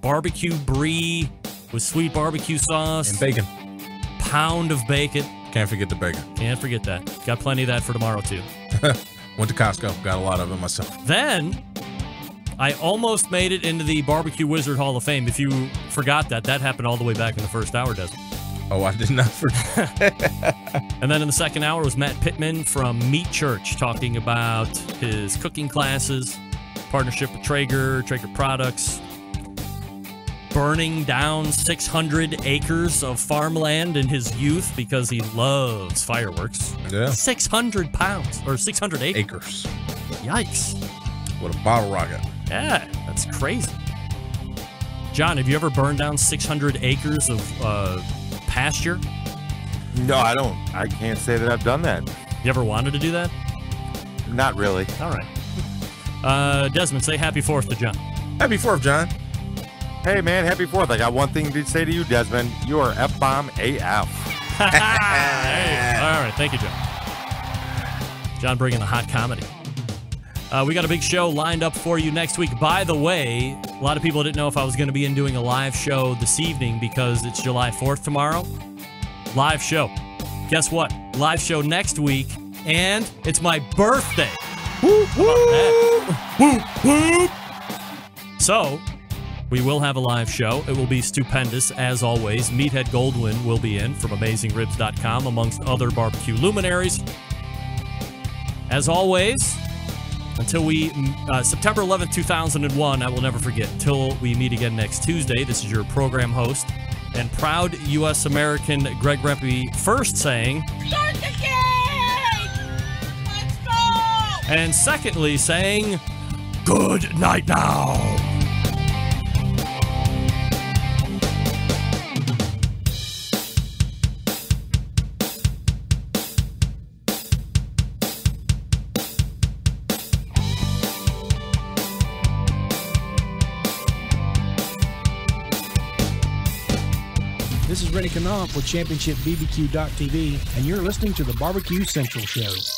barbecue brie with sweet barbecue sauce. And bacon. Pound of bacon. Can't forget the bacon. Can't forget that. Got plenty of that for tomorrow, too. Went to Costco. Got a lot of it myself. Then, I almost made it into the Barbecue Wizard Hall of Fame. If you forgot that happened all the way back in the first hour, Desmond. Oh, I did not forget. And then in the second hour was Matt Pittman from Meat Church talking about his cooking classes, partnership with Traeger, Traeger products, burning down 600 acres of farmland in his youth because he loves fireworks. Yeah. 600 pounds, or 600 acres. Yikes. What a bottle rocket. Yeah, that's crazy. John, have you ever burned down 600 acres of pasture? No, I don't. I can't say that I've done that. You ever wanted to do that? Not really. All right. Desmond, say happy 4th to John. Happy 4th, John. Hey, man, happy 4th. I got one thing to say to you, Desmond. You are F-bomb AF. Hey. All right. Thank you, John. John bringing the hot comedy. We got a big show lined up for you next week. By the way, a lot of people didn't know if I was going to be doing a live show this evening because it's July 4th tomorrow. Live show. Guess what? Live show next week, and it's my birthday. Woo, woo. Woo, woo. So, we will have a live show. It will be stupendous, as always. Meathead Goldwyn will be in from AmazingRibs.com, amongst other barbecue luminaries. As always, until we, September 11th, 2001, I will never forget. Until we meet again next Tuesday, this is your program host and proud U.S. American Greg Rempe first saying, Start the game! Let's go! And secondly saying, good night now. Brittany Knopf with ChampionshipBBQ.tv, and you're listening to the Barbecue Central Show.